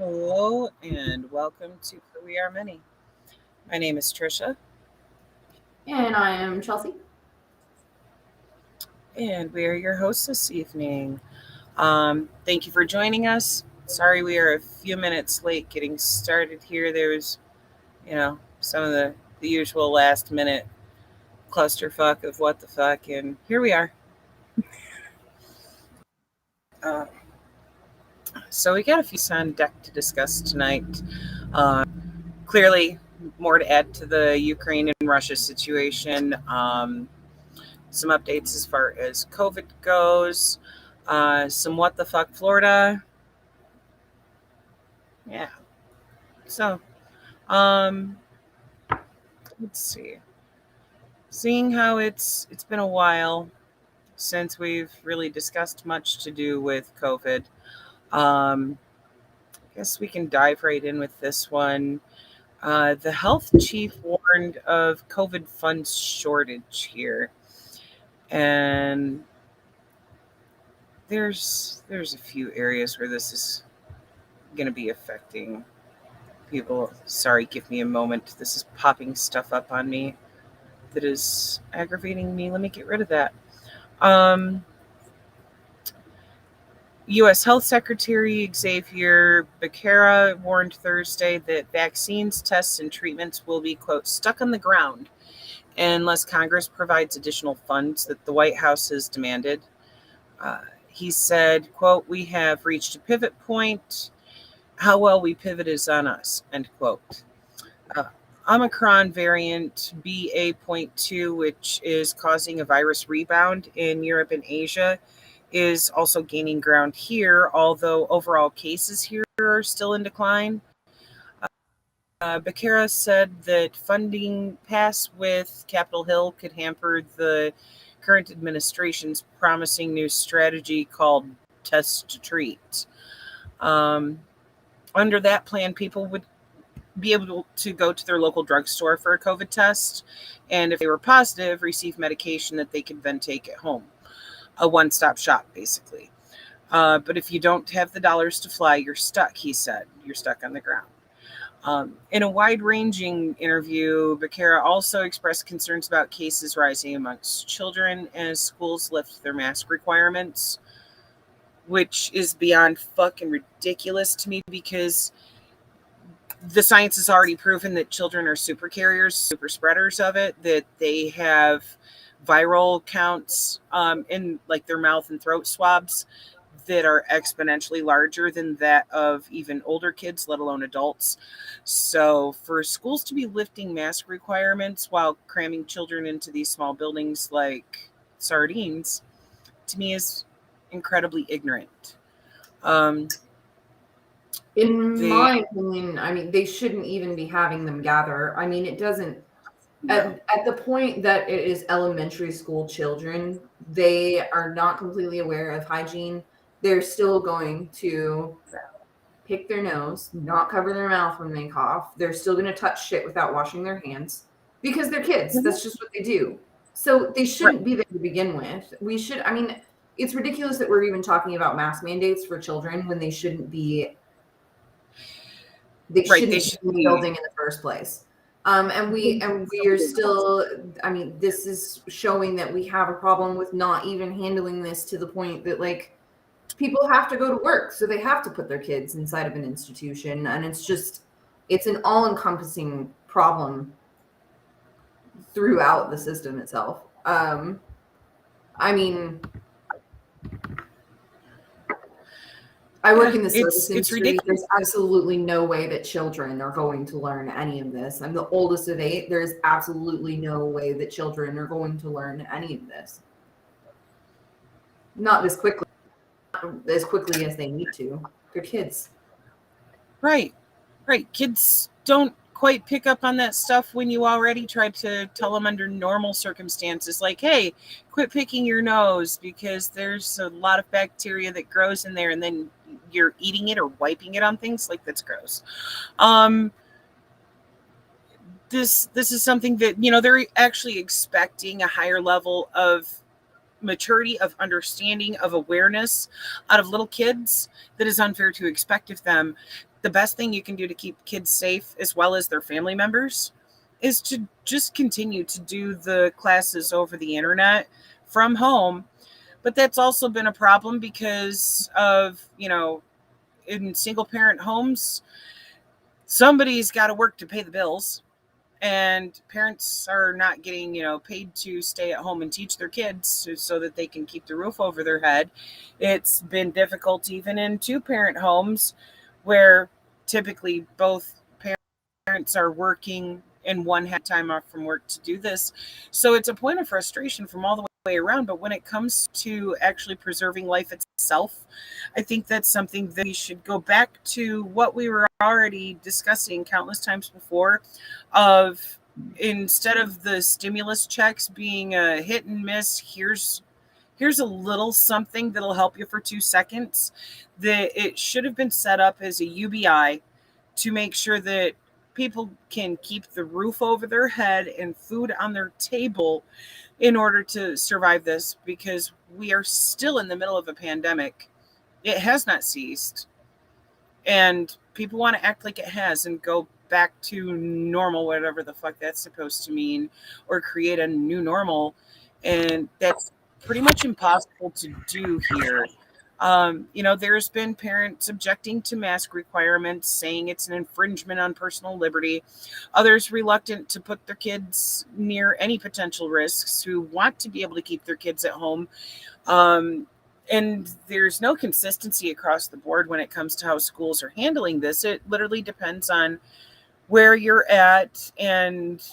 Hello and welcome to We Are Many. My name is Trisha. And I am Chelsea. And we are your hosts this evening. Thank you for joining us. Sorry we are a few minutes late getting started here. There was, some of the usual last minute clusterfuck of what the fuck, and here we are. So we got a few on deck to discuss tonight. Clearly, more to add to the Ukraine and Russia situation. Some updates as far as COVID goes. Some what the fuck Florida. Yeah. So, let's see. Seeing how it's been a while since we've really discussed much to do with COVID. I guess we can dive right in with this one. The health chief warned of COVID funds shortage here. And there's a few areas where this is going to be affecting people. Sorry, give me a moment. This is popping stuff up on me that is aggravating me. Let me get rid of that. U.S. Health Secretary Xavier Becerra warned Thursday that vaccines, tests, and treatments will be, quote, stuck on the ground unless Congress provides additional funds that the White House has demanded. He said, quote, we have reached a pivot point. How well we pivot is on us, end quote. Omicron variant BA.2, which is causing a virus rebound in Europe and Asia, is also gaining ground here, although overall cases here are still in decline. Becerra said that funding pass with Capitol Hill could hamper the current administration's promising new strategy called Test to Treat. Under that plan, people would be able to go to their local drugstore for a COVID test, and if they were positive, receive medication that they could then take at home. A one-stop shop, basically. But if you don't have the dollars to fly, you're stuck, he said. You're stuck on the ground. In a wide-ranging interview, Becerra also expressed concerns about cases rising amongst children as schools lift their mask requirements, which is beyond fucking ridiculous to me because the science has already proven that children are super carriers, super spreaders of it, that they have viral counts in like their mouth and throat swabs that are exponentially larger than that of even older kids, let alone adults. So for schools to be lifting mask requirements while cramming children into these small buildings like sardines, to me is incredibly ignorant. In my opinion, I mean, they shouldn't even be having them gather. I mean, it doesn't. At the point that it is elementary school children, they are not completely aware of hygiene. They're still going to pick their nose, not cover their mouth when they cough. They're still going to touch shit without washing their hands because they're kids. That's just what they do. So they shouldn't be there to begin with. I mean, it's ridiculous that we're even talking about mask mandates for children when they shouldn't be. They shouldn't be in the building in the first place. And we are still, I mean, this is showing that we have a problem with not even handling this to the point that, like, people have to go to work, so they have to put their kids inside of an institution, and it's an all-encompassing problem throughout the system itself. I mean, I work in the service it's industry. ridiculous. There's absolutely no way that children are going to learn any of this. I'm the oldest of 8. There's absolutely no way that children are going to learn any of this. Not as quickly as they need to. They're kids. Right. Kids don't quite pick up on that stuff when you already tried to tell them under normal circumstances, like, hey, quit picking your nose because there's a lot of bacteria that grows in there, and then you're eating it or wiping it on things. Like, that's gross. This is something that, they're actually expecting a higher level of maturity, of understanding, of awareness out of little kids that is unfair to expect of them. The best thing you can do to keep kids safe, as well as their family members, is to just continue to do the classes over the internet from home. But that's also been a problem because of, in single parent homes, somebody's got to work to pay the bills. And parents are not getting, paid to stay at home and teach their kids so that they can keep the roof over their head. It's been difficult even in 2-parent homes where typically both parents are working and one had time off from work to do this. So it's a point of frustration from all the way around. But when it comes to actually preserving life itself, I think that's something that we should go back to what we were already discussing countless times before, of instead of the stimulus checks being a hit and miss, here's a little something that'll help you for 2 seconds, that it should have been set up as a UBI to make sure that people can keep the roof over their head and food on their table in order to survive this, because we are still in the middle of a pandemic. It has not ceased. And people want to act like it has and go back to normal, whatever the fuck that's supposed to mean, or create a new normal. And that's pretty much impossible to do here. There's been parents objecting to mask requirements, saying it's an infringement on personal liberty. Others reluctant to put their kids near any potential risks, who want to be able to keep their kids at home. And there's no consistency across the board when it comes to how schools are handling this. It literally depends on where you're at and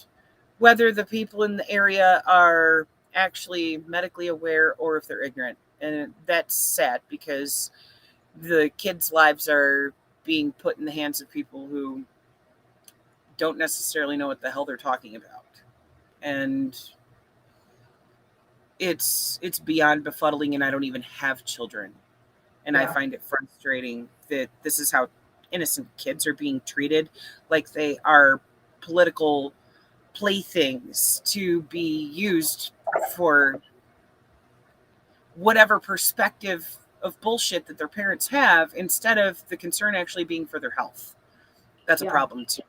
whether the people in the area are actually medically aware or if they're ignorant. And that's sad because the kids' lives are being put in the hands of people who don't necessarily know what the hell they're talking about. And it's beyond befuddling, and I don't even have children. And I find it frustrating that this is how innocent kids are being treated, like they are political playthings to be used for whatever perspective of bullshit that their parents have, instead of the concern actually being for their health. That's a problem too.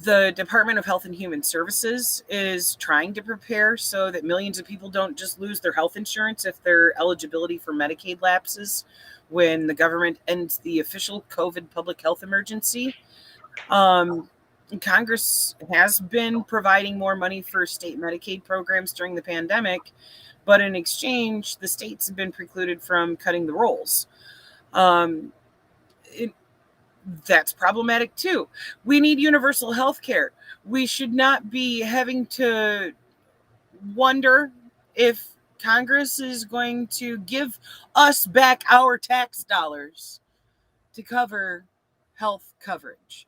The Department of Health and Human Services is trying to prepare so that millions of people don't just lose their health insurance if their eligibility for Medicaid lapses when the government ends the official COVID public health emergency. Congress has been providing more money for state Medicaid programs during the pandemic, but in exchange, the states have been precluded from cutting the rolls. That's problematic too. We need universal health care. We should not be having to wonder if Congress is going to give us back our tax dollars to cover health coverage.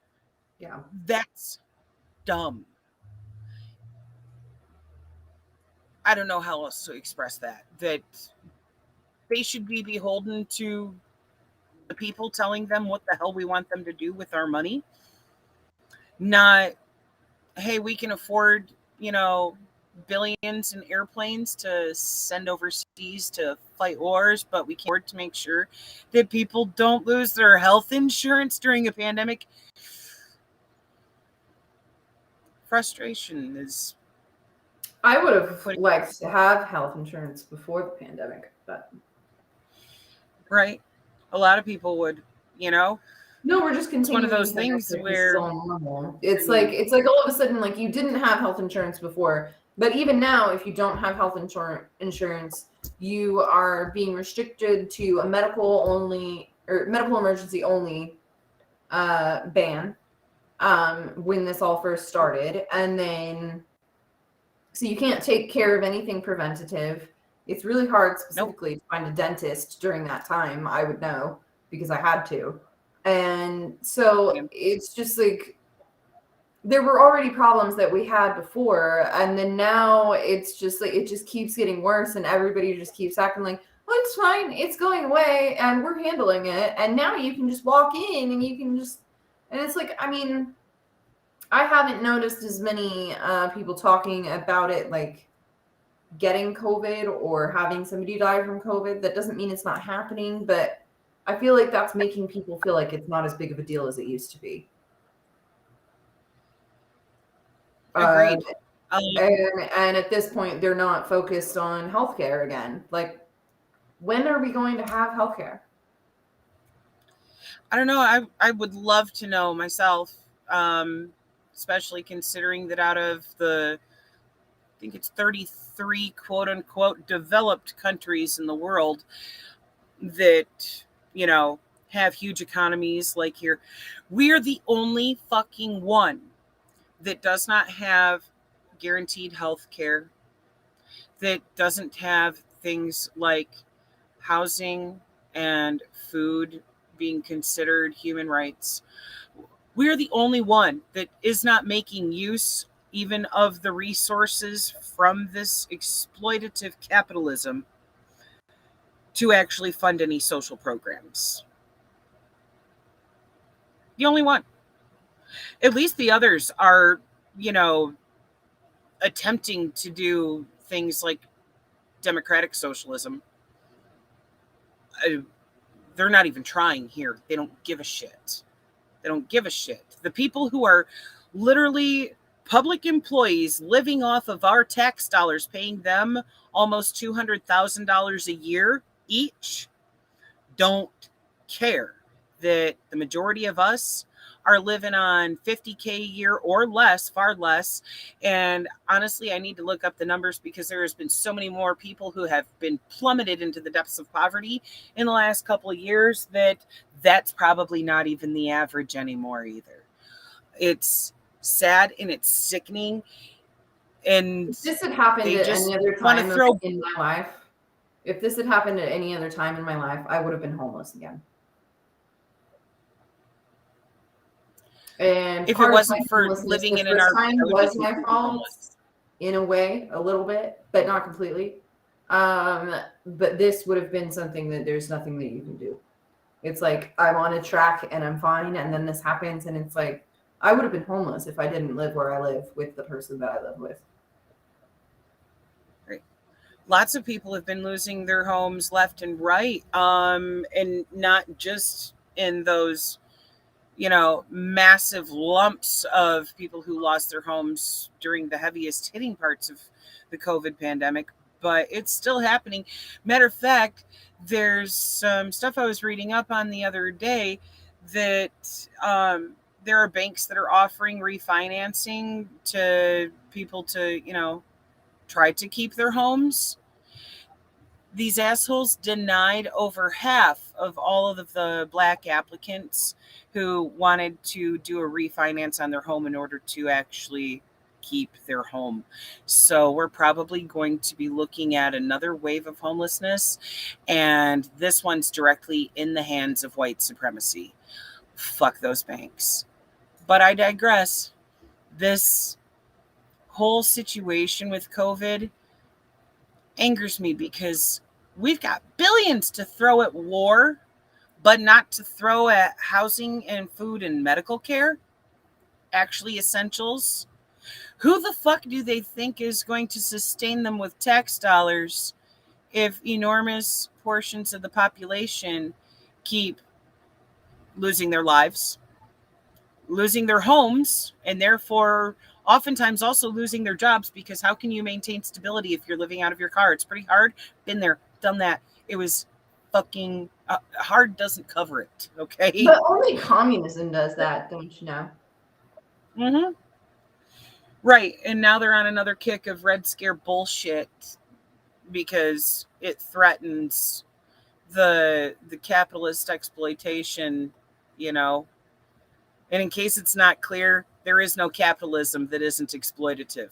Yeah. That's dumb. I don't know how else to express that. That they should be beholden to the people telling them what the hell we want them to do with our money. Not, hey, we can afford, billions in airplanes to send overseas to fight wars, but we can't afford to make sure that people don't lose their health insurance during a pandemic. Frustration is... I would have liked to have health insurance before the pandemic. But right, a lot of people would, you know. No, we're just It's one of continuing those to act things like this is where, all normal. I It's mean, like all of a sudden, like, you didn't have health insurance before, but even now, if you don't have health insurance, you are being restricted to a medical only or medical emergency only ban when this all first started, and then so you can't take care of anything preventative. It's really hard nope. specifically to find a dentist during that time. I would know because I had to. And so it's just like there were already problems that we had before, and then now it's just like it just keeps getting worse, and everybody just keeps acting like, oh, it's fine, it's going away, and we're handling it. And now you can just walk in and you can just, and it's like, I mean, I haven't noticed as many people talking about it, like getting COVID or having somebody die from COVID. That doesn't mean it's not happening, but I feel like that's making people feel like it's not as big of a deal as it used to be. Agreed. And at this point, they're not focused on healthcare again. Like, when are we going to have healthcare? I don't know. I would love to know myself, especially considering that out of the, I think it's 33 quote unquote developed countries in the world that, have huge economies like here, we are the only fucking one that does not have guaranteed health care, that doesn't have things like housing and food being considered human rights. We're the only one that is not making use even of the resources from this exploitative capitalism to actually fund any social programs. The only one. At least the others are, attempting to do things like democratic socialism. They're not even trying here. They don't give a shit. They don't give a shit. The people who are literally public employees living off of our tax dollars, paying them almost $200,000 a year each, don't care that the majority of us are living on $50K a year or less, far less. And honestly, I need to look up the numbers because there has been so many more people who have been plummeted into the depths of poverty in the last couple of years that that's probably not even the average anymore either. It's sad and it's sickening. And if this had happened they at just any other want to time throw. in my life, if this had happened at any other time in my life, I would have been homeless again. And If it part of my wasn't for homelessness living the in an first RV, time I would was be my completely fault, homeless. in a way, a little bit, but not completely. But this would have been something that there's nothing that you can do. It's like I'm on a track and I'm fine, and then this happens, and it's like I would have been homeless if I didn't live where I live with the person that I live with. Right. Lots of people have been losing their homes left and right, and not just in those, massive lumps of people who lost their homes during the heaviest hitting parts of the COVID pandemic, but it's still happening. Matter of fact, there's some stuff I was reading up on the other day that there are banks that are offering refinancing to people to, try to keep their homes. These assholes denied over half of all of the Black applicants who wanted to do a refinance on their home in order to actually keep their home. So we're probably going to be looking at another wave of homelessness, and this one's directly in the hands of white supremacy. Fuck those banks. But I digress. This whole situation with COVID angers me because we've got billions to throw at war, but not to throw at housing and food and medical care, actually essentials. Who the fuck do they think is going to sustain them with tax dollars if enormous portions of the population keep losing their lives, losing their homes, and therefore oftentimes also losing their jobs? Because how can you maintain stability if you're living out of your car? It's pretty hard. Been there, done that. It was fucking hard doesn't cover it, okay? But only communism does that, don't you know? Mm-hmm. Right, and now they're on another kick of Red Scare bullshit because it threatens the capitalist exploitation, you know. And in case it's not clear, there is no capitalism that isn't exploitative.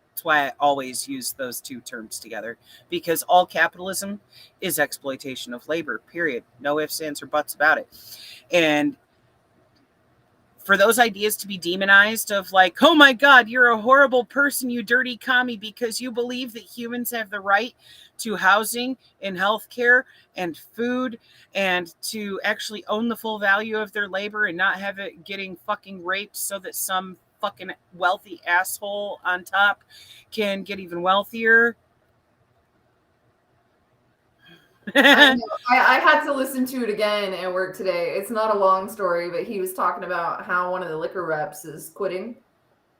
That's why I always use those two terms together, because all capitalism is exploitation of labor, period. No ifs, ands, or buts about it. And for those ideas to be demonized of like, oh my God, you're a horrible person, you dirty commie, because you believe that humans have the right to housing and healthcare and food and to actually own the full value of their labor and not have it getting fucking raped so that some fucking wealthy asshole on top can get even wealthier. I know. I had to listen to it again at work today. It's not a long story, but he was talking about how one of the liquor reps is quitting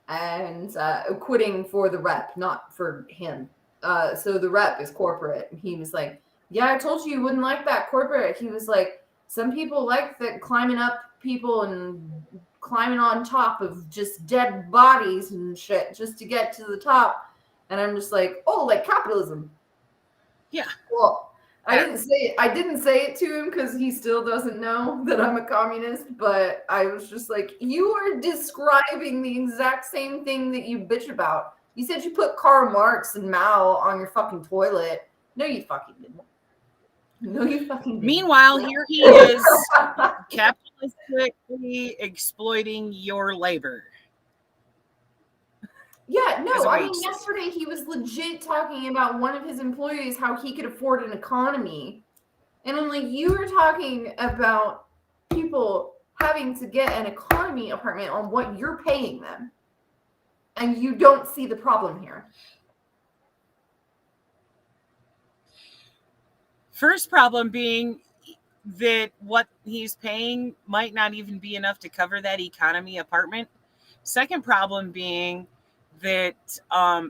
and quitting for the rep, not for him. So the rep is corporate. He was like, yeah, I told you wouldn't like that corporate. He was like, some people like that climbing up people and climbing on top of just dead bodies and shit just to get to the top. And I'm just like, oh, like capitalism. Yeah. Well, I didn't say it to him because he still doesn't know that I'm a communist, but I was just like, you are describing the exact same thing that you bitch about. You said you put Karl Marx and Mao on your fucking toilet. No, you fucking didn't. No, you fucking didn't. Meanwhile, here he is capitalistically exploiting your labor. Yeah, no, I mean, yesterday he was legit talking about one of his employees, how he could afford an economy. And I'm like, you were talking about people having to get an economy apartment on what you're paying them. And you don't see the problem here. First problem being that what he's paying might not even be enough to cover that economy apartment. Second problem being that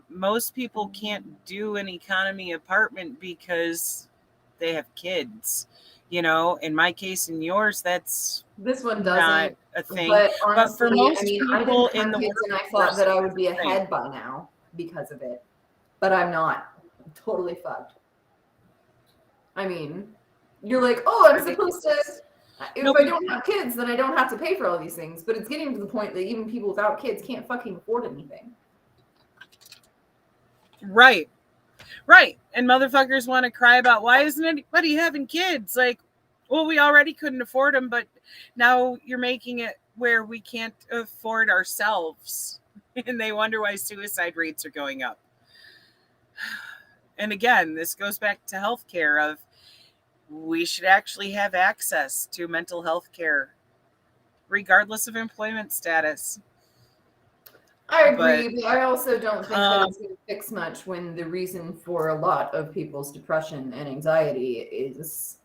most people can't do an economy apartment because they have kids. You know, in my case and yours, that's this one not a thing. But honestly, for most I mean, people I didn't in have the kids, and I thought that I would be ahead by now because of it. But I'm not. I'm totally fucked. I mean, you're like, oh, I'm supposed to. If I don't have kids, then I don't have to pay for all these things. But it's getting to the point that even people without kids can't fucking afford anything. Right. Right. And motherfuckers want to cry about why isn't anybody having kids? Like, well, we already couldn't afford them, but now you're making it where we can't afford ourselves. And they wonder why suicide rates are going up. And again, this goes back to healthcare of we should actually have access to mental health care regardless of employment status. I agree, but I also don't think that it's going to fix much when the reason for a lot of people's depression and anxiety is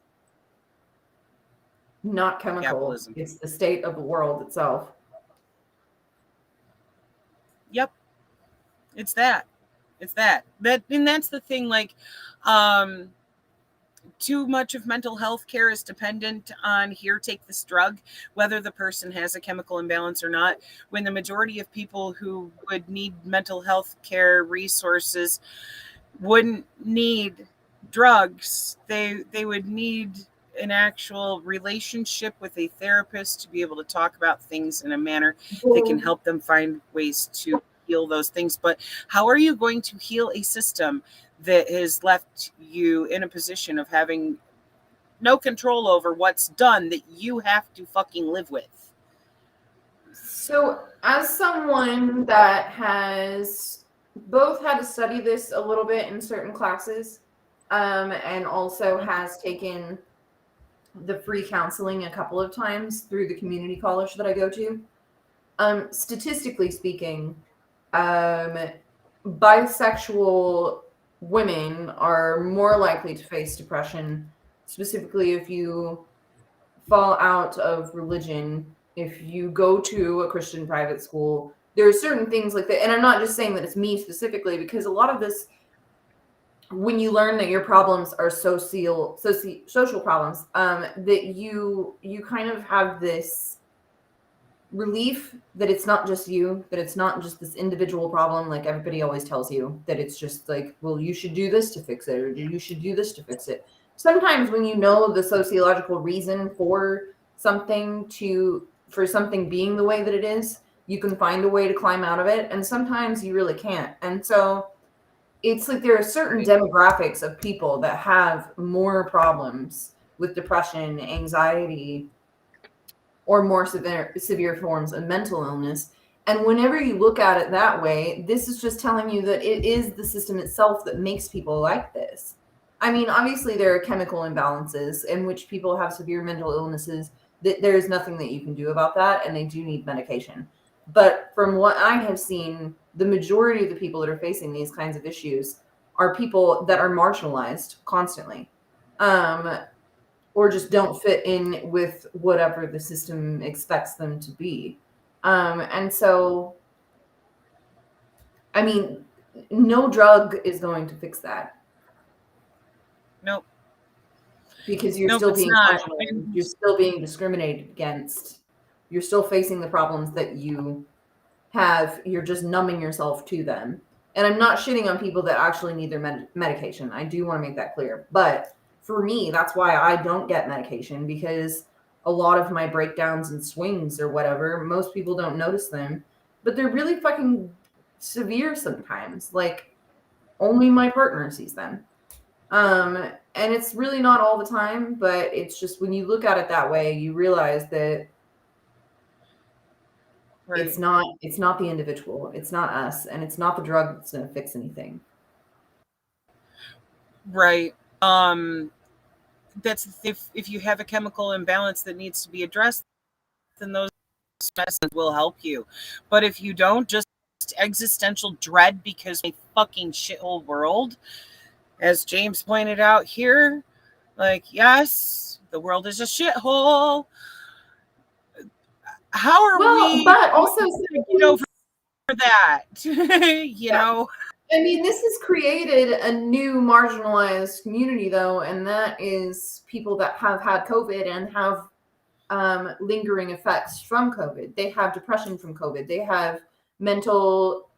not chemical. Capitalism. It's the state of the world itself. Yep. It's that. And that's the thing, like, too much of mental health care is dependent on here, take this drug, whether the person has a chemical imbalance or not, when the majority of people who would need mental health care resources wouldn't need drugs. They would need an actual relationship with a therapist to be able to talk about things in a manner that can help them find ways to heal those things. But how are you going to heal a system that has left you in a position of having no control over what's done that you have to fucking live with? So as someone that has both had to study this a little bit in certain classes, and also has taken the free counseling a couple of times through the community college that I go to, statistically speaking, bisexual women are more likely to face depression, specifically if you fall out of religion, if you go to a Christian private school. There are certain things like that. And I'm not just saying that it's me specifically, because a lot of this when you learn that your problems are social problems, that you kind of have this relief that it's not just you, that it's not just this individual problem like everybody always tells you, that it's just like, well, you should do this to fix it, or you should do this to fix it. Sometimes when you know the sociological reason for something being the way that it is, you can find a way to climb out of it, and sometimes you really can't. And so it's like there are certain demographics of people that have more problems with depression, anxiety, or more severe forms of mental illness. And whenever you look at it that way, this is just telling you that it is the system itself that makes people like this. I mean, obviously there are chemical imbalances in which people have severe mental illnesses. That there is nothing that you can do about that, and they do need medication. But from what I have seen, the majority of the people that are facing these kinds of issues are people that are marginalized constantly. Or just don't fit in with whatever the system expects them to be. And so, I mean, no drug is going to fix that. Nope. Because you're Nope, still it's being not. marginalized. You're still being discriminated against. You're still facing the problems that you have. You're just numbing yourself to them. And I'm not shitting on people that actually need their medication. I do want to make that clear. But for me, that's why I don't get medication, because a lot of my breakdowns and swings or whatever, most people don't notice them, but they're really fucking severe sometimes. Like, only my partner sees them. And it's really not all the time, but it's just when you look at it that way, you realize that Right. it's not the individual, it's not us, and it's not the drug that's going to fix anything. Right. That's if you have a chemical imbalance that needs to be addressed, then those medicines will help you. But if you don't, just existential dread because a fucking shithole world, as James pointed out here, like, yes, the world is a shithole. How are we But also get over that? you know? I mean, this has created a new marginalized community, though, and that is people that have had COVID and have lingering effects from COVID. They have depression from COVID. They have mental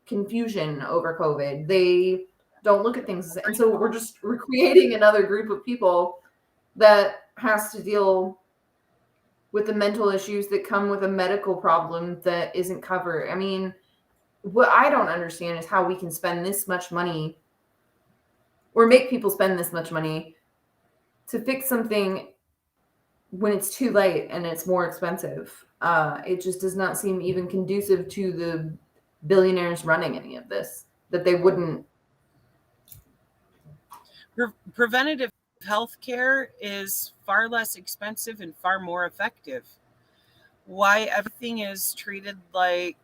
confusion over COVID. They don't look at things. And so we're creating another group of people that has to deal with the mental issues that come with a medical problem that isn't covered. I mean, what I don't understand is how we can spend this much money or make people spend this much money to fix something when it's too late and it's more expensive. It just does not seem even conducive to the billionaires running any of this, that they wouldn't. Preventative health care is far less expensive and far more effective. Why everything is treated like,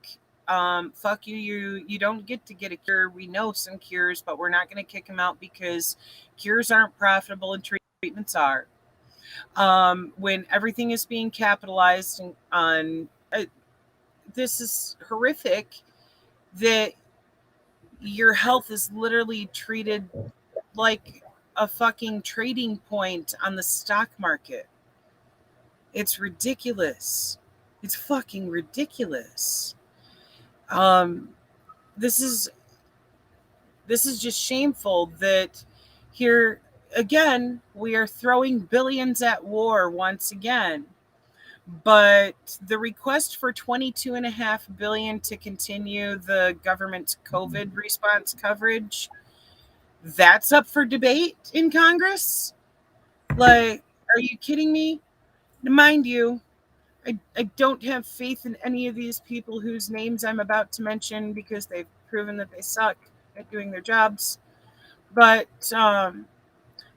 fuck you don't get to get a cure. We know some cures, but we're not going to kick them out because cures aren't profitable and treatments are. When everything is being capitalized on, this is horrific, that your health is literally treated like a fucking trading point on the stock market. It's ridiculous. It's fucking ridiculous. This is just shameful that here again we are throwing billions at war once again. But the request for $22.5 billion to continue the government's COVID response coverage, that's up for debate in Congress? Like, are you kidding me? Mind you, I don't have faith in any of these people whose names I'm about to mention because they've proven that they suck at doing their jobs. But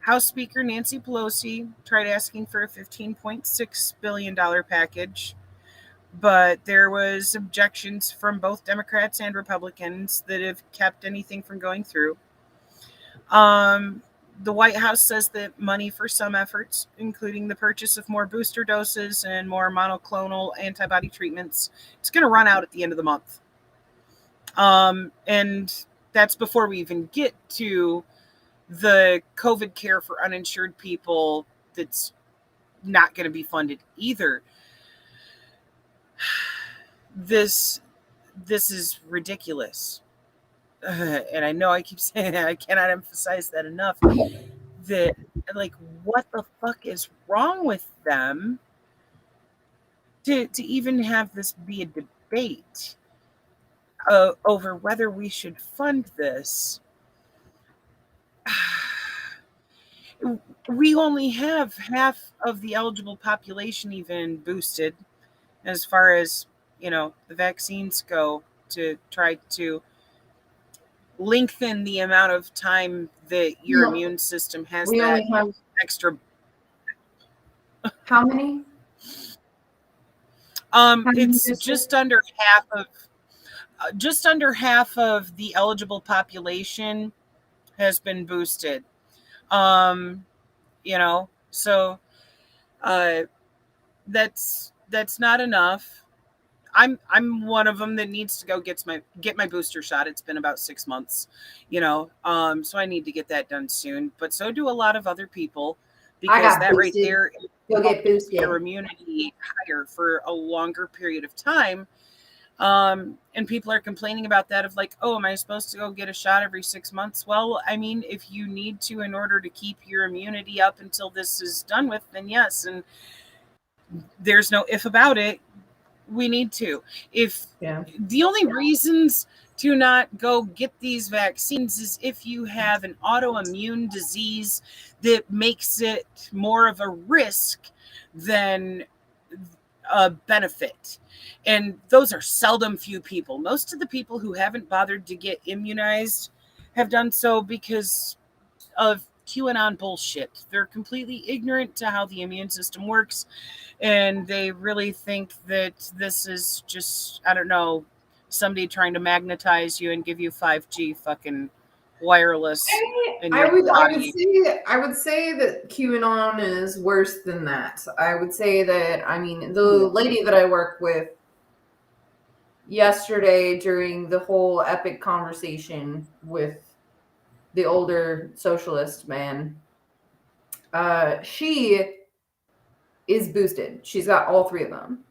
House Speaker Nancy Pelosi tried asking for a $15.6 billion package, but there was objections from both Democrats and Republicans that have kept anything from going through. The White House says that money for some efforts, including the purchase of more booster doses and more monoclonal antibody treatments, it's going to run out at the end of the month. And that's before we even get to the COVID care for uninsured people that's not going to be funded either. This is ridiculous. And I know I keep saying that, I cannot emphasize that enough, that like, what the fuck is wrong with them to even have this be a debate over whether we should fund this. We only have half of the eligible population even boosted as far as, the vaccines go, to try to lengthen the amount of time that your No, immune system has we that only have extra. how many? How many It's boosters? just under half of the eligible population has been boosted. Um, so uh, that's not enough. I'm one of them that needs to go get my booster shot. It's been about 6 months, so I need to get that done soon. But so do a lot of other people, I because got that right boosted. there Go get helps your boosted. immunity higher for a longer period of time. And people are complaining about that, of like, oh, am I supposed to go get a shot every 6 months? Well, I mean, if you need to in order to keep your immunity up until this is done with, then yes. And there's no if about it. We need to. If Yeah. the only reasons to not go get these vaccines is if you have an autoimmune disease that makes it more of a risk than a benefit. And those are seldom few people. Most of the people who haven't bothered to get immunized have done so because of QAnon bullshit. They're completely ignorant to how the immune system works, and they really think that this is just, I don't know, somebody trying to magnetize you and give you 5G fucking wireless in I your would body. say that QAnon is worse than that. I would say that, I mean, the Yeah. lady that I work with yesterday during the whole epic conversation with the older socialist man, she is boosted. She's got all three of them.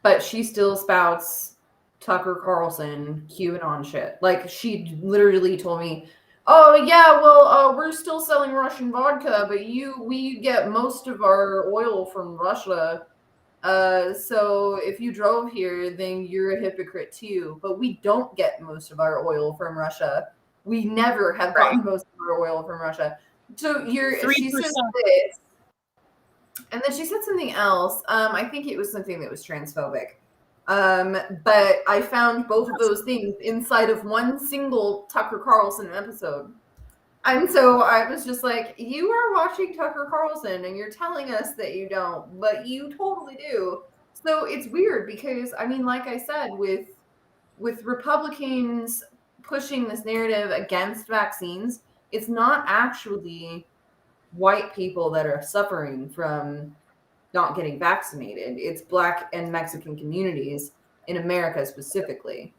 But she still spouts Tucker Carlson QAnon shit. Like, she literally told me, "Oh yeah, well, we're still selling Russian vodka, but we get most of our oil from Russia. So if you drove here, then you're a hypocrite too. But we don't get most of our oil from Russia. We never have Right. gotten most of our oil from Russia. So she says 3%. this, and then she said something else. I think it was something that was transphobic. But I found both of those things inside of one single Tucker Carlson episode. And so I was just like, you are watching Tucker Carlson and you're telling us that you don't, but you totally do. So it's weird because, I mean, like I said, with Republicans pushing this narrative against vaccines, it's not actually white people that are suffering from not getting vaccinated. It's Black and Mexican communities in America specifically.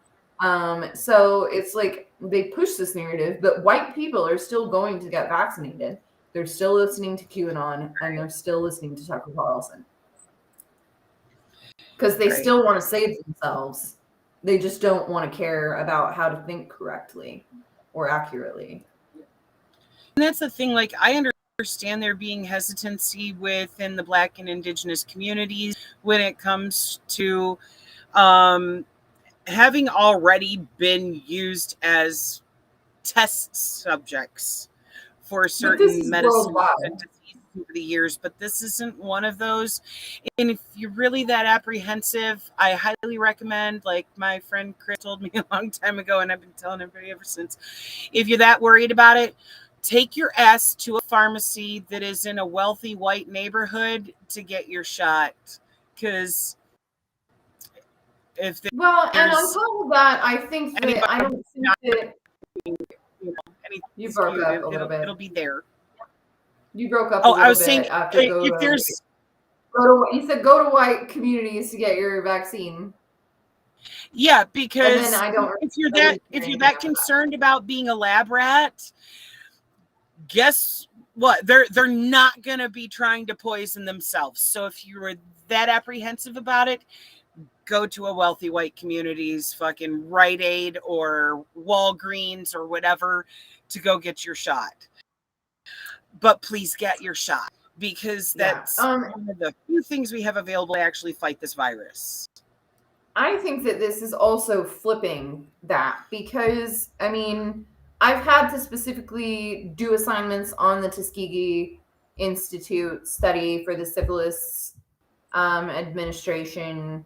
So it's like they push this narrative, but white people are still going to get vaccinated. They're still listening to QAnon and they're still listening to Tucker Carlson because they Right. still want to save themselves. They just don't want to care about how to think correctly or accurately. And that's the thing. Like, I understand there being hesitancy within the Black and Indigenous communities when it comes to having already been used as test subjects for But this certain is medicine worldwide. diseases over the years, but this isn't one of those. And if you're really that apprehensive, I highly recommend, like my friend Chris told me a long time ago, and I've been telling everybody ever since, if you're that worried about it, take your ass to a pharmacy that is in a wealthy white neighborhood to get your shot. Because if Well, and on there's top of that, I think that I anybody don't think not, that anything you broke skewed, up a little it'll bit. be there. You broke up a Oh, I little was saying, bit after if there's you said go to white communities to get your vaccine. Yeah, And then because I don't if you're really that hear if you're anything that after that. concerned about being a lab rat, guess what? They're not gonna be trying to poison themselves. So if you were that apprehensive about it, go to a wealthy white community's fucking Rite Aid or Walgreens or whatever to go get your shot. But please get your shot, because Yeah. that's one of the few things we have available to actually fight this virus. I think that this is also flipping that, because, I mean, I've had to specifically do assignments on the Tuskegee Institute study for the syphilis administration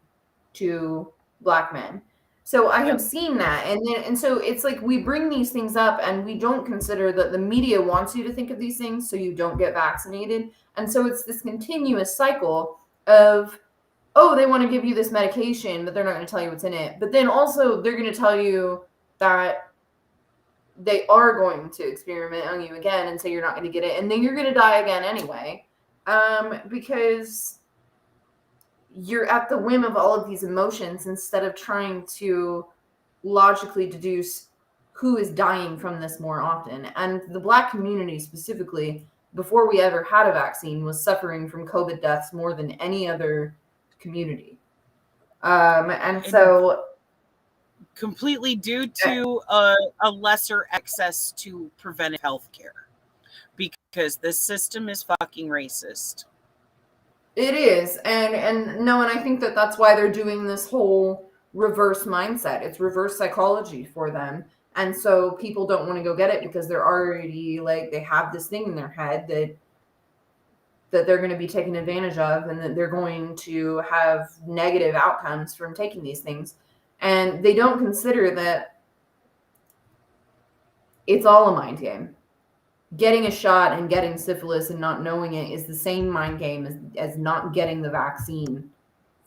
to Black men. So I have seen that, and so it's like we bring these things up, and we don't consider that the media wants you to think of these things, so you don't get vaccinated, and so it's this continuous cycle of, oh, they want to give you this medication, but they're not going to tell you what's in it. But then also they're going to tell you that they are going to experiment on you again and say you're not going to get it, and then you're going to die again anyway, because you're at the whim of all of these emotions instead of trying to logically deduce who is dying from this more often. And the Black community specifically, before we ever had a vaccine, was suffering from COVID deaths more than any other community. And so completely due to a lesser access to preventive health care, because this system is fucking racist. it is, and no, and I think that that's why they're doing this whole reverse mindset. It's reverse psychology for them, and so people don't want to go get it because they're already like, they have this thing in their head that they're going to be taken advantage of, and that they're going to have negative outcomes from taking these things, and they don't consider that it's all a mind game. Getting a shot and getting syphilis and not knowing it is the same mind game as not getting the vaccine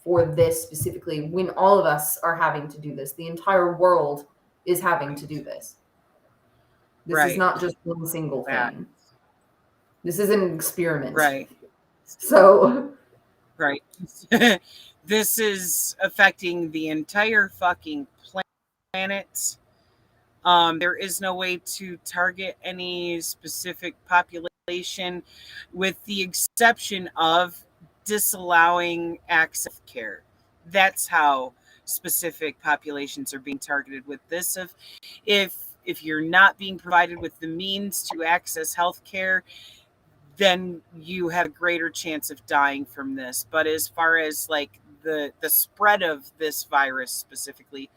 for this specifically, when all of us are having to do this. The entire world is having to do this. This is not just one single thing. This is an experiment. Right. So. Right. This is affecting the entire fucking planet. There is no way to target any specific population, with the exception of disallowing access to care. That's how specific populations are being targeted with this. If you're not being provided with the means to access health care, then you have a greater chance of dying from this. But as far as like the spread of this virus specifically,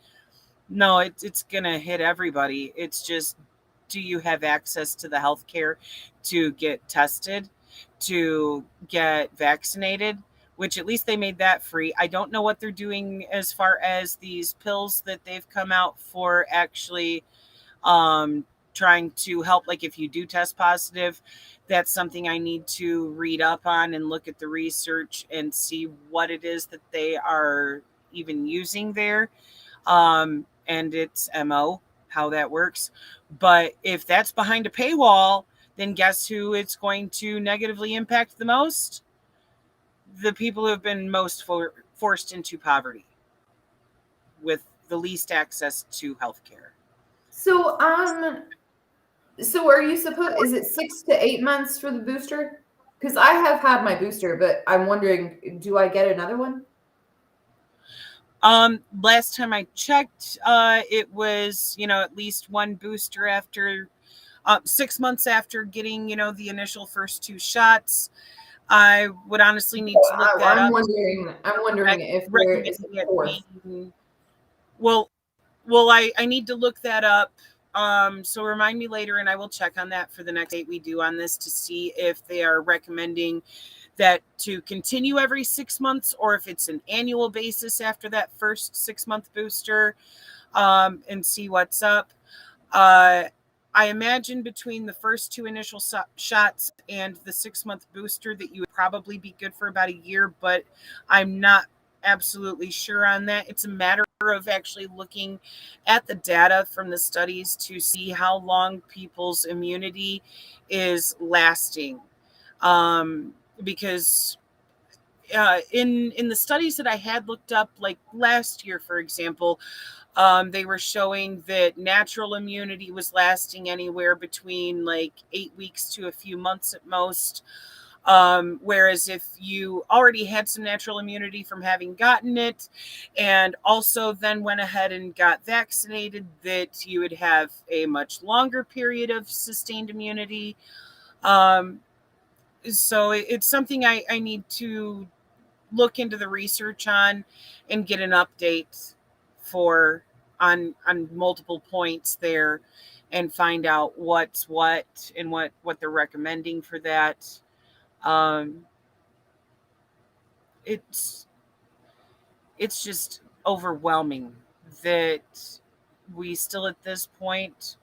no, it's gonna hit everybody. It's just, do you have access to the healthcare to get tested, to get vaccinated? Which at least they made that free. I don't know what they're doing as far as these pills that they've come out for actually trying to help. Like if you do test positive, that's something I need to read up on and look at the research and see what it is that they are even using there. And its MO, how that works. But if that's behind a paywall, then guess who it's going to negatively impact the most? The people who have been most forced into poverty with the least access to healthcare. So are you supposed, is it 6 to 8 months for the booster? Because I have had my booster, but I'm wondering, do I get another one? Last time I checked, it was, at least one booster after 6 months after getting, the initial first 2 shots. I would honestly need to look that up. I'm wondering if there is a fourth. Well, I need to look that up. So remind me later, and I will check on that for the next date we do on this to see if they are recommending that to continue every 6 months, or if it's an annual basis after that first 6-month booster, and see what's up. I imagine between the first 2 initial shots and the 6-month booster that you would probably be good for about a year, but I'm not absolutely sure on that. It's a matter of actually looking at the data from the studies to see how long people's immunity is lasting. Because in the studies that I had looked up, like last year, for example, they were showing that natural immunity was lasting anywhere between like 8 weeks to a few months at most. Whereas if you already had some natural immunity from having gotten it and also then went ahead and got vaccinated, that you would have a much longer period of sustained immunity. Um, so it's something I need to look into the research on and get an update for on multiple points there and find out what's what and what they're recommending for that. um it's it's just overwhelming that we still at this point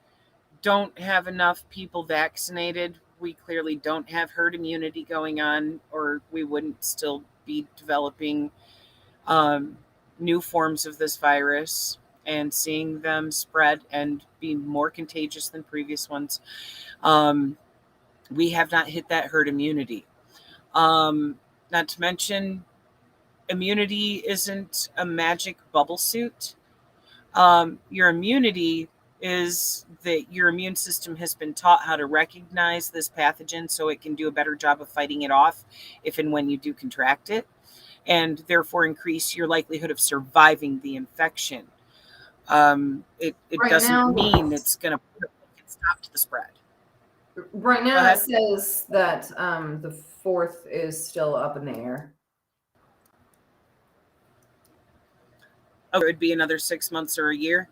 don't have enough people vaccinated. We clearly don't have herd immunity going on, or we wouldn't still be developing um, new forms of this virus and seeing them spread and be more contagious than previous ones. Um, we have not hit that herd immunity. Not to mention, immunity isn't a magic bubble suit. Your immunity is that your immune system has been taught how to recognize this pathogen so it can do a better job of fighting it off if and when you do contract it, and therefore increase your likelihood of surviving the infection. It Right doesn't now, mean it's going to put a stop to the spread. right Go now it ahead. says that the 4th is still up in the air. Oh, it would be another 6 months or a year.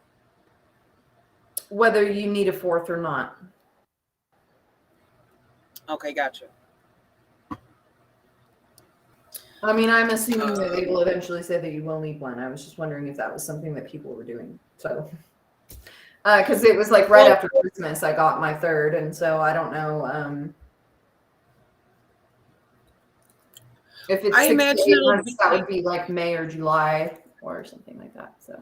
Whether you need a 4th or not. Okay, gotcha. I mean, I'm assuming that they will eventually say that you will need one. I was just wondering if that was something that people were doing. So, because it was like right after Christmas, I got my 3rd, and so I don't know if it's I 6 to imagine 8 it'll months. That would be like May or July or something like that. So,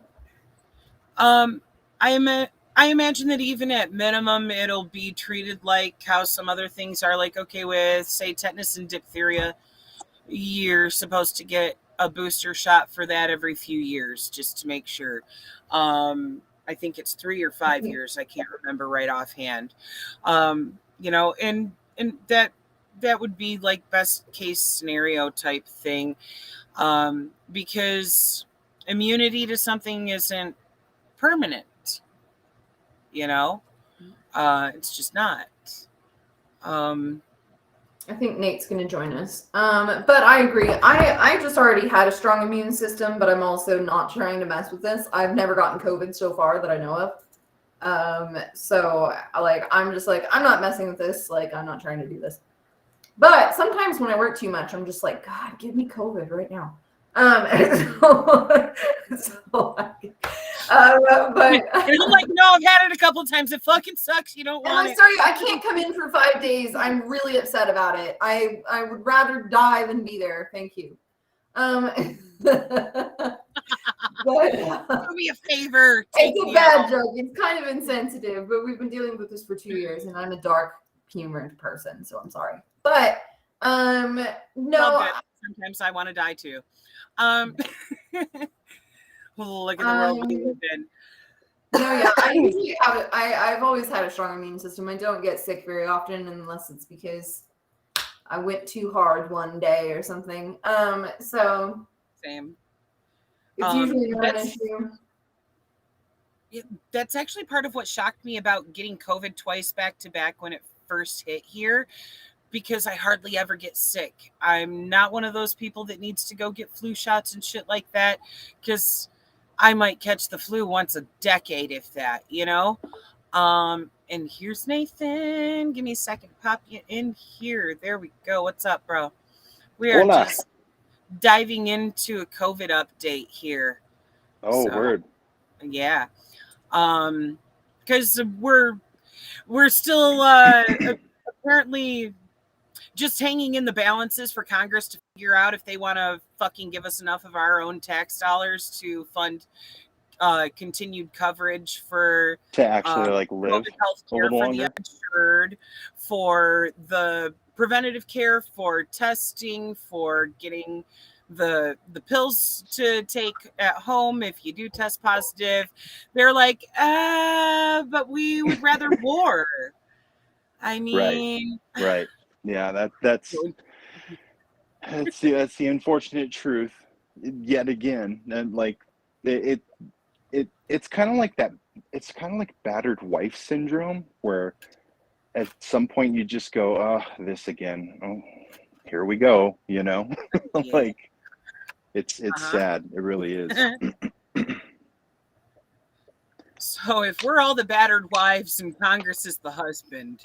I imagine that even at minimum, it'll be treated like how some other things are. Like, okay, with say tetanus and diphtheria, you're supposed to get a booster shot for that every few years just to make sure. I think it's 3 or 5 years. I can't remember right offhand. And that would be like best case scenario type thing, because immunity to something isn't permanent. It's just not. I think Nate's going to join us. But I agree. I just already had a strong immune system, but I'm also not trying to mess with this. I've never gotten COVID so far that I know of. So like, I'm just like, I'm not messing with this. Like, I'm not trying to do this. But sometimes when I work too much, I'm just like, God, give me COVID right now. But and I'm like, no, I've had it a couple of times. It fucking sucks. You don't want I'm it. sorry, I can't come in for 5 days. I'm really upset about it. I would rather die than be there. Thank you. But Do me a favor. It's a bad joke. It's kind of insensitive, but we've been dealing with this for 2 years, and I'm a dark humored person, so I'm sorry. But no. Sometimes I want to die too. Look at the world we live in. No, yeah, I usually have it. I've always had a strong immune system. I don't get sick very often unless it's because I went too hard one day or something. So same. It's usually not an issue. That's actually part of what shocked me about getting COVID twice back to back when it first hit here, because I hardly ever get sick. I'm not one of those people that needs to go get flu shots and shit like that, because I might catch the flu once a decade, if that, And here's Nathan. Give me a second. Pop you in here. There we go. What's up, bro? We are just diving into a COVID update here. Oh, word. Yeah. Because we're still apparently just hanging in the balances for Congress to figure out if they want to fucking give us enough of our own tax dollars to fund continued coverage to actually like live health care for the uninsured, for the preventative care, for testing, for getting the pills to take at home if you do test positive. They're like, but we would rather war. I mean, Right. Yeah, that's the unfortunate truth yet again. And like it it's kind of like that. It's kind of like battered wife syndrome, where at some point you just go, oh, this again. Oh, here we go. yeah. Like it's Uh-huh. sad. It really is. So if we're all the battered wives and Congress is the husband,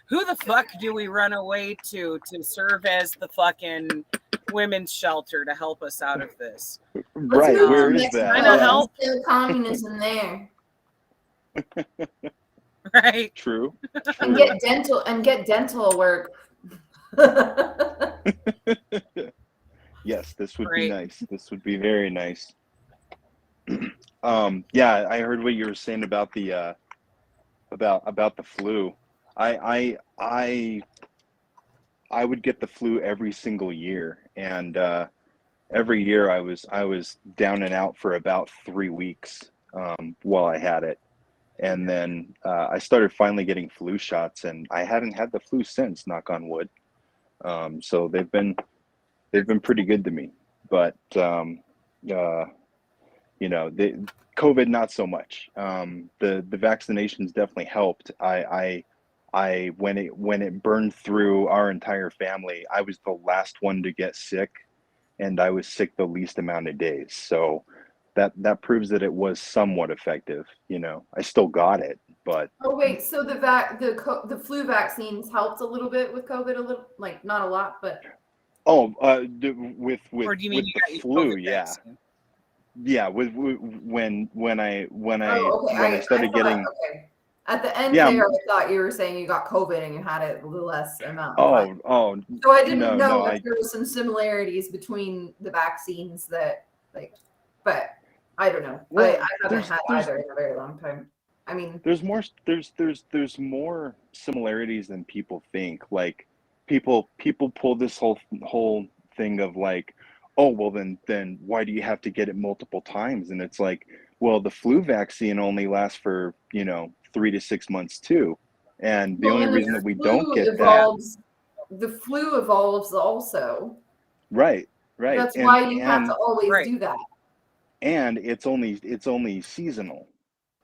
who the fuck do we run away to serve as the fucking women's shelter to help us out of this? Let's Right. move Where to is Mexico. that? Kinda help. Still communism there. Right? True. And get dental work. Yes, this would be Right. nice. This would be very nice. Yeah, I heard what you were saying about the about the flu. I would get the flu every single year, and every year I was down and out for about 3 weeks while I had it, and then I started finally getting flu shots, and I haven't had the flu since. Knock on wood. So they've been pretty good to me, but the COVID not so much. The vaccinations definitely helped. I when it burned through our entire family, I was the last one to get sick, and I was sick the least amount of days. So that proves that it was somewhat effective. I still got it, but Oh wait, so the flu vaccines helped a little bit with COVID, a little, like not a lot, but with Or do you mean you the got your flu, COVID yeah. vaccine? Yeah, when I oh, okay. I started thought, getting okay. At the end yeah. there, I thought you were saying you got COVID and you had it a little less amount of time. Oh So I didn't no, know if there were some similarities between the vaccines that, like, but I don't know. well, I haven't had there's either in a very long time. I mean, there's more similarities than people think. Like people pull this whole thing of like, oh well, then why do you have to get it multiple times? And it's like, well, the flu vaccine only lasts for 3 to 6 months too, and the well, only and reason that we don't flu get that evolves. The flu evolves also. right That's and why you have to always Right. do that. and it's only seasonal.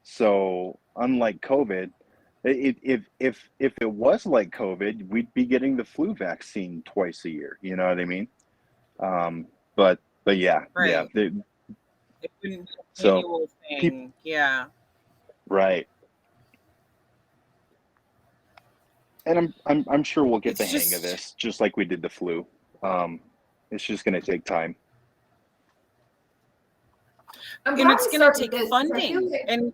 So unlike COVID, if it was like COVID, we'd be getting the flu vaccine twice a year. You know what I mean? But yeah, Right. It wouldn't be an So, annual thing. Yeah. right. And I'm sure we'll get It's the hang of just- this, just like we did the flu. It's just going to take time. I'm And glad it's we going to started take this, 'cause I feel funding. like- And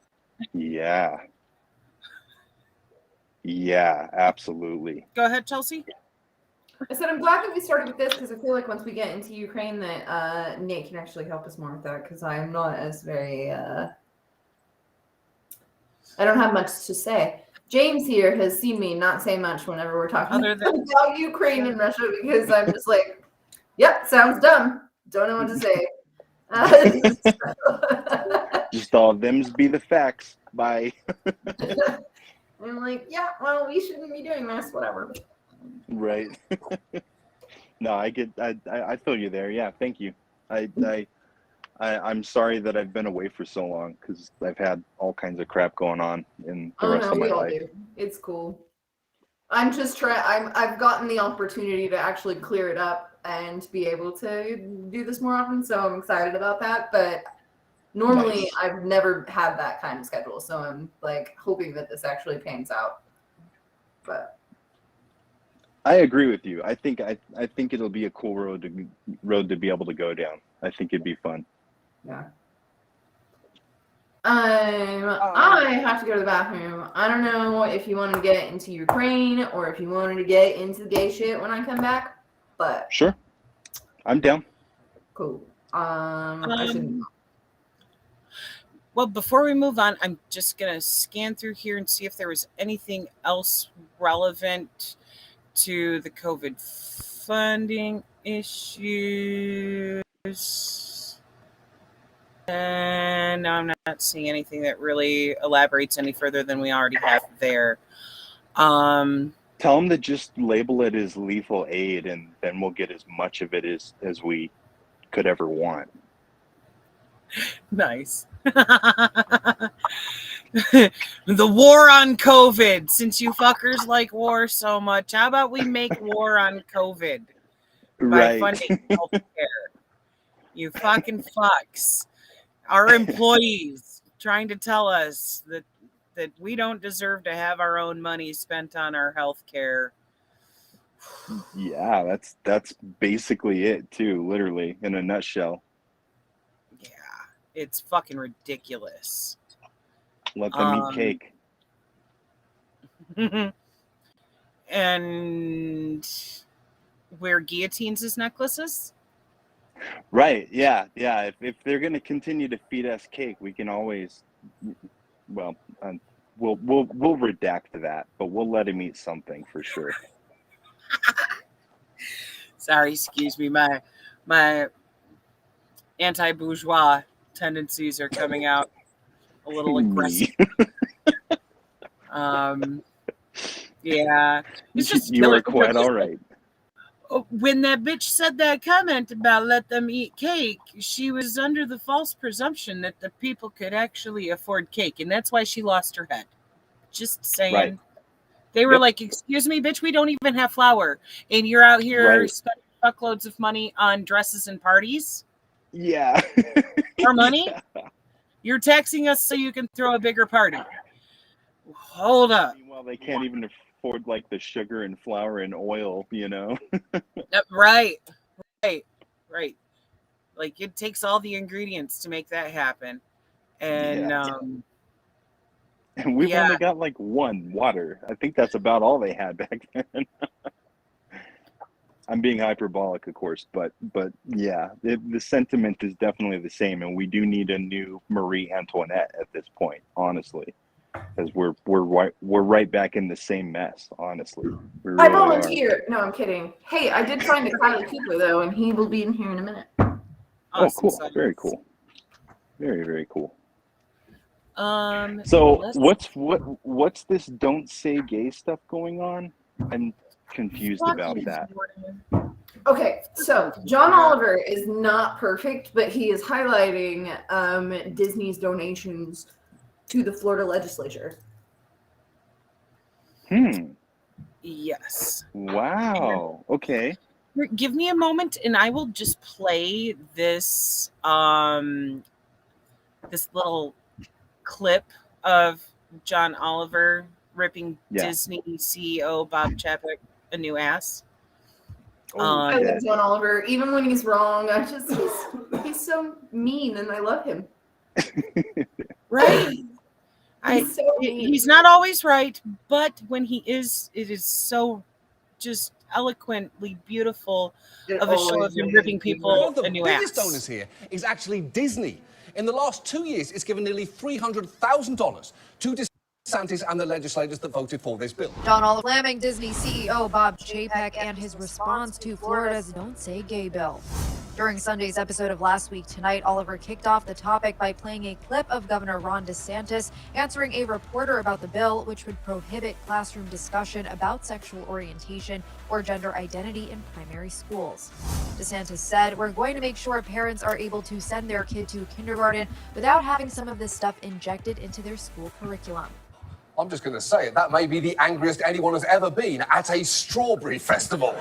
Yeah, absolutely. go ahead, Chelsea. I said I'm glad that we started with this because I feel like once we get into Ukraine that Nate can actually help us more with that, because I'm not as very I don't have much to say. James here has seen me not say much whenever we're talking Other than- about Ukraine and Russia, because I'm just like, yep, sounds dumb. Don't know what to say. Just all them's be the facts. Bye. I'm like, yeah, well, we shouldn't be doing this, whatever. Right. No, I feel you there. Yeah, thank you. I'm sorry that I've been away for so long, because I've had all kinds of crap going on in the rest of my life. Do. It's cool. I'm just I've gotten the opportunity to actually clear it up and be able to do this more often, so I'm excited about that. But normally, Nice. I've never had that kind of schedule, so I'm like hoping that this actually pans out. But I agree with you. I think it'll be a cool road to be able to go down. I think it'd be fun. yeah. I have to go to the bathroom. I don't know if you wanted to get into Ukraine or if you wanted to get into the gay shit when I come back, but Sure, I'm down. cool. I shouldn't. Well, before we move on, I'm just going to scan through here and see if there was anything else relevant to the COVID funding issues. And now I'm not seeing anything that really elaborates any further than we already have there. Tell them to just label it as lethal aid, and then we'll get as much of it as we could ever want. Nice. The war on COVID. Since you fuckers like war so much, how about we make war on COVID by funding healthcare? You fucking fucks. Our employees trying to tell us that we don't deserve to have our own money spent on our health care. Yeah, that's basically it too, literally, in a nutshell. Yeah, it's fucking ridiculous. Let them eat cake. And wear guillotines as necklaces? Right, yeah. If they're going to continue to feed us cake, we can always, well, we'll redact that, but we'll let him eat something for sure. Sorry, excuse me. My anti-bourgeois tendencies are coming out a little aggressive. Yeah. It's just you are quite all right. When that bitch said that comment about let them eat cake, she was under the false presumption that the people could actually afford cake, and that's why she lost her head. Just saying. Right. They were like, excuse me, bitch, we don't even have flour, and you're out here spending fuckloads of money on dresses and parties? Yeah. Our money? Yeah. You're taxing us so you can throw a bigger party. Hold up. Meanwhile, they can't even afford like the sugar and flour and oil, you know? Right. Like it takes all the ingredients to make that happen. And and we've only got like one, water. I think that's about all they had back then. I'm being hyperbolic, of course, but yeah, the sentiment is definitely the same, and we do need a new Marie Antoinette at this point, honestly, because we're right back in the same mess, honestly. Really I volunteer. No, I'm kidding. Hey, I did find a Kylie Cooper though, and he will be in here in a minute. Awesome. Oh, cool! Sauce. Very cool. Very, very cool. So what's this don't say gay stuff going on? I'm confused about that. Okay, so John Oliver is not perfect, but he is highlighting Disney's donations to the Florida legislature. Yes. Wow. Okay. Give me a moment and I will just play this this little clip of John Oliver ripping Disney CEO Bob Chapek a new ass. I love John Oliver, even when he's wrong. He's so mean, and I love him. Right. He's not always right, but when he is, it is so just eloquently beautiful of a show of him ripping people a new ass. One of the biggest donors here is actually Disney. In the last 2 years, it's given nearly $300,000 to DeSantis and the legislators that voted for this bill. John Oliver slamming Disney CEO Bob Chapek and his response to Florida's Don't Say Gay bill. During Sunday's episode of Last Week Tonight, Oliver kicked off the topic by playing a clip of Governor Ron DeSantis answering a reporter about the bill, which would prohibit classroom discussion about sexual orientation or gender identity in primary schools. DeSantis said, "We're going to make sure parents are able to send their kid to kindergarten without having some of this stuff injected into their school curriculum." I'm just going to say it, that may be the angriest anyone has ever been at a strawberry festival.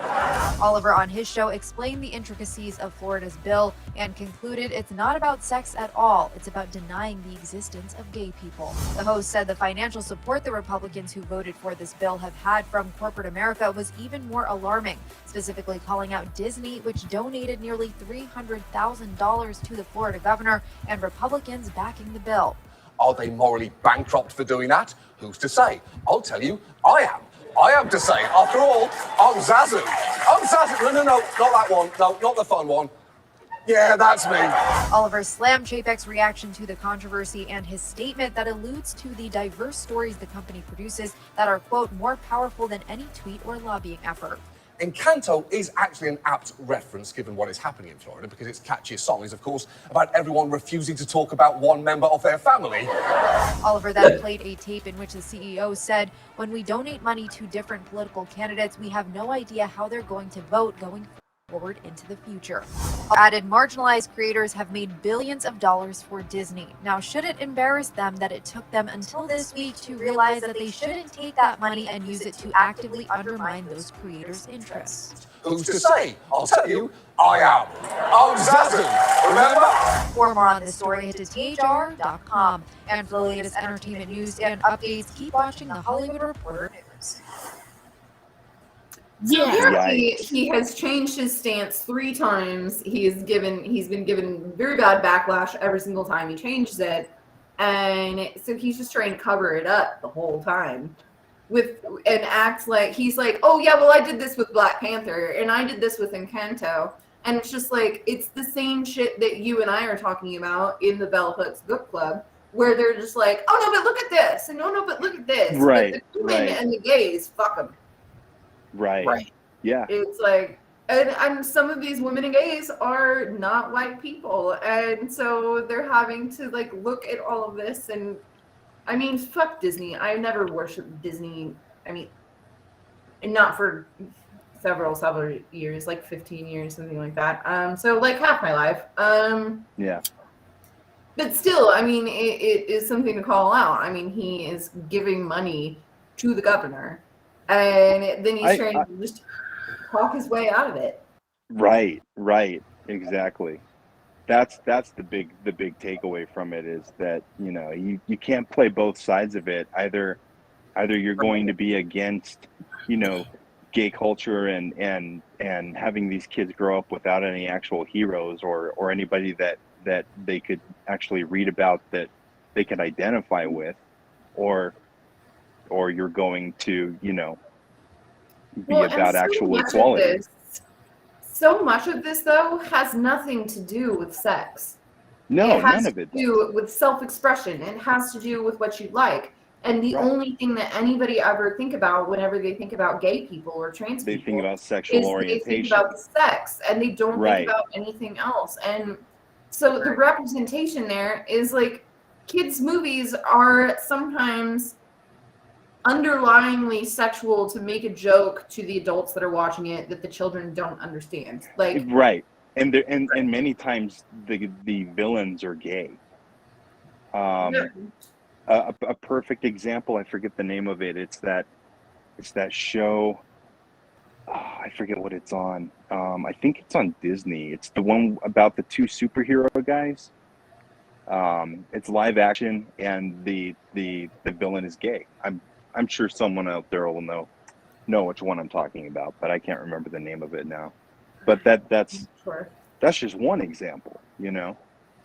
Oliver on his show explained the intricacies of Florida's bill and concluded it's not about sex at all. It's about denying the existence of gay people. The host said the financial support the Republicans who voted for this bill have had from corporate America was even more alarming, specifically calling out Disney, which donated nearly $300,000 to the Florida governor, and Republicans backing the bill. Are they morally bankrupt for doing that? Who's to say? I'll tell you, I am. I am to say. After all, I'm Zazu. I'm Zazu. No, not that one. No, not the fun one. Yeah, that's me. Oliver slammed Chapek's reaction to the controversy and his statement that alludes to the diverse stories the company produces that are, quote, more powerful than any tweet or lobbying effort. Encanto is actually an apt reference given what is happening in Florida because its catchiest song is, of course, about everyone refusing to talk about one member of their family. Oliver then played a tape in which the CEO said, when we donate money to different political candidates, we have no idea how they're going to vote going forward into the future. Added, marginalized creators have made billions of dollars for Disney. Now, should it embarrass them that it took them until this week to realize that they shouldn't take that money and use it to actively undermine those creators' interests? Who's to say? I'll tell you, I am. I'm Zazu, remember? For more on this story, head to thr.com. And for the latest entertainment news and updates, keep watching the Hollywood Reporter News. So apparently Yikes. he has changed his stance 3 times. He's been given very bad backlash every single time he changes it, and so he's just trying to cover it up the whole time, and acts like he's like, oh yeah, well I did this with Black Panther and I did this with Encanto, and it's just like it's the same shit that you and I are talking about in the Bell Hooks Book Club, where they're just like, oh no, but look at this, and no, but look at this, Right, but the women right. and the gays, fuck them. Right. Yeah. It's like, and some of these women and gays are not white people, and so they're having to like look at all of this. And I mean, fuck Disney. I never worshipped Disney. I mean, and not for several years, like 15 years, something like that. So like half my life. Yeah. But still, I mean, it is something to call out. I mean, he is giving money to the governor, and then he's trying to just talk his way out of it. Right. Exactly. That's the big takeaway from it is that, you know, you can't play both sides of it. Either you're going to be against, you know, gay culture and having these kids grow up without any actual heroes or anybody that they could actually read about that they can identify with, or you're going to, you know, be about actual equality. So much of this, though, has nothing to do with sex. No, none It of it. has to do with self-expression. It has to do with what you like. And the only thing that anybody ever think about whenever they think about gay people or trans people, they think about sexual orientation. They think about sex, and they don't think about anything else. And so the representation there is like, kids' movies are sometimes underlyingly sexual to make a joke to the adults that are watching it that the children don't understand. Like and many times the villains are gay. A perfect example, I forget the name of it. It's that show. Oh, I forget what it's on. I think it's on Disney. It's the one about the 2 superhero guys. It's live action, and the villain is gay. I'm sure someone out there will know which one I'm talking about, but I can't remember the name of it now. But that's just one example, you know.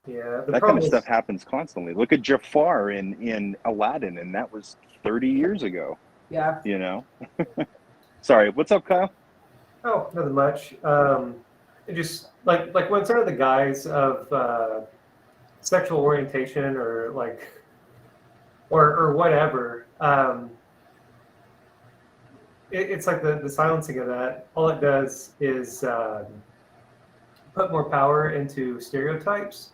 Yeah, that kind of stuff happens constantly. Look at Jafar in Aladdin, and that was 30 years ago. Yeah. You know. Sorry, what's up, Kyle? Oh, nothing much. It just like when some of the guys of sexual orientation or like or whatever. It's like the silencing of that. All it does is put more power into stereotypes,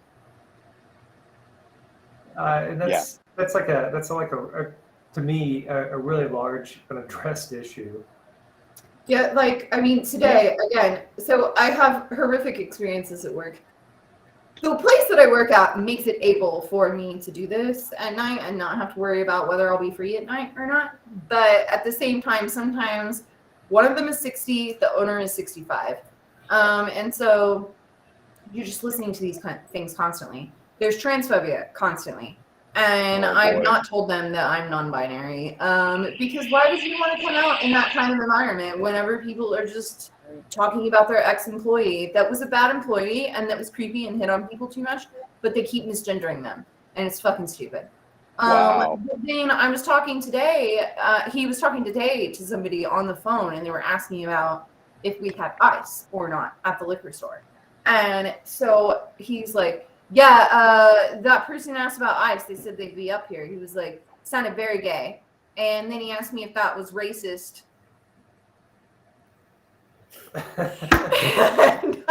and that's like a to me a really large unaddressed issue. Yeah, like I mean today again. So I have horrific experiences at work. The place that I work at makes it able for me to do this at night and not have to worry about whether I'll be free at night or not. But at the same time, sometimes one of them is 60, the owner is 65. And so you're just listening to these kind of things constantly. There's transphobia constantly. And I've not told them that I'm non-binary because why would you want to come out in that kind of environment whenever people are just talking about their ex-employee that was a bad employee and that was creepy and hit on people too much, but they keep misgendering them, and it's fucking stupid. But then I was talking today, he was talking today to somebody on the phone, and they were asking about if we had ice or not at the liquor store. And so he's like, yeah, that person asked about ICE. They said they'd be up here. He was like, sounded very gay. And then he asked me if that was racist. And,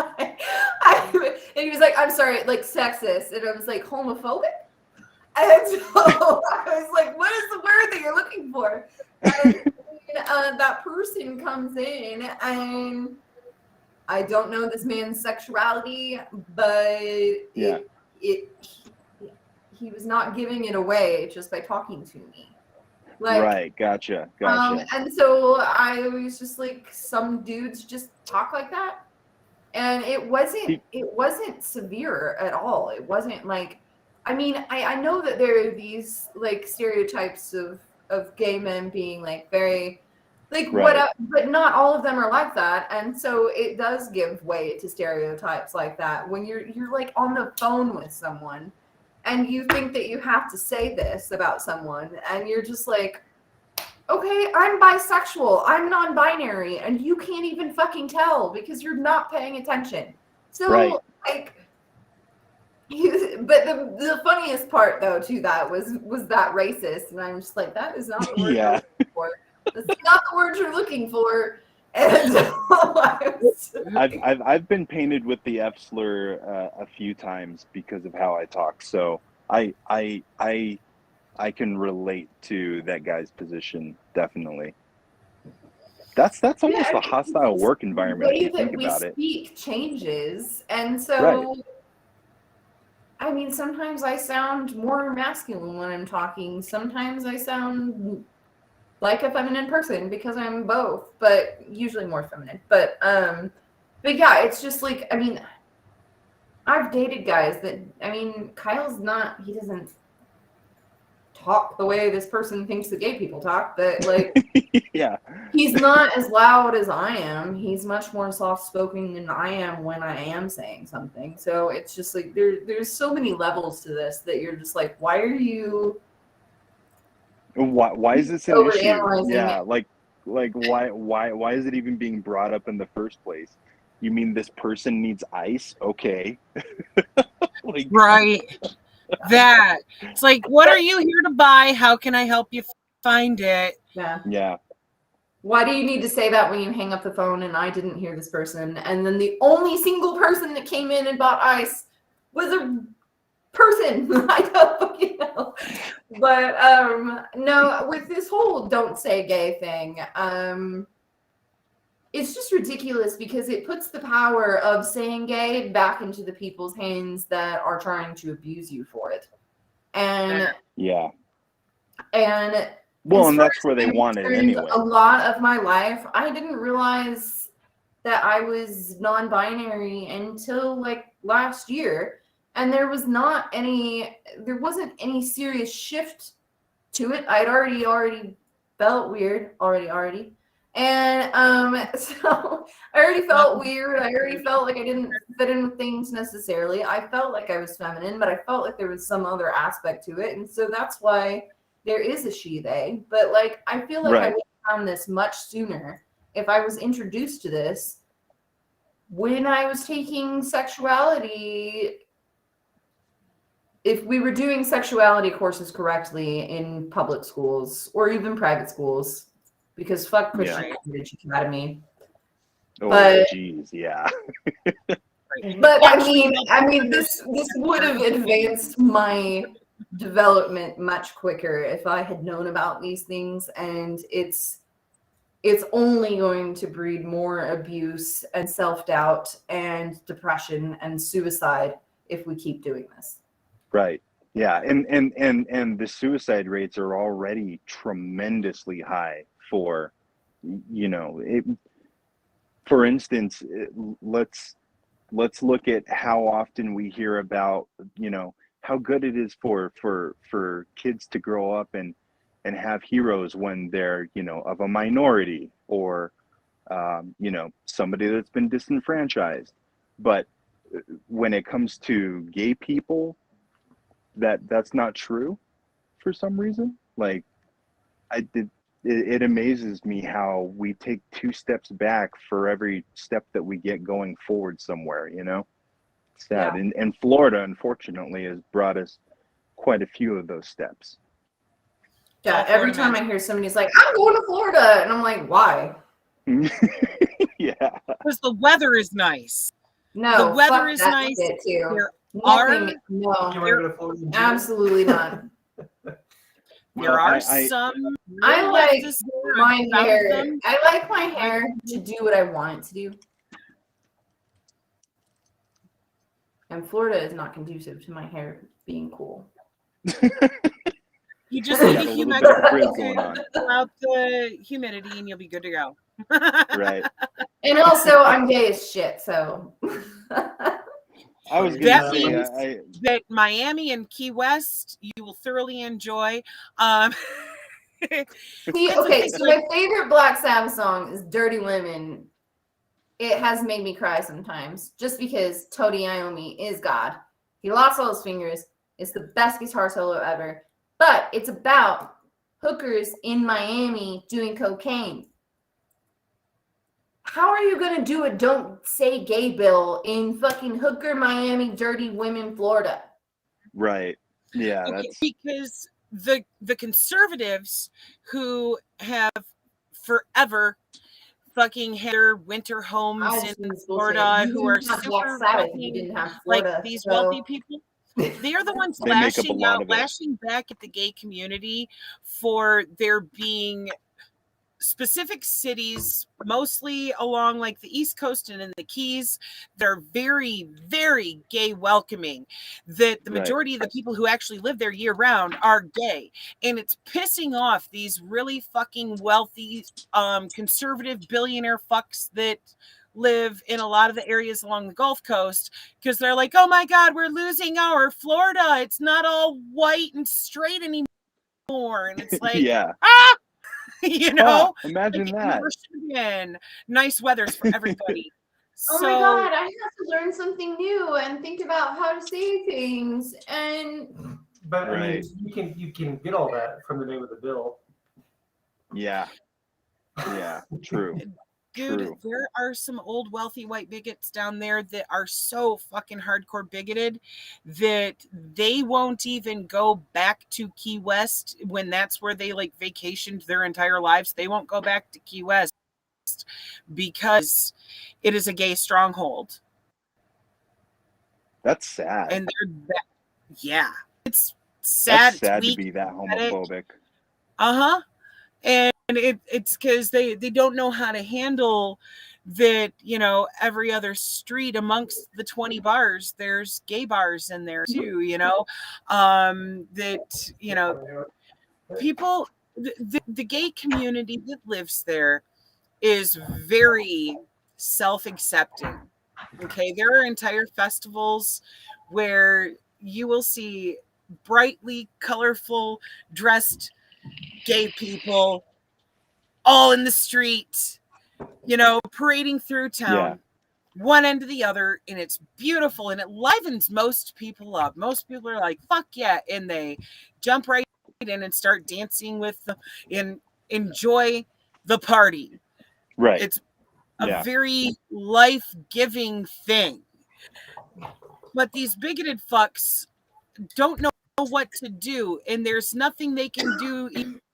and he was like, I'm sorry, like sexist. And I was like, homophobic? And so I was like, what is the word that you're looking for? And that person comes in, and I don't know this man's sexuality, but he was not giving it away just by talking to me. Like, right, gotcha. And so I was just like, some dudes just talk like that, and it wasn't severe at all. It wasn't like, I mean, I know that there are these like stereotypes of gay men being like very like what, but not all of them are like that, and so it does give way to stereotypes like that when you're like on the phone with someone, and you think that you have to say this about someone, and you're just like, okay, I'm bisexual, I'm non-binary, and you can't even fucking tell because you're not paying attention. So like, but the funniest part though to that was that racist, and I'm just like, that is not the word you're looking for. That's not the word you're looking for. And so I've been painted with the F slur a few times because of how I talk, so I can relate to that guy's position, definitely. That's almost a hostile work environment if you think about it. Speak changes, and so I mean, sometimes I sound more masculine when I'm talking. Sometimes I sound like a feminine person because I'm both, but usually more feminine. But yeah, it's just like, I mean, I've dated guys that, I mean, Kyle's not, he doesn't talk the way this person thinks that gay people talk, but like, he's not as loud as I am. He's much more soft-spoken than I am when I am saying something. So it's just like, there's so many levels to this that you're just like, why are you... Why is this an issue? Yeah, like why is it even being brought up in the first place? You mean this person needs ice? Okay. Like, right. That it's like, what are you here to buy? How can I help you find it? Yeah. Why do you need to say that when you hang up the phone and I didn't hear this person? And then the only single person that came in and bought ice was a person. I don't fucking know. But no, with this whole don't say gay thing, it's just ridiculous because it puts the power of saying gay back into the people's hands that are trying to abuse you for it. And and that's where they want it anyway. A lot of my life, I didn't realize that I was non-binary until like last year. And there wasn't any serious shift to it. I'd already felt weird, already. And so I already felt weird. I already felt like I didn't fit in with things necessarily. I felt like I was feminine, but I felt like there was some other aspect to it. And so that's why there is a she, they. But like, I feel like I would have found this much sooner if I was introduced to this when I was taking sexuality. If we were doing sexuality courses correctly in public schools or even private schools, because fuck Christian College Academy. But geez, yeah. But I mean, this would have advanced my development much quicker if I had known about these things, and it's only going to breed more abuse and self-doubt and depression and suicide if we keep doing this. Right. Yeah, and the suicide rates are already tremendously high for, for instance, let's look at how often we hear about, how good it is for kids to grow up and have heroes when they're, of a minority or, somebody that's been disenfranchised. But when it comes to gay people, that's not true for some reason. Like, it amazes me how we take 2 steps back for every step that we get going forward somewhere, sad. Yeah. And Florida, unfortunately, has brought us quite a few of those steps. Yeah, All every Florida time men. I hear somebody's like, I'm going to Florida, and I'm like, why? Yeah. Because the weather is nice. No, The weather fuck is that nice. shit too. There Nothing, You no, want to go to Florida in June? absolutely not. There are some I real like leftists there. my I'm proud of hair. them. I like my hair to do what I want it to do. And Florida is not conducive to my hair being cool. You just You need got a a little humidity bit of frizz going to on. fill out the humidity and you'll be good to go. Right. And also, I'm gay as shit, so. I was going That to say, means that Miami and Key West you will thoroughly enjoy. See, okay, so my favorite Black Sabbath song is Dirty Women. It has made me cry sometimes, just because Tony Iommi is God. He lost all his fingers. It's the best guitar solo ever. But it's about hookers in Miami doing cocaine. How are you going to do a Don't Say Gay bill in fucking Hooker, Miami, Dirty Women, Florida? right. Yeah, Okay, that's because the conservatives who have forever fucking had their winter homes I just in think it's Florida, bullshit. who You are didn't have Black super Sabbath if you fucking didn't have like Florida. these So wealthy people. They are the ones They make up a lashing lot out, of it. lashing back at the gay community for there being specific cities, mostly along like the East Coast and in the Keys, they're very, very gay welcoming. That the Right. majority of the people who actually live there year round are gay. And it's pissing off these really fucking wealthy, conservative billionaire fucks that live in a lot of the areas along the Gulf Coast because they're like, oh my God, we're losing our Florida. It's not all white and straight anymore. And it's like, yeah. ah! You know, Imagine like, that. never should have been. Nice weathers for everybody. oh So, my God, I have to learn something new and think about how to say things. And But I Right. mean, you can get all that from the name of the bill. Yeah. Yeah. True. dude, True. there are some old wealthy white bigots down there that are so fucking hardcore bigoted that they won't even go back to Key West when that's where they like vacationed their entire lives. They won't go back to Key West because it is a gay stronghold. That's sad. And they're yeah, it's sad. That's sad it's to be that homophobic. Uh-huh. And it's because they don't know how to handle that, you know, every other street amongst the 20 bars, there's gay bars in there too, you know, that, you know, people, the gay community that lives there is very self-accepting. Okay. There are entire festivals where you will see brightly colorful dressed gay people all in the street, you know, parading through town, one end to the other, and it's beautiful and it livens most people up. Most people are like, fuck yeah, and they jump right in and start dancing with them and enjoy the party. Right. It's a very life-giving thing. But these bigoted fucks don't know what to do, and there's nothing they can do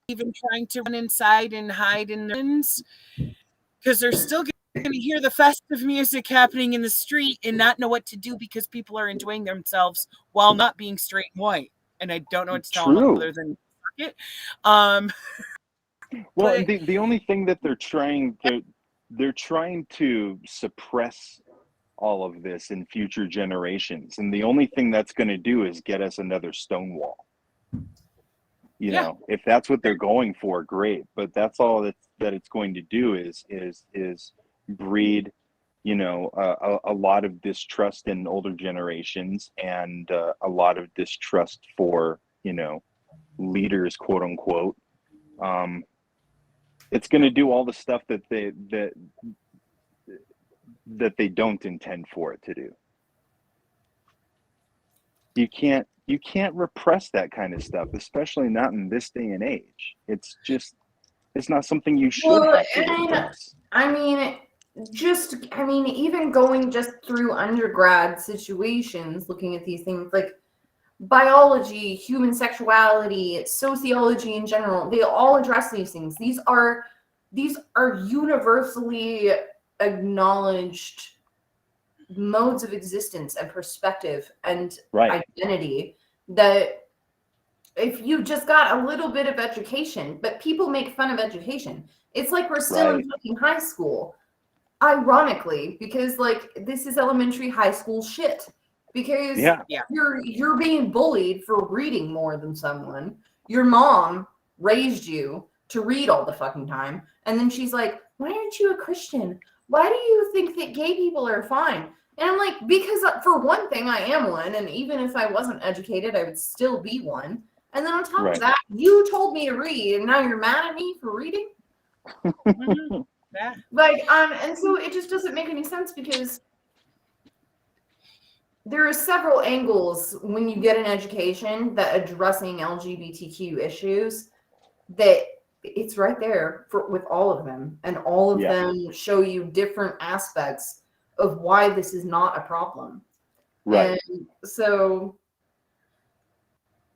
even trying to run inside and hide in their rooms because they're still going to hear the festive music happening in the street and not know what to do because people are enjoying themselves while not being straight and white. And I don't know what to tell them other than fuck it. Well, the only thing that they're trying to suppress all of this in future generations, and the only thing that's going to do is get us another Stonewall. You know, if that's what they're going for, great. But that's all that it's going to do is breed, you know, a lot of distrust in older generations and a lot of distrust for, you know, leaders, quote unquote. It's going to do all the stuff that they don't intend for it to do. You can't repress that kind of stuff, especially not in this day and age. It's not something you should have to repress. I mean, just, I mean, even going just through undergrad situations, looking at these things like biology, human sexuality, sociology in general, they all address these things. These are universally acknowledged modes of existence and perspective and identity that if you just got a little bit of education, but people make fun of education. It's like we're still in fucking high school. Ironically, because like this is elementary high school shit. Because you're being bullied for reading more than someone. Your mom raised you to read all the fucking time. And then she's like, why aren't you a Christian? Why do you think that gay people are fine? And I'm like, because for one thing, I am one. And even if I wasn't educated, I would still be one. And then on top of that, you told me to read, and now you're mad at me for reading? Like, and so it just doesn't make any sense because there are several angles when you get an education that addressing LGBTQ issues that it's right there with all of them, and all of them show you different aspects of why this is not a problem. And so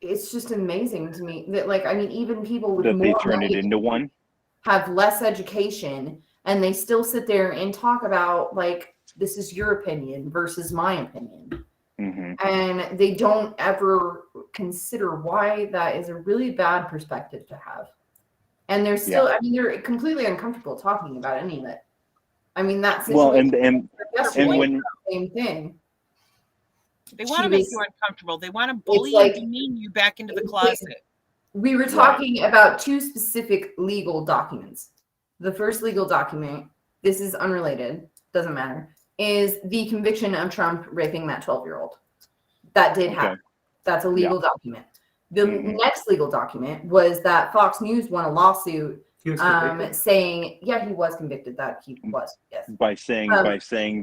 it's just amazing to me that, like, I mean, even people with that more they turn money it into one have less education, and they still sit there and talk about like, this is your opinion versus my opinion. And they don't ever consider why that is a really bad perspective to have. And they're still, I mean, they're completely uncomfortable talking about any of it. I mean, that's and when same thing. They want to make you uncomfortable. They want to bully and demean you back into the closet. We were talking about two specific legal documents. The first legal document, this is unrelated, doesn't matter, is the conviction of Trump raping that 12-year-old. That did happen. That's a legal document. The next legal document was that Fox News won a lawsuit saying, he was convicted. That he was, yes. By saying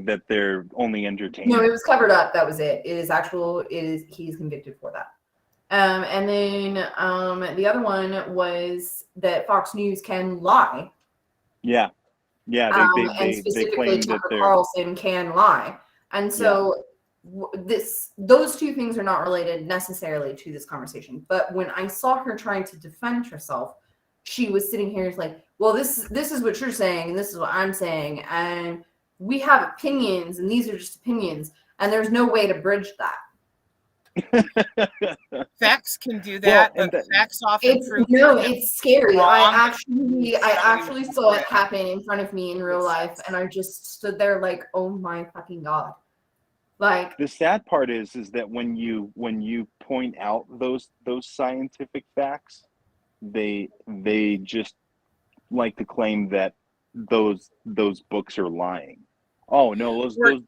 that they're only entertaining. No, it was covered up. That was it. He's convicted for that. And then the other one was that Fox News can lie. And specifically Tucker Carlson can lie. And so those two things are not related necessarily to this conversation. But when I saw her trying to defend herself, she was sitting here like, well, this is what you're saying, and this is what I'm saying, and we have opinions, and these are just opinions, and there's no way to bridge that. Facts can do that, but facts often prove it's scary. I actually saw it happen in front of me in real life, and I just stood there like, oh my fucking God. Like, the sad part is that when you point out those scientific facts, they just like to claim that those books are lying. Oh no,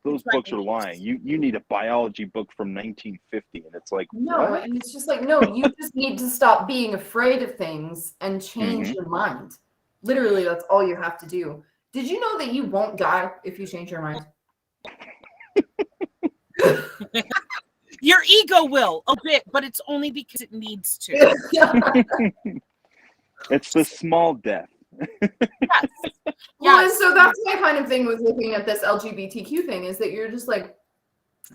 those books are lying. You need a biology book from 1950, and it's like, no, what? and it's just like, no, you just need to stop being afraid of things and change your mind. Literally, that's all you have to do. Did you know that you won't die if you change your mind? Your ego will a bit, but it's only because it needs to. It's the small death. Yes. Well, and so that's my kind of thing with looking at this LGBTQ thing, is that you're just like,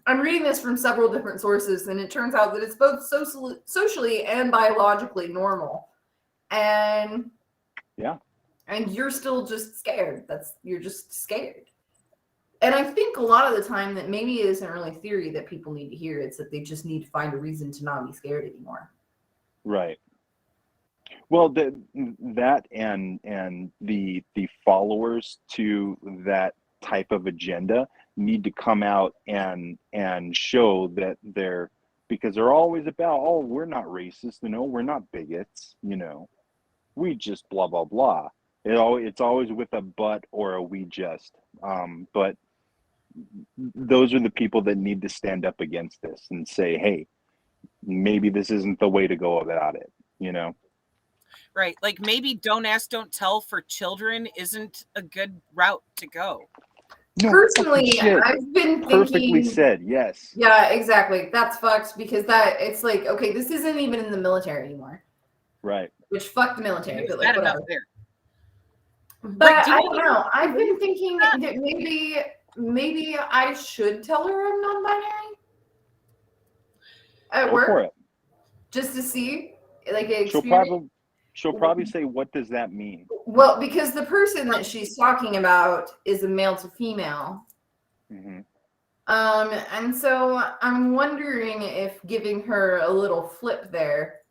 I'm reading this from several different sources, and it turns out that it's both socially and biologically normal. And and you're still just scared. You're just scared. And I think a lot of the time that maybe it isn't really theory that people need to hear. It's that they just need to find a reason to not be scared anymore. Right. Well, that and the followers to that type of agenda need to come out and show that because they're always about, oh, we're not racist, we're not bigots, we just blah blah blah. It's always with a but or a we just. But those are the people that need to stand up against this and say, hey, maybe this isn't the way to go about it, Right. Like maybe don't ask, don't tell for children isn't a good route to go. No, personally, I've been thinking. Perfectly said, yes. Yeah, exactly. That's fucked because it's like, okay, this isn't even in the military anymore. Right. Which fuck the military. But like, whatever. But Like, do I you don't know. I've been thinking that maybe I should tell her I'm non-binary at Go work for it. just to see, like, She'll probably say, "What does that mean?" Well, because the person that she's talking about is a male to female. Hmm. And so I'm wondering if giving her a little flip there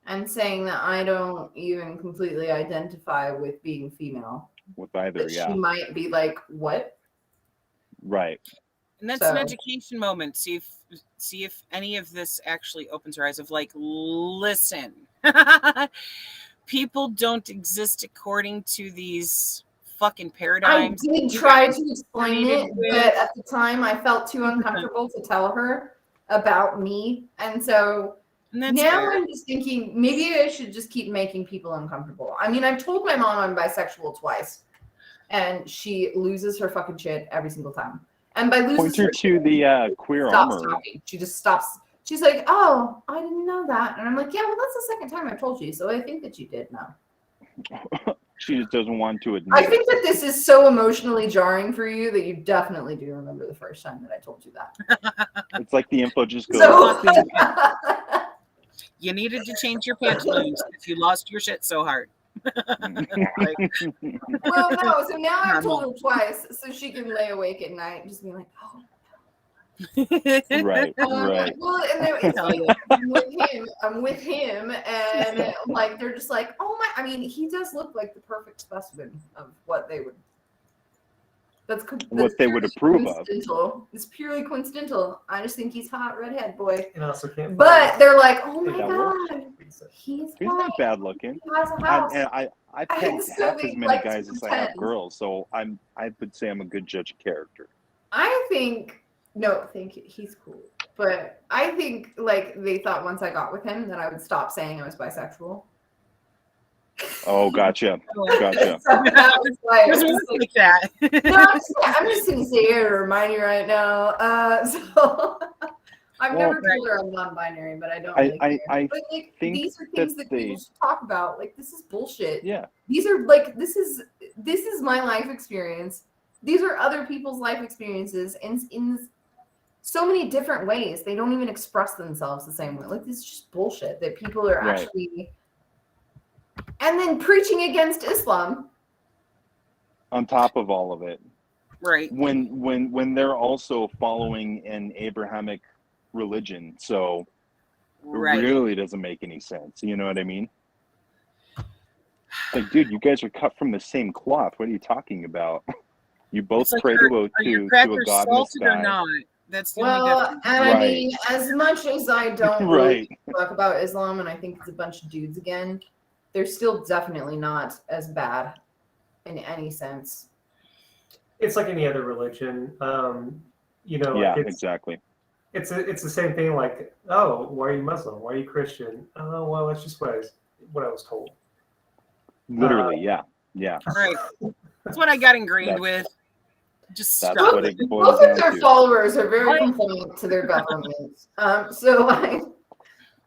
and saying that I don't even completely identify with being female, With either, that yeah, she might be like, what? right. And that's So- an education moment. See if any of this actually opens her eyes of like, listen, people don't exist according to these fucking I paradigms. did You try guys to explain resonated it, with. but at the time I felt too uncomfortable to tell her about me. And so And that's now fair. I'm just thinking maybe I should just keep making people uncomfortable. I mean, I've told my mom I'm bisexual twice, and she loses her fucking shit every single time. And by loses Point her her to shit, the queer stops armor. talking. She just stops. She's like, "Oh, I didn't know that," and I'm like, "Yeah, well, that's the second time I've told you, so I think that you did know." She just doesn't want to admit I it. think that this is so emotionally jarring for you that you definitely do remember the first time that I told you that. It's like the info just goes. So, You needed to change your pantaloons because you lost your shit so hard. Like, well, no. So now I've told Normal. her twice, so she can lay awake at night and just be like, "Oh." Right, right. Well, and then it's Hell like, yeah. I'm with him, and like they're just like, "Oh my!" I mean, he does look like the perfect specimen of what they would. What they would approve of. coincidental. It's purely coincidental. I just think he's hot redhead boy. And also can't. But they're like, "Oh Hey, my that god, works. he's He's white. not bad looking. He has a house." And I I pegged still half as think, many like, guys as I have 210. girls, so I would say I'm a good judge of character. I think he's cool, but I think like they thought once I got with him that I would stop saying I was bisexual. Oh, gotcha, gotcha. So that was why I was There's just one like, like that. no, I'm just gonna say here to remind you right now. So I've Well, never told her I'm non-binary, but I don't really care. I But like think these are things that people should talk about. Like this is bullshit. yeah, These are like this is my life experience. These are other people's life experiences in so many different ways. They don't even express themselves the same way. Like this is just bullshit that people are Right. actually and then preaching against Islam. on top of all of it, Right. when they're also following an Abrahamic religion, so Right. it really doesn't make any sense. You know what I mean? Like, dude, you guys are cut from the same cloth. What are you talking about? You both It's like, pray are to your a crackers godless salted or guy. not? That's the only Well, difference. and I Right. mean, as much as I don't Right. really talk about Islam and I think it's a bunch of dudes again, they're still definitely not as bad in any sense. It's like any other religion. You know, Yeah, like it's exactly. it's the same thing. Like, oh, why are you Muslim? Why are you Christian? Oh, well, that's just what I was told. Literally, yeah. Right. That's what I got ingrained That's- with. Just That's stuff. what it boils Both of down their to. followers are very compliant to their government. So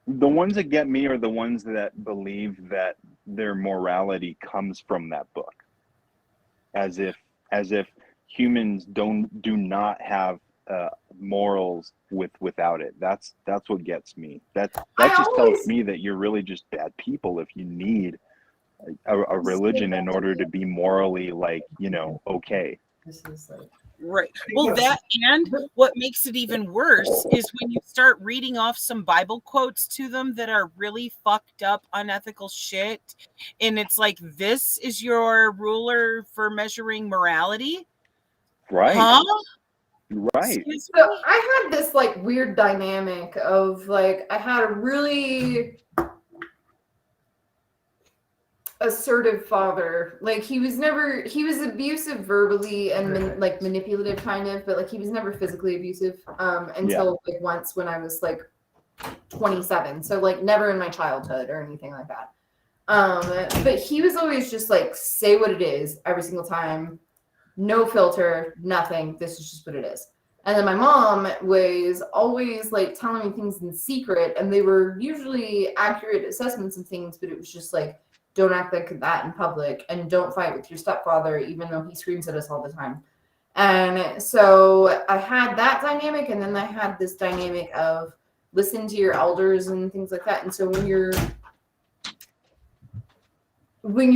The ones that get me are the ones that believe that their morality comes from that book, as if humans do not have morals without it. That's what gets me. That just tells me that you're really just bad people if you need a religion in order to be morally, like, okay. this is like Right. Well, that and what makes it even worse is when you start reading off some Bible quotes to them that are really fucked up, unethical shit. And it's like, this is your ruler for measuring morality? Right. Huh? Right. Excuse so me? I had this like weird dynamic of like I had a really assertive father. Like he was abusive verbally and like manipulative kind of, but like he was never physically abusive until like once when I was like 27, so like never in my childhood or anything like that. But he was always just like, say what it is every single time, no filter, nothing, this is just what it is. And then my mom was always like telling me things in secret, and they were usually accurate assessments of things, but it was just like, don't act like that in public, and don't fight with your stepfather, even though he screams at us all the time. And so I had that dynamic, and then I had this dynamic of listen to your elders and things like that. And so when you're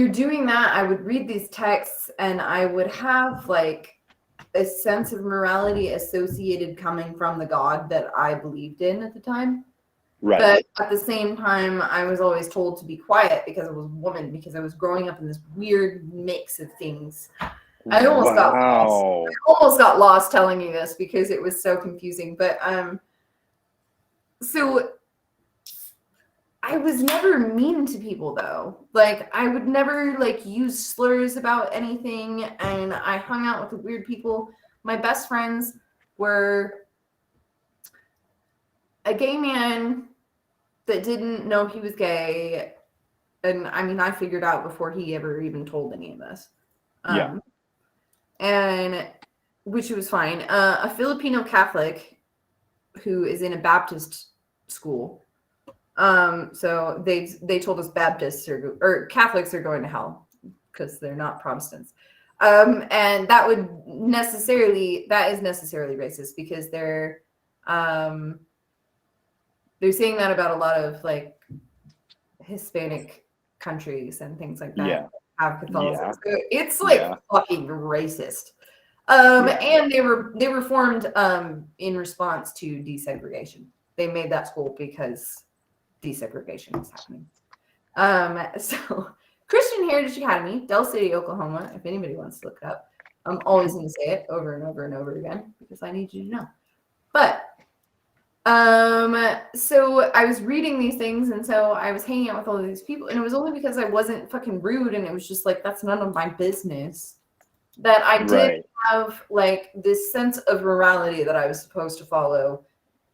doing that, I would read these texts and I would have like a sense of morality associated coming from the God that I believed in at the time. Right. But at the same time, I was always told to be quiet because I was a woman, because I was growing up in this weird mix of things. I almost got lost. I almost got lost telling you this because it was so confusing. But so I was never mean to people, though. Like, I would never like use slurs about anything, and I hung out with the weird people. My best friends were a gay man that didn't know he was gay, and I mean, I figured out before he ever even told any of us. Yeah. And which was fine. A Filipino Catholic who is in a Baptist school. So they told us Baptists or Catholics are going to hell because they're not Protestants. And that is necessarily racist because they're saying that about a lot of like Hispanic countries and things like that. Yeah. Have Catholicism. Yeah. So it's like fucking racist. And they were formed in response to desegregation. They made that school because desegregation was happening. So Christian Heritage Academy, Del City, Oklahoma, if anybody wants to look it up. I'm always going to say it over and over and over again because I need you to know. But so I was reading these things, and so I was hanging out with all of these people, and it was only because I wasn't fucking rude, and it was just like, that's none of my business, that I did have like this sense of morality that I was supposed to follow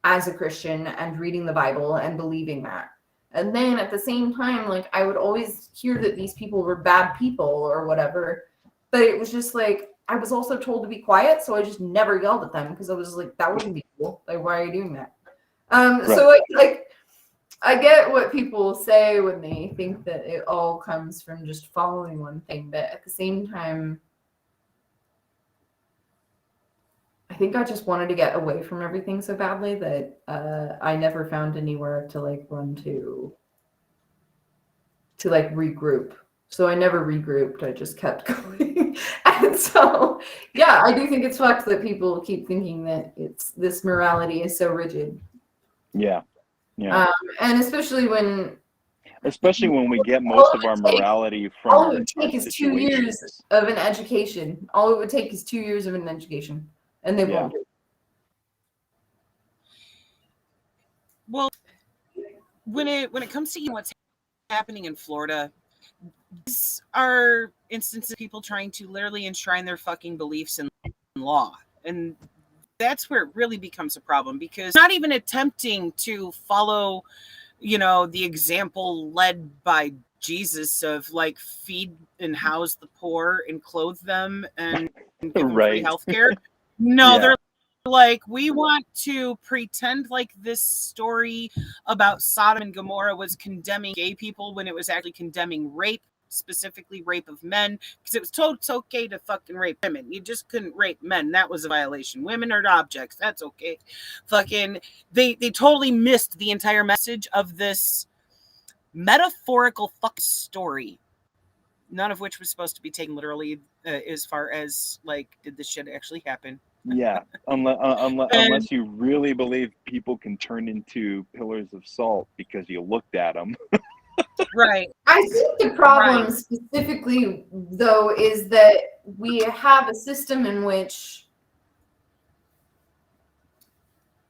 as a Christian and reading the Bible and believing that. And then at the same time, like I would always hear that these people were bad people or whatever, but it was just like, I was also told to be quiet, so I just never yelled at them because I was like, that wouldn't be cool. Like, why are you doing that? So I get what people say when they think that it all comes from just following one thing, but at the same time, I think I just wanted to get away from everything so badly that I never found anywhere to like run to like regroup. So I never regrouped. I just kept going. And so, yeah, I do think it's fucked that people keep thinking that this morality is so rigid. Yeah. Yeah. And especially when we get most of our morality from all it would take is 2 years of an education. All it would take is 2 years of an education, and they won't do it. Well, when it comes to what's happening in Florida, these are instances of people trying to literally enshrine their fucking beliefs in law, and that's where it really becomes a problem, because not even attempting to follow, the example led by Jesus of like feed and house the poor and clothe them and give them free healthcare. No, they're like, we want to pretend like this story about Sodom and Gomorrah was condemning gay people when it was actually condemning rape, specifically rape of men, because it was told it's okay to fucking rape women. You just couldn't rape men. That was a violation. Women are objects. That's okay. Fucking, they totally missed the entire message of this metaphorical fuck story, none of which was supposed to be taken literally, as far as like, did this shit actually happen? Yeah, unless you really believe people can turn into pillars of salt because you looked at them. Right. I think the problem specifically, though, is that we have a system in which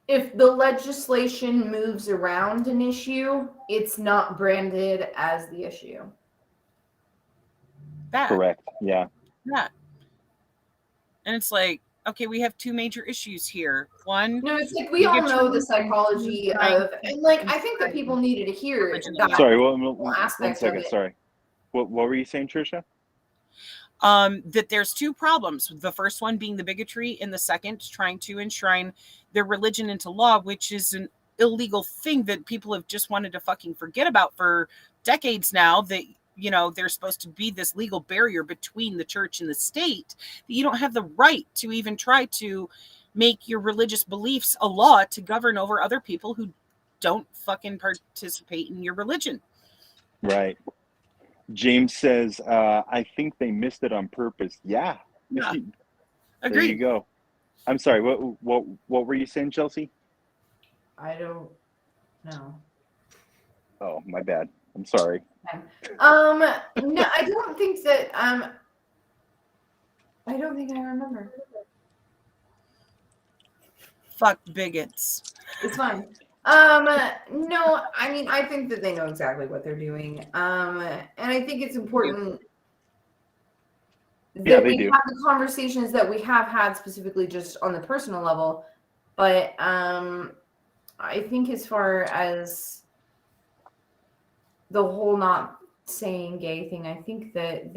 if the legislation moves around an issue, it's not branded as the issue. Correct. Yeah. Yeah. And it's like, okay, we have two major issues here. One, no, it's like we all know the psychology of, and like I think that people needed to hear that. Sorry, one second. Sorry, what were you saying, Trisha? That there's two problems. The first one being the bigotry, and the second trying to enshrine their religion into law, which is an illegal thing that people have just wanted to fucking forget about for decades now. That there's supposed to be this legal barrier between the church and the state, that you don't have the right to even try to make your religious beliefs a law to govern over other people who don't fucking participate in your religion. Right. James says, I think they missed it on purpose. Yeah. Yeah. There Agreed. you go. I'm sorry. What were you saying, Chelsea? I don't know. Oh, my bad. I'm sorry. No, I don't think that. I don't think I remember. Fuck bigots. It's fine. No, I mean, I think that they know exactly what they're doing. And I think it's important that we have the conversations that we have had specifically just on the personal level. But I think as far as the whole not saying gay thing, I think that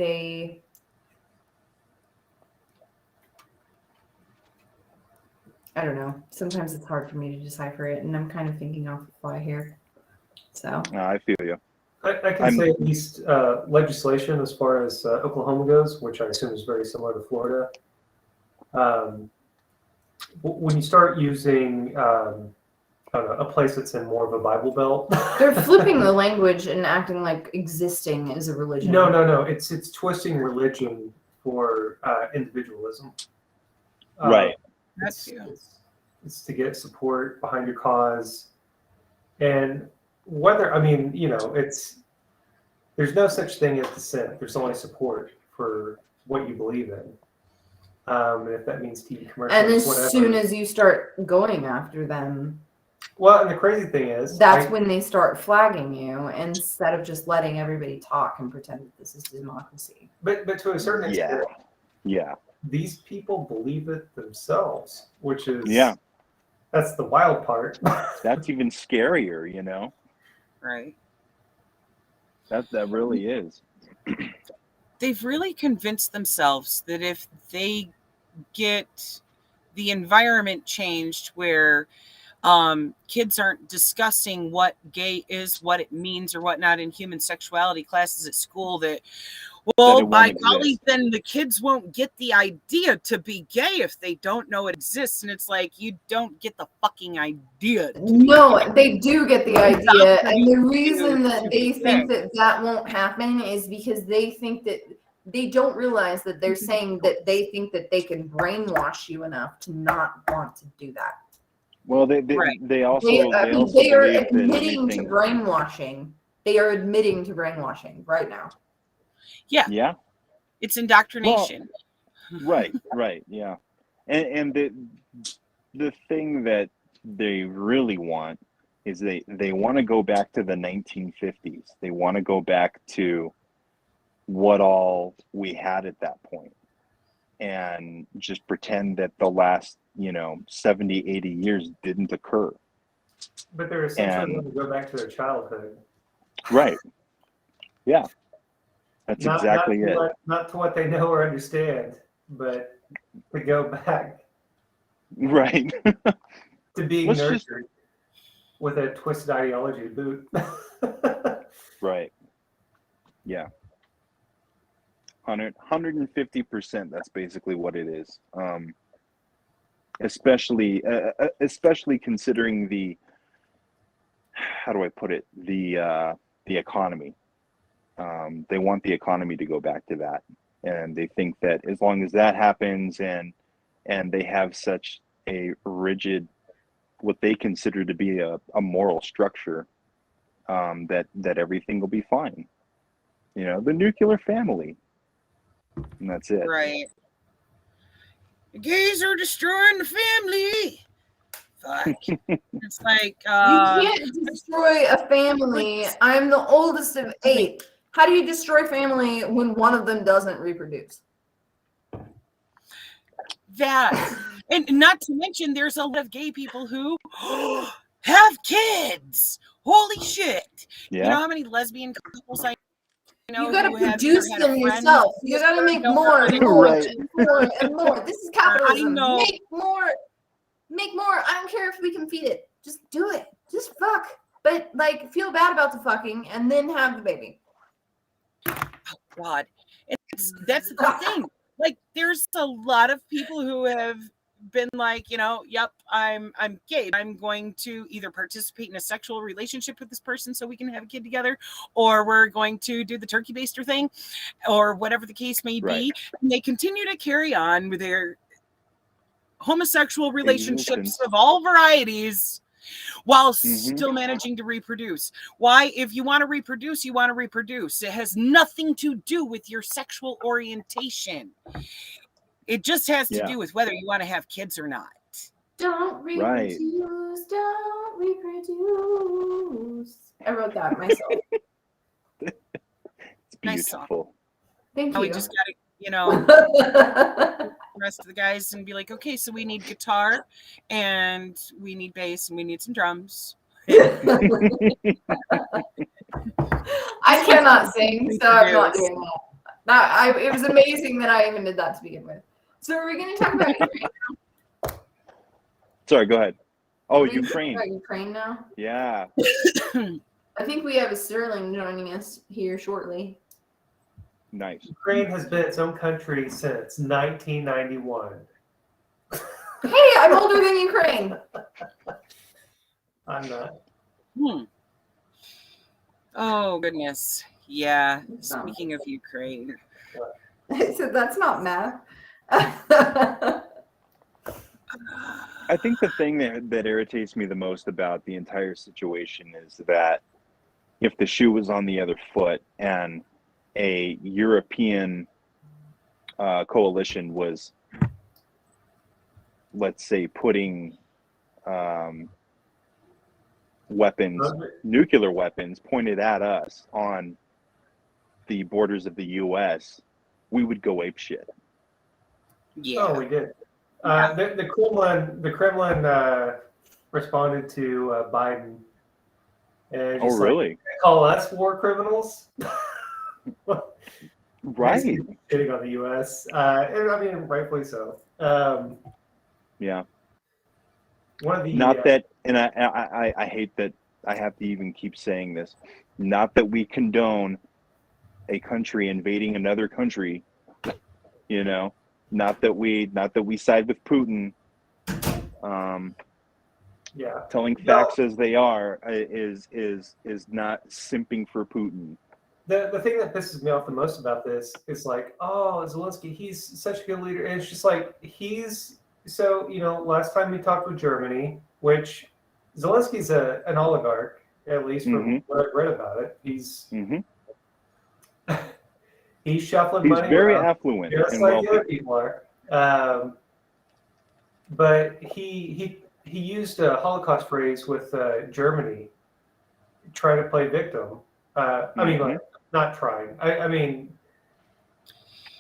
I don't know. Sometimes it's hard for me to decipher it, and I'm kind of thinking off the fly here. So I feel you. I can say at least legislation as far as Oklahoma goes, which I assume is very similar to Florida. When you start using a place that's in more of a Bible Belt, they're flipping the language and acting like existing is a religion. No. It's twisting religion for individualism. Right. It's to get support behind your cause, and there's no such thing as dissent. There's only support for what you believe in. And if that means TV commercials, and as whatever. soon as you start going after them, well, and the crazy thing is, that's when they start flagging you instead of just letting everybody talk and pretend that this is democracy. But to a certain extent, yeah, these people believe it themselves, which is that's the wild part. That's even scarier, Right. That really is. They've really convinced themselves that if they get the environment changed where kids aren't discussing what gay is, what it means or whatnot in human sexuality classes at school, that by golly, then the kids won't get the idea to be gay if they don't know it exists. And it's like, you don't get the fucking idea. No, they do get the idea. And the reason that they think that won't happen is because they think that they don't realize that they're saying that they think that they can brainwash you enough to not want to do that. Well, they also they are admitting to brainwashing. They are admitting to brainwashing right now. Yeah. It's indoctrination. Well, right, yeah. And the thing that they really want is they want to go back to the 1950s. They want to go back to what all we had at that point and just pretend that the last 70, 80 years didn't occur. But they're essentially going to go back to their childhood. Right. Yeah. That's exactly it. Not to what they know or understand, but to go back. Right. To being nurtured with a twisted ideology to boot. Right. Yeah. 150%. That's basically what it is. Especially considering the, how do I put it? The economy. They want the economy to go back to that, and they think that as long as that happens, and they have such a rigid, what they consider to be a moral structure, that everything will be fine. The nuclear family, and that's it. Right. The gays are destroying the family. Fuck. It's like you can't destroy a family. I'm the oldest of 8. How do you destroy family when one of them doesn't reproduce? That, and not to mention, there's a lot of gay people who have kids. Holy shit! Yeah. You know how many lesbian couples I know? You got to produce them yourself. You got to make more and more and more and more. This is capitalism. Make more. I don't care if we can feed it. Just do it. Just fuck. But feel bad about the fucking and then have the baby. God, that's the thing. Like, there's a lot of people who have been like, yep, I'm gay. I'm going to either participate in a sexual relationship with this person so we can have a kid together, or we're going to do the turkey baster thing, or whatever the case may be. And they continue to carry on with their homosexual relationships of all varieties while still managing to reproduce. Why? If you want to reproduce, you want to reproduce. It has nothing to do with your sexual orientation. It just has to do with whether you want to have kids or not. Don't reproduce, don't reproduce. I wrote that myself. It's Nice song. beautiful. Thank you. We just got to, the rest of the guys and be like, okay, so we need guitar and we need bass and we need some drums. I cannot sing, so I'm not doing that. It was amazing that I even did that to begin with. So are we going to talk about Ukraine now? Sorry, go ahead. Oh, Ukraine. About Ukraine now? Yeah. I think we have a Sterling joining us here shortly. Nice. Ukraine has been its own country since 1991. Hey, I'm older than Ukraine. I'm not. Oh, goodness. Yeah. Speaking of Ukraine. So that's not math. I think the thing that irritates me the most about the entire situation is that if the shoe was on the other foot and a European coalition was, let's say, putting nuclear weapons pointed at us on the borders of the U.S., we would go apeshit. Yeah. Oh, we did. The Kremlin responded to Biden. And just really? Call us war criminals? Right. Shitting on the U.S. And I mean, rightfully so. Yeah. One of the that, and I hate that I have to even keep saying this. Not that we condone a country invading another country, not that we side with Putin. Telling facts as they are is not simping for Putin. The thing that pisses me off the most about this is like, oh, Zelensky, he's such a good leader. And it's just like, last time we talked with Germany, which Zelensky's an oligarch, at least from what I've read about it. He's he's shuffling money. He's very around, affluent, just and like wealthy. the other people are. But he used a Holocaust phrase with Germany, trying to play victim. I mean, not trying. I mean,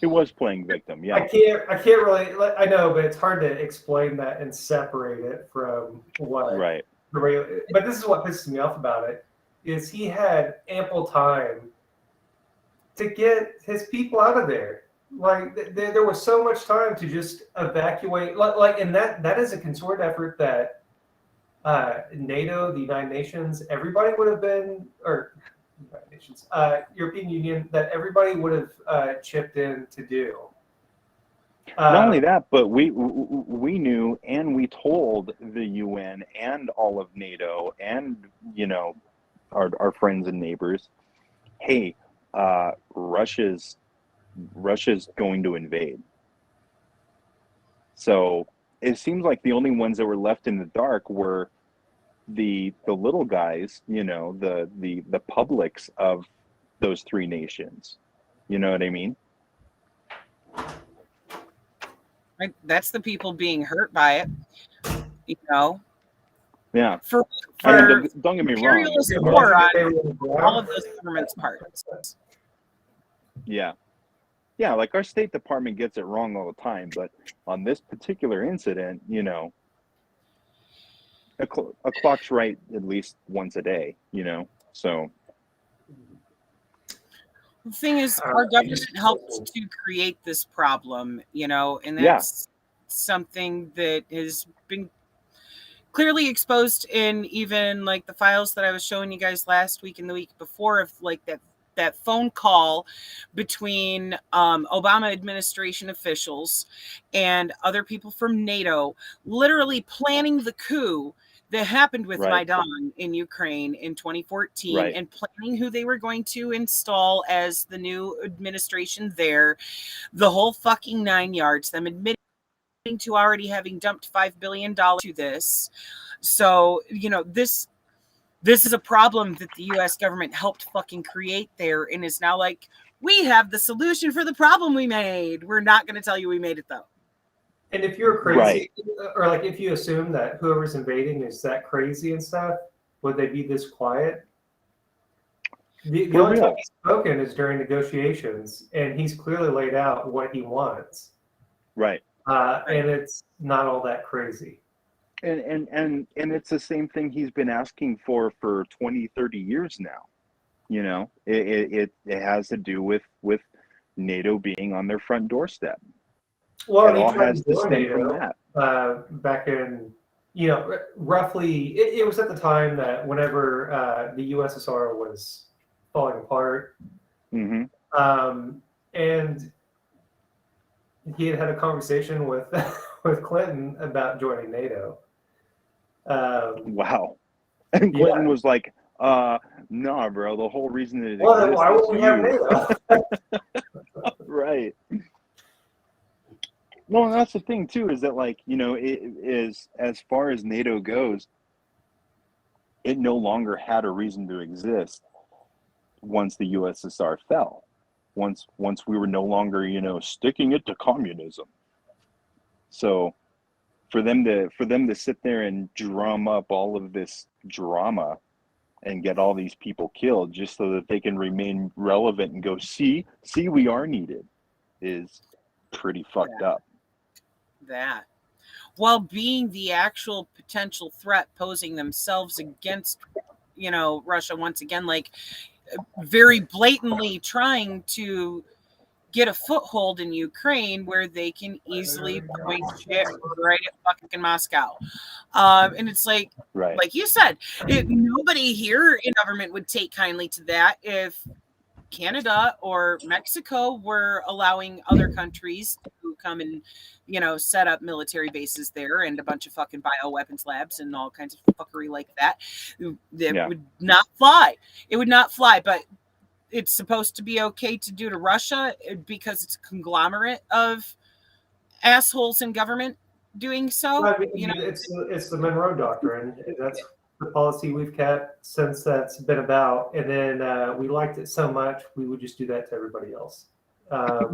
it was playing victim. Yeah. I can't really. I know, but it's hard to explain that and separate it from what. Right. But this is what pisses me off about it: is he had ample time to get his people out of there. Like there was so much time to just evacuate. And that is a concerted effort that NATO, the United Nations, everybody would have been, or United Nations, European Union, that everybody would have chipped in to do. Not only that, but we knew and we told the UN and all of NATO and our friends and neighbors, hey, Russia's going to invade. So it seems like the only ones that were left in the dark were the little guys, the publics of those three nations. You know what I mean? Right. That's the people being hurt by it. Yeah. For don't get me wrong. Imperialist war on all of those governments' parts. Yeah. Yeah, like our State Department gets it wrong all the time, but on this particular incident, a clock's right at least once a day, so. The thing is, our government helped to create this problem, and that's something that has been clearly exposed in even like the files that I was showing you guys last week and the week before of like that that phone call between Obama administration officials and other people from NATO, literally planning the coup that happened with Right. Maidan in Ukraine in 2014, Right. and planning who they were going to install as the new administration there, the whole fucking 9 yards, them admitting to already having dumped $5 billion to this. So, this is a problem that the US government helped fucking create there, and is now like, we have the solution for the problem we made. We're not going to tell you we made it, though. And if you're crazy, or like if you assume that whoever's invading is that crazy and stuff, would they be this quiet? The only time he's spoken is during negotiations, and he's clearly laid out what he wants. Right. And it's not all that crazy. And it's the same thing he's been asking for 20, 30 years now. It has to do with NATO being on their front doorstep. Well, it all has to stem from that. Back in, roughly, it was at the time that whenever the USSR was falling apart, Mm-hmm. and he had a conversation with with Clinton about joining NATO. Wow. And Clinton was like, nah, bro, the whole reason that it well, exists why would is we have NATO? Right. Well, and that's the thing too, is that it is, as far as NATO goes, it no longer had a reason to exist once the USSR fell. Once we were no longer, sticking it to communism. So for them to sit there and drum up all of this drama and get all these people killed just so that they can remain relevant and go, see, we are needed, is pretty fucked up. That, while being the actual potential threat posing themselves against, Russia once again, like very blatantly trying to get a foothold in Ukraine where they can easily point shit right at fucking Moscow. And it's like, right. Like you said, nobody here in government would take kindly to that if Canada or Mexico were allowing other countries to come and, set up military bases there and a bunch of fucking bioweapons labs and all kinds of fuckery like that. That would not fly. It would not fly, but it's supposed to be okay to do to Russia because it's a conglomerate of assholes in government doing so. I mean, it's the Monroe Doctrine. That's the policy we've kept since that's been about. And then we liked it so much, we would just do that to everybody else.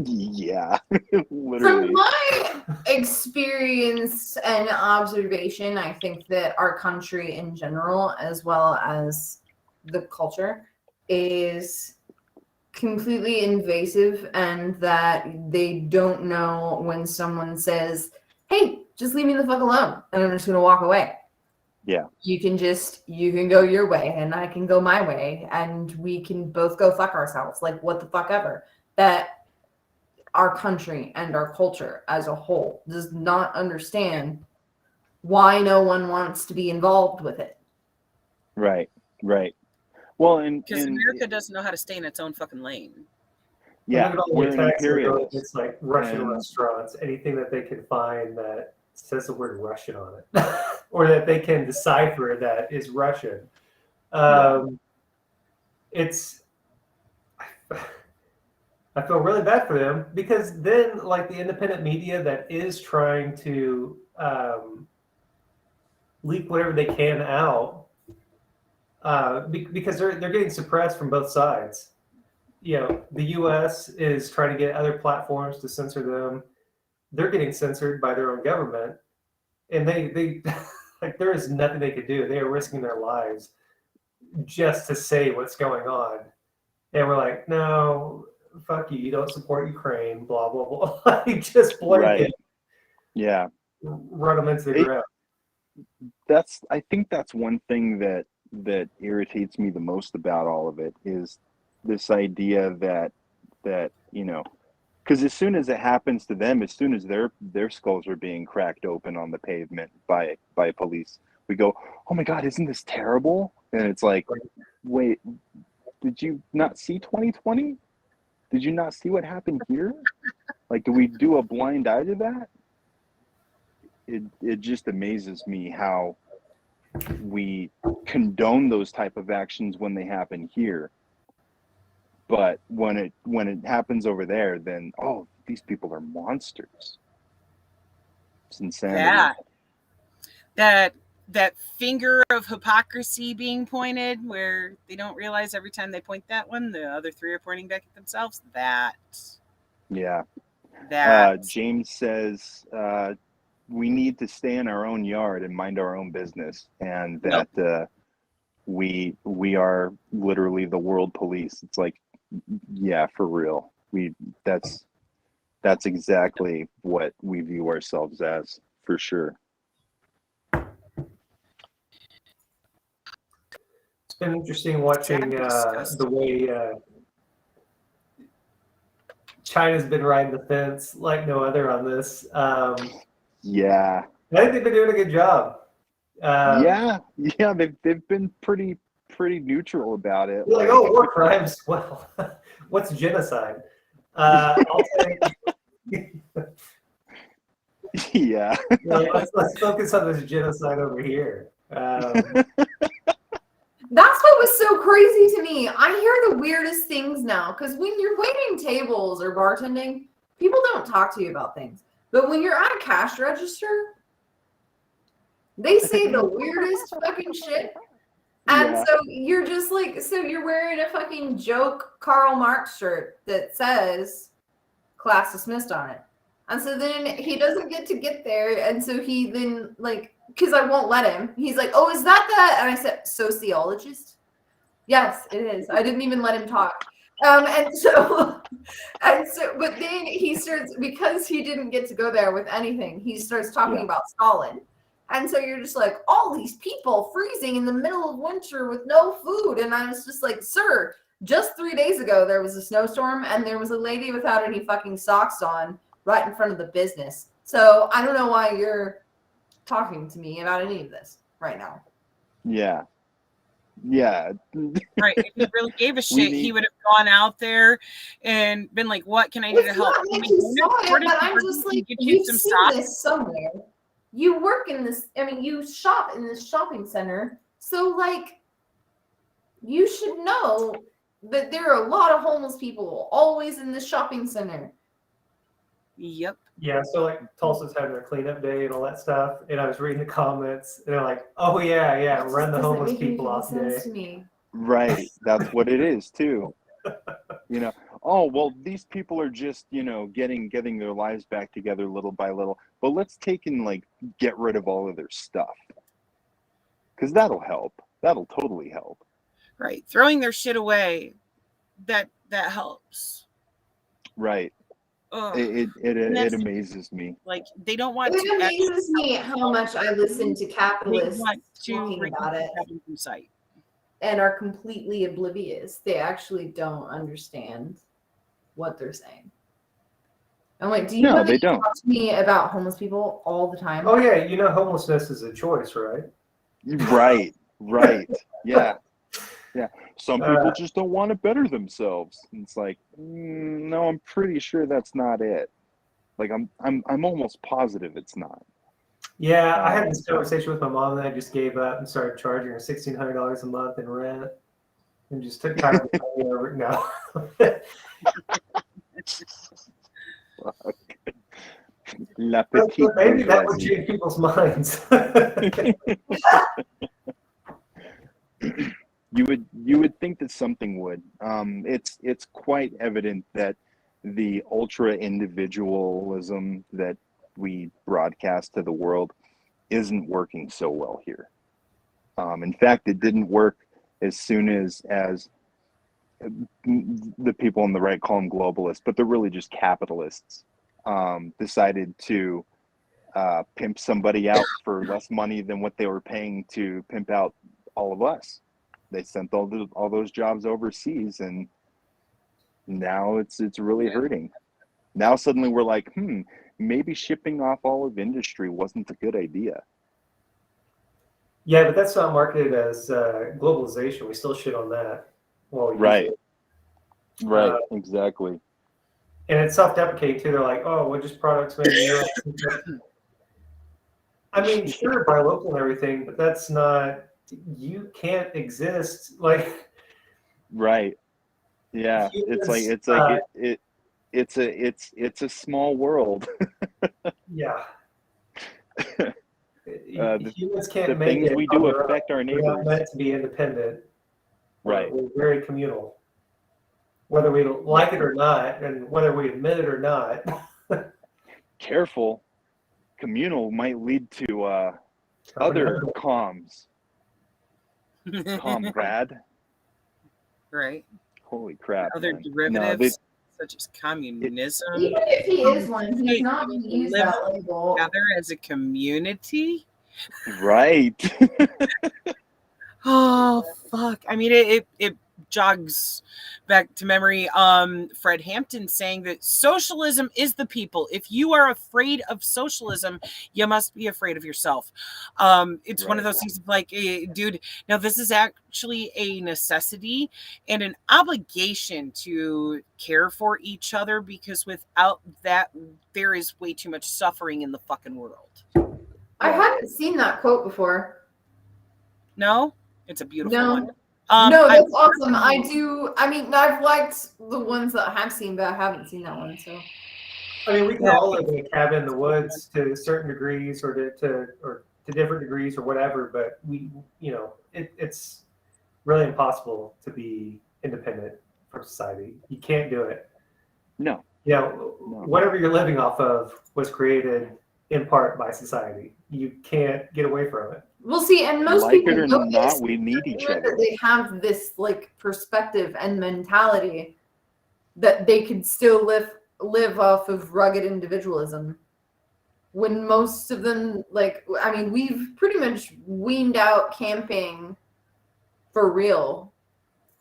Yeah, From literally. my experience and observation, I think that our country in general, as well as the culture, is completely invasive, and that they don't know when someone says, hey, just leave me the fuck alone, and I'm just gonna walk away. Yeah. You can go your way and I can go my way, and we can both go fuck ourselves. Like, what the fuck ever. That our country and our culture as a whole does not understand why no one wants to be involved with it. Right. Well, because America doesn't know how to stay in its own fucking lane. Yeah, we're an imperialist. It's like Russian restaurants, anything that they can find that says the word Russian on it, or that they can decipher that is Russian. It's, I feel really bad for them, because then, like, the independent media that is trying to leak whatever they can out, because they're getting suppressed from both sides. The U.S. is trying to get other platforms to censor them. They're getting censored by their own government, and they like, there is nothing they could do. They are risking their lives just to say what's going on, and we're like, no, fuck you. You don't support Ukraine. Blah blah blah. Like, just blanket. Right. Yeah. Run them into the ground. I think that's one thing that irritates me the most about all of it, is this idea that because as soon as it happens to them, as soon as their skulls are being cracked open on the pavement by police, we go, oh my God, isn't this terrible? And it's like, wait, did did you not see 2020? Did you not see what happened here? Like, do we do a blind eye to that? It just amazes me how we condone those type of actions when they happen here, but when it happens over there, then these people are monsters. It's insanity. That finger of hypocrisy being pointed, where they don't realize every time they point that one, the other three are pointing back at themselves. Yeah. That James says we need to stay in our own yard and mind our own business, and that we are literally the world police. It's like, yeah, for real. That's exactly what we view ourselves as, for sure. It's been interesting watching the way China's been riding the fence like no other on this. Yeah. I think they've been doing a good job. Yeah, they've been pretty neutral about it. Like, oh, war crimes. Well, what's genocide? I'll take. Yeah. Let's focus on this genocide over here. That's what was so crazy to me. I hear the weirdest things now, because when you're waiting tables or bartending, people don't talk to you about things. But when you're at a cash register, they say the weirdest fucking shit. And so you're just like, so you're wearing a fucking joke Karl Marx shirt that says class dismissed on it. And so then he doesn't get there. And so he then, like, because I won't let him. He's like, oh, is that? And I said, sociologist? Yes, it is. I didn't even let him talk. But then he starts, because he didn't get to go there with anything, he starts talking about Stalin. And so you're just like, all these people freezing in the middle of winter with no food. And I was just like, sir, just 3 days ago, there was a snowstorm and there was a lady without any fucking socks on right in front of the business. So I don't know why you're talking to me about any of this right now. Yeah. right. If he really gave a shit, he would have gone out there and been like, what can I do to help? Like he saw it, but I'm just like, you've seen this somewhere. You work in this, I mean, you shop in this shopping center. So, like, you should know that there are a lot of homeless people always in this shopping center. Yep. Yeah, so like Tulsa's having their cleanup day and all that stuff, and I was reading the comments, and they're like, "Oh yeah, run the homeless people off day." Right, that's what it is too. You know, oh well, these people are just getting their lives back together little by little, but let's take and like get rid of all of their stuff, because that'll help. That'll totally help. Right, throwing their shit away, that helps. Right. It amazes me. Like they don't want to. It amazes me how much I listen to capitalists talking about it and are completely oblivious. They actually don't understand what they're saying. I'm like, do you no, they don't talk to me about homeless people all the time? Oh yeah, homelessness is a choice, right? Right. Yeah. Some people just don't want to better themselves. And it's like, no, I'm pretty sure that's not it. Like I'm almost positive it's not. Yeah, I had this conversation with my mom, and I just gave up and started charging her $1,600 a month in rent, and just took time to pay over now. Maybe that would change people's minds. You would think that something would. It's quite evident that the ultra individualism that we broadcast to the world isn't working so well here. In fact, it didn't work as soon as the people on the right call them globalists, but they're really just capitalists. Decided to pimp somebody out for less money than what they were paying to pimp out all of us. They sent all those jobs overseas, and now it's really hurting. Now suddenly we're like, maybe shipping off all of industry wasn't a good idea. Yeah, but that's not marketed as globalization. We still shit on that. Well, use Right. it. Right. Exactly. And it's self-deprecating too. They're like, "Oh, we're just products made in the U.S." I mean, sure, buy local and everything, but that's not. You can't exist like Right. Yeah. It's like humans. it's a small world. Yeah, The humans can't make things it we on do their own. affect our We're not neighbors. meant to be independent. Right. We're very communal, whether we like it or not, and whether we admit it or not. Careful. Communal might lead to other comms, comrade. Right. Holy crap. Other man. derivatives such as communism. Even if he is one, he's not going to use live that label. together as a community. Right. Oh fuck! I mean, it jogs back to memory. Fred Hampton saying that socialism is the people. If you are afraid of socialism, you must be afraid of yourself. It's one of those things like, dude. Now this is actually a necessity and an obligation to care for each other, because without that, there is way too much suffering in the fucking world. I hadn't seen that quote before. No, it's a beautiful No. one. No, that's awesome. I do. I mean, I've liked the ones that I have seen, but I haven't seen that one. So, I mean, we can all live in a cabin in the woods to certain degrees, or to different degrees, or whatever. But it's really impossible to be independent from society. You can't do it. No. Whatever you're living off of was created in part by society. You can't get away from it. we'll see. And most Like people it or know not, this, we need each that other. they have this like perspective and mentality that they could still live off of rugged individualism. When most of them, like, I mean, we've pretty much weaned out camping for real,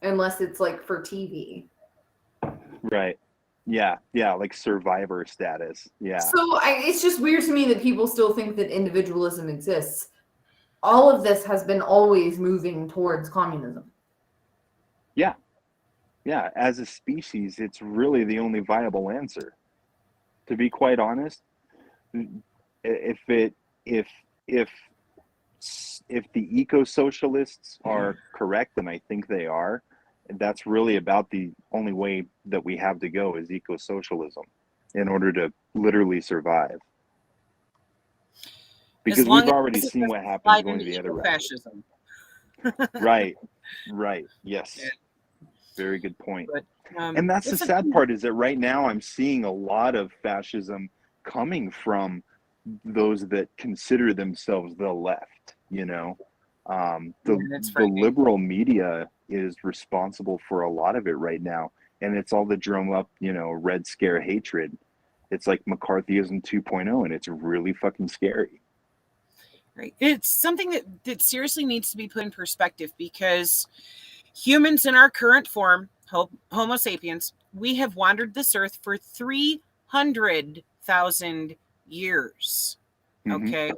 unless it's like for TV. Right. Yeah. Yeah. Like survivor status. Yeah. So it's just weird to me that people still think that individualism exists. All of this has been always moving towards communism. Yeah. Yeah. As a species, it's really the only viable answer. To be quite honest, if the eco-socialists are correct, and I think they are, that's really about the only way that we have to go is eco-socialism in order to literally survive. Because we've already seen what happens going to the other route. Fascism. Right. Yes. Yeah. Very good point. But, and that's the sad part, is that right now I'm seeing a lot of fascism coming from those that consider themselves the left, the liberal media is responsible for a lot of it right now, and it's all the drum up Red Scare hatred. It's like McCarthyism 2.0, and it's really fucking scary. Right. It's something that seriously needs to be put in perspective, because humans in our current form, Homo sapiens, we have wandered this earth for 300,000 years. Mm-hmm. Okay.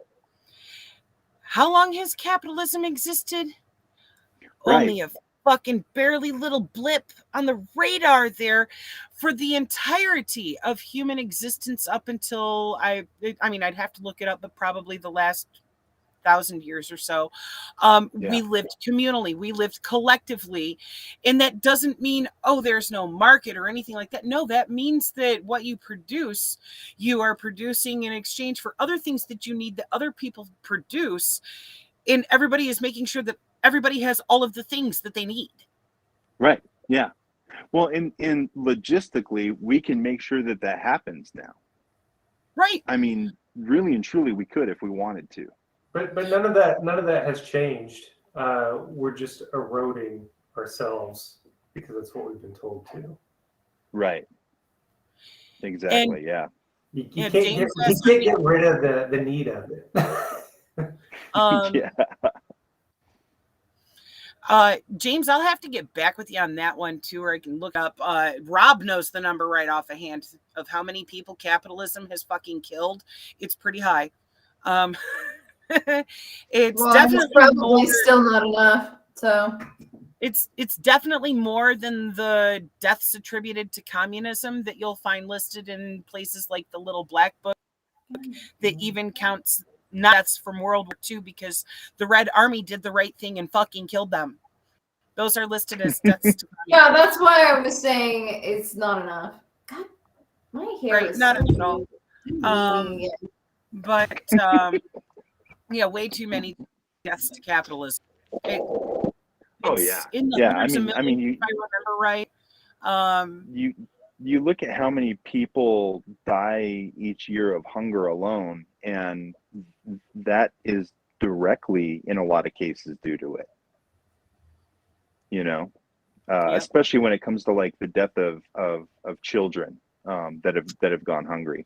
How long has capitalism existed? Right. Only a fucking barely little blip on the radar there for the entirety of human existence up until I'd have to look it up, but probably the last 1,000 years or so. We lived communally, we lived collectively, and that doesn't mean there's no market or anything like that. No, that means that what you produce, you are producing in exchange for other things that you need that other people produce, and everybody is making sure that everybody has all of the things that they need. Right. Yeah. Well, in logistically, we can make sure that happens now. Right. I mean, really and truly, we could if we wanted to. But none of that has changed. We're just eroding ourselves because that's what we've been told to. Right. Exactly. And you can't get rid of the need of it. James, I'll have to get back with you on that one too, or I can look up. Rob knows the number right off a hand of how many people capitalism has fucking killed. It's pretty high. It's definitely probably still not enough. So It's definitely more than the deaths attributed to communism that you'll find listed in places like the Little Black Book, that even counts deaths from World War II, because the Red Army did the right thing and fucking killed them. Those are listed as deaths to Yeah, that's why I was saying it's not enough. God, my hair Right, is not so at all. bleeding again. But yeah, way too many deaths to capitalism. Oh It's yeah, in the yeah. hundreds of millions, You if I remember right. you look at how many people die each year of hunger alone, and that is directly, in a lot of cases, due to it. You know, Yep. especially when it comes to like the death of children that have gone hungry.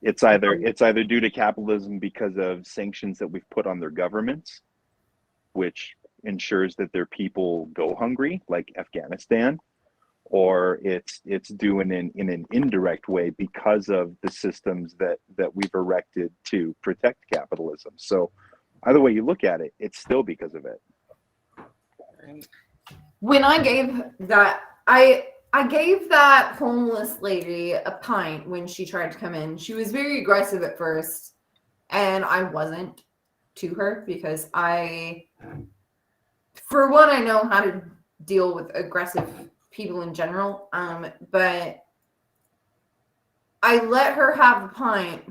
It's either due to capitalism because of sanctions that we've put on their governments, which ensures that their people go hungry, like Afghanistan, or it's due in an indirect way because of the systems that we've erected to protect capitalism. So either way you look at it, it's still because of it. Right. When I gave that, I gave that homeless lady a pint when she tried to come in. She was very aggressive at first, and I wasn't to her because for one, I know how to deal with aggressive people in general. But I let her have the pint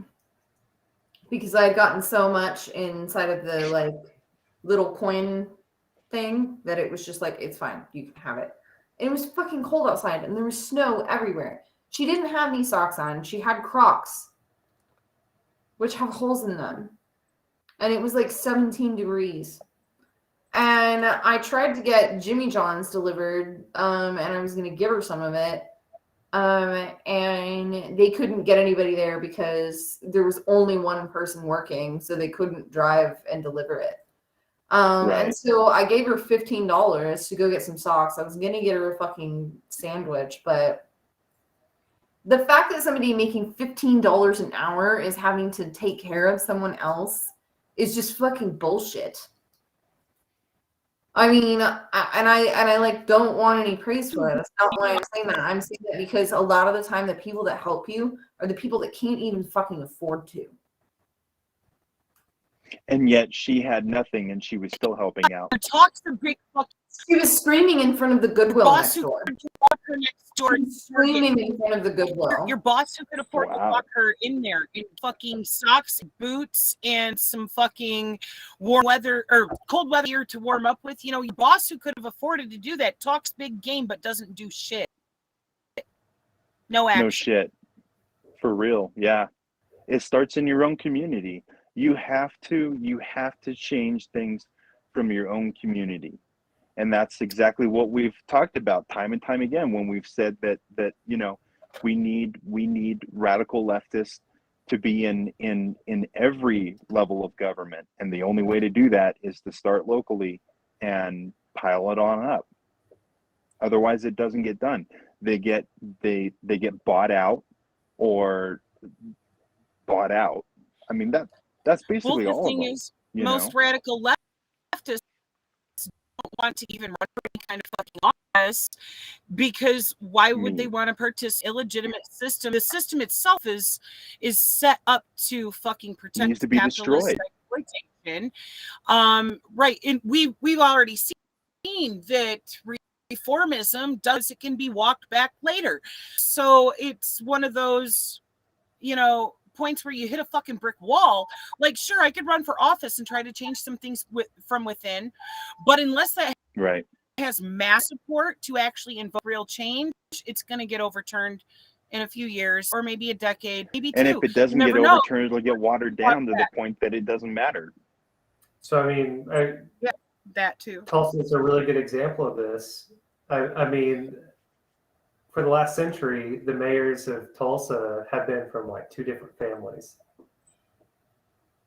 because I had gotten so much inside of the like little coin thing that it was just like, it's fine, you can have it. And it was fucking cold outside and there was snow everywhere. She didn't have any socks on. She had Crocs, which have holes in them. And it was like 17 degrees. And I tried to get Jimmy John's delivered, and I was going to give her some of it. And they couldn't get anybody there because there was only one person working, so they couldn't drive and deliver it. Right. And so I gave her $15 to go get some socks. I was going to get her a fucking sandwich, but the fact that somebody making $15 an hour is having to take care of someone else is just fucking bullshit. I mean, I like don't want any praise for it. That's not why I'm saying that. I'm saying that because a lot of the time the people that help you are the people that can't even fucking afford to. And yet she had nothing and she was still helping out. Talks the big fucking She was screaming in front of the Goodwill boss next who door. could walk her next door. She was screaming in front of the Goodwill. Your boss who could afford to Wow. walk her in there in fucking socks, boots, and some fucking warm weather or cold weather to warm up with. You know, your boss who could have afforded to do that talks big game but doesn't do shit. No action. No shit. For real. Yeah. It starts in your own community. You have to change things from your own community. And that's exactly what we've talked about time and time again when we've said that you know, we need radical leftists to be in every level of government, and the only way to do that is to start locally and pile it on up. Otherwise it doesn't get done. They get bought out or bought out. I mean, that's basically Well, the all of thing them. is, You most know? radical leftists don't want to even run for any kind of fucking office, because why would they want to purchase illegitimate system? The system itself is set up to fucking protect needs to be capitalist destroyed. exploitation. Right, and we've already seen that reformism it can be walked back later. So it's one of those, you know, points where you hit a fucking brick wall. Like, sure, I could run for office and try to change some things from within, but unless that Right. has mass support to actually invoke real change, it's going to get overturned in a few years or maybe a decade, maybe two. And if it doesn't get know. overturned, it'll get watered down to the point that it doesn't matter. So I mean, Yeah, that too. Tulsa is a really good example of this. I mean, for the last century, the mayors of Tulsa have been from like two different families,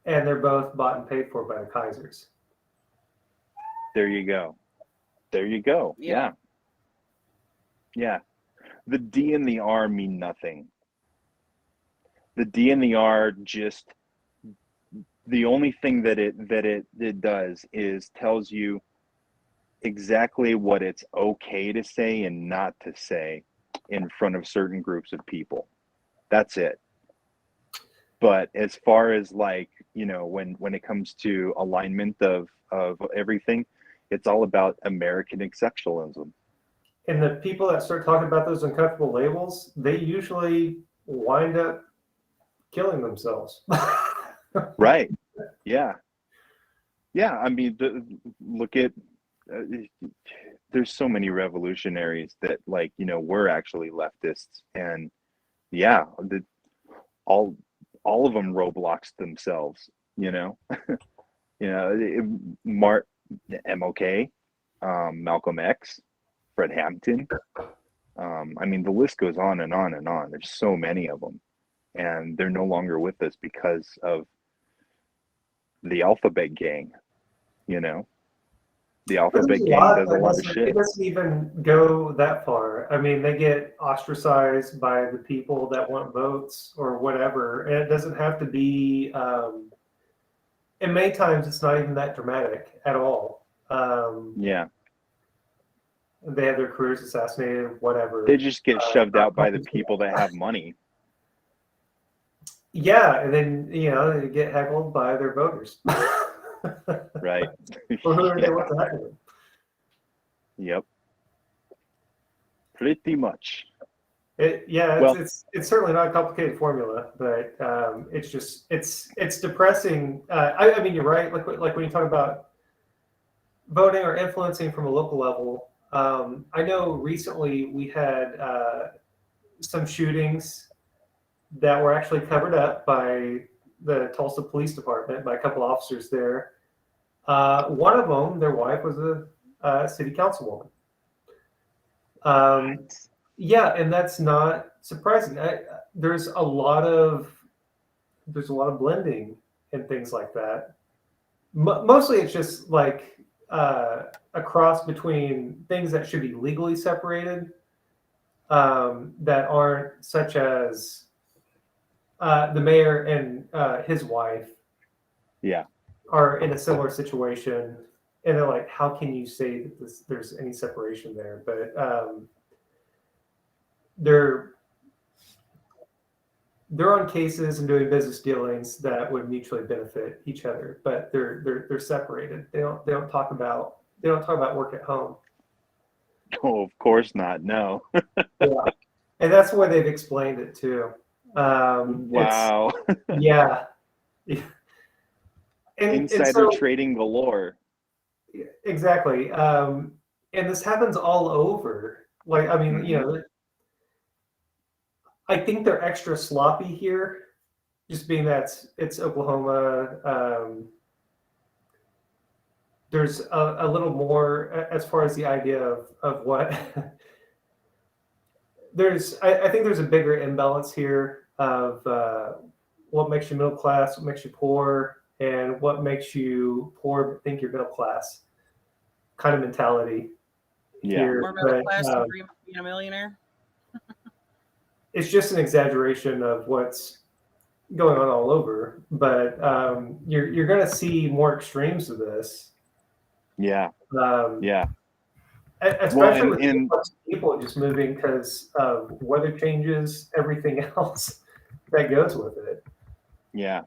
and they're both bought and paid for by the Kaisers. There you go. There you go. Yeah. Yeah. The D and the R mean nothing. The D and the R just, the only thing that it does is tells you exactly what it's okay to say and not to say in front of certain groups of people. That's it. But as far as like, you know, when it comes to alignment of everything, it's all about American exceptionalism. And the people that start talking about those uncomfortable labels, they usually wind up killing themselves. Right. Yeah. Yeah. I mean, look at, there's so many revolutionaries that, like, you know, were actually leftists, and yeah, all all of them Robloxed themselves, you know. You know, MLK, Malcolm X, Fred Hampton. I mean, the list goes on and on and on. There's so many of them, and they're no longer with us because of the Alphabet Gang. You know, the Alphabet Gang does a lot of shit. It doesn't even go that far. I mean, they get ostracized by the people that want votes or whatever, and it doesn't have to be. And many times, it's not even that dramatic at all. Yeah, They have their careers assassinated, whatever. they just get shoved out by the people that have money. Yeah, and then they get heckled by their voters. Right. Or whoever they Yeah. want to heckle them. Yep. Pretty much. It's certainly not a complicated formula, but it's just it's depressing. I mean, you're right. Like when you talk about voting or influencing from a local level. I know recently we had some shootings that were actually covered up by the Tulsa Police Department, by a couple officers there. One of them, their wife was a city councilwoman. Yeah, and that's not surprising. There's a lot of blending and things like that. Mostly, it's just like a cross between things that should be legally separated, that aren't, such as the mayor and his wife. Yeah. Are in a similar situation, and they're like, how can you say that there's any separation there? But they're on cases and doing business dealings that would mutually benefit each other, but they're separated. They don't talk about work at home. Oh, of course not. No. Yeah. And that's the way they've explained it too. Wow. Yeah. Insider trading galore. Exactly. And this happens all over. Like, I mean, I think they're extra sloppy here, just being that it's Oklahoma. There's a little more as far as the idea of what I think there's a bigger imbalance here of what makes you middle class, what makes you poor, and what makes you poor but think you're middle class kind of mentality. Yeah. Here. More middle class than being a millionaire. It's just an exaggeration of what's going on all over. But you're going to see more extremes of this. Yeah. Yeah. Especially with people just moving because of weather changes, everything else that goes with it. Yeah.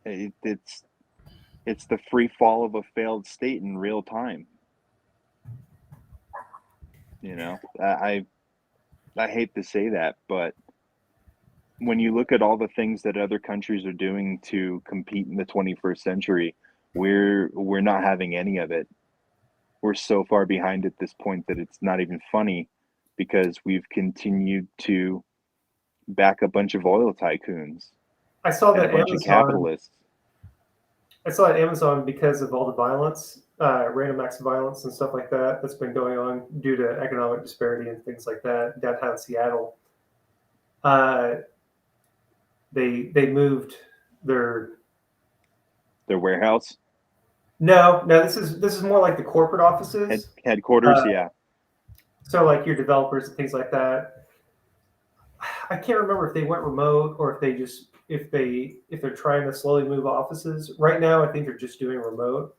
It's the free fall of a failed state in real time. You know, I hate to say that, but when you look at all the things that other countries are doing to compete in the 21st century, we're not having any of it. We're so far behind at this point that it's not even funny, because we've continued to back a bunch of oil tycoons. I saw that a bunch of capitalists. I saw at Amazon, because of all the violence, random acts of violence and stuff like that that's been going on due to economic disparity and things like that downtown Seattle. They moved their warehouse. No, this is more like the corporate offices, headquarters. Yeah. So like your developers and things like that. I can't remember if they went remote or if they just if they're trying to slowly move offices. Right now, I think they're just doing remote.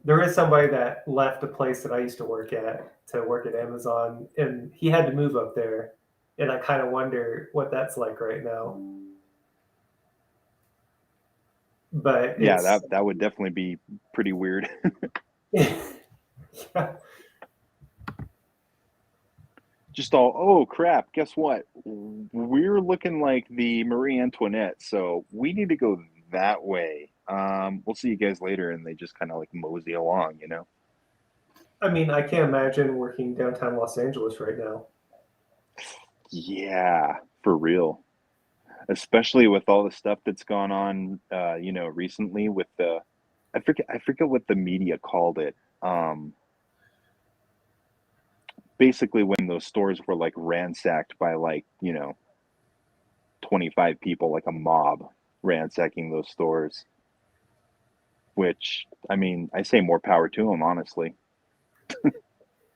there is somebody that left a place that I used to work at Amazon, and he had to move up there, and I kind of wonder what that's like right now. But Yeah, it's, that would definitely be pretty weird. yeah. Just all, oh crap, guess what? We're looking like the Marie Antoinette, so we need to go that way. We'll see you guys later, and they just kind of like mosey along, you know? I mean, I can't imagine working downtown Los Angeles right now. Yeah, for real. Especially with all the stuff that's gone on, you know, recently with the, I forget what the media called it. Basically when those stores were like ransacked by like, you know, 25 people, like a mob ransacking those stores. Which, I mean, I say more power to them, honestly.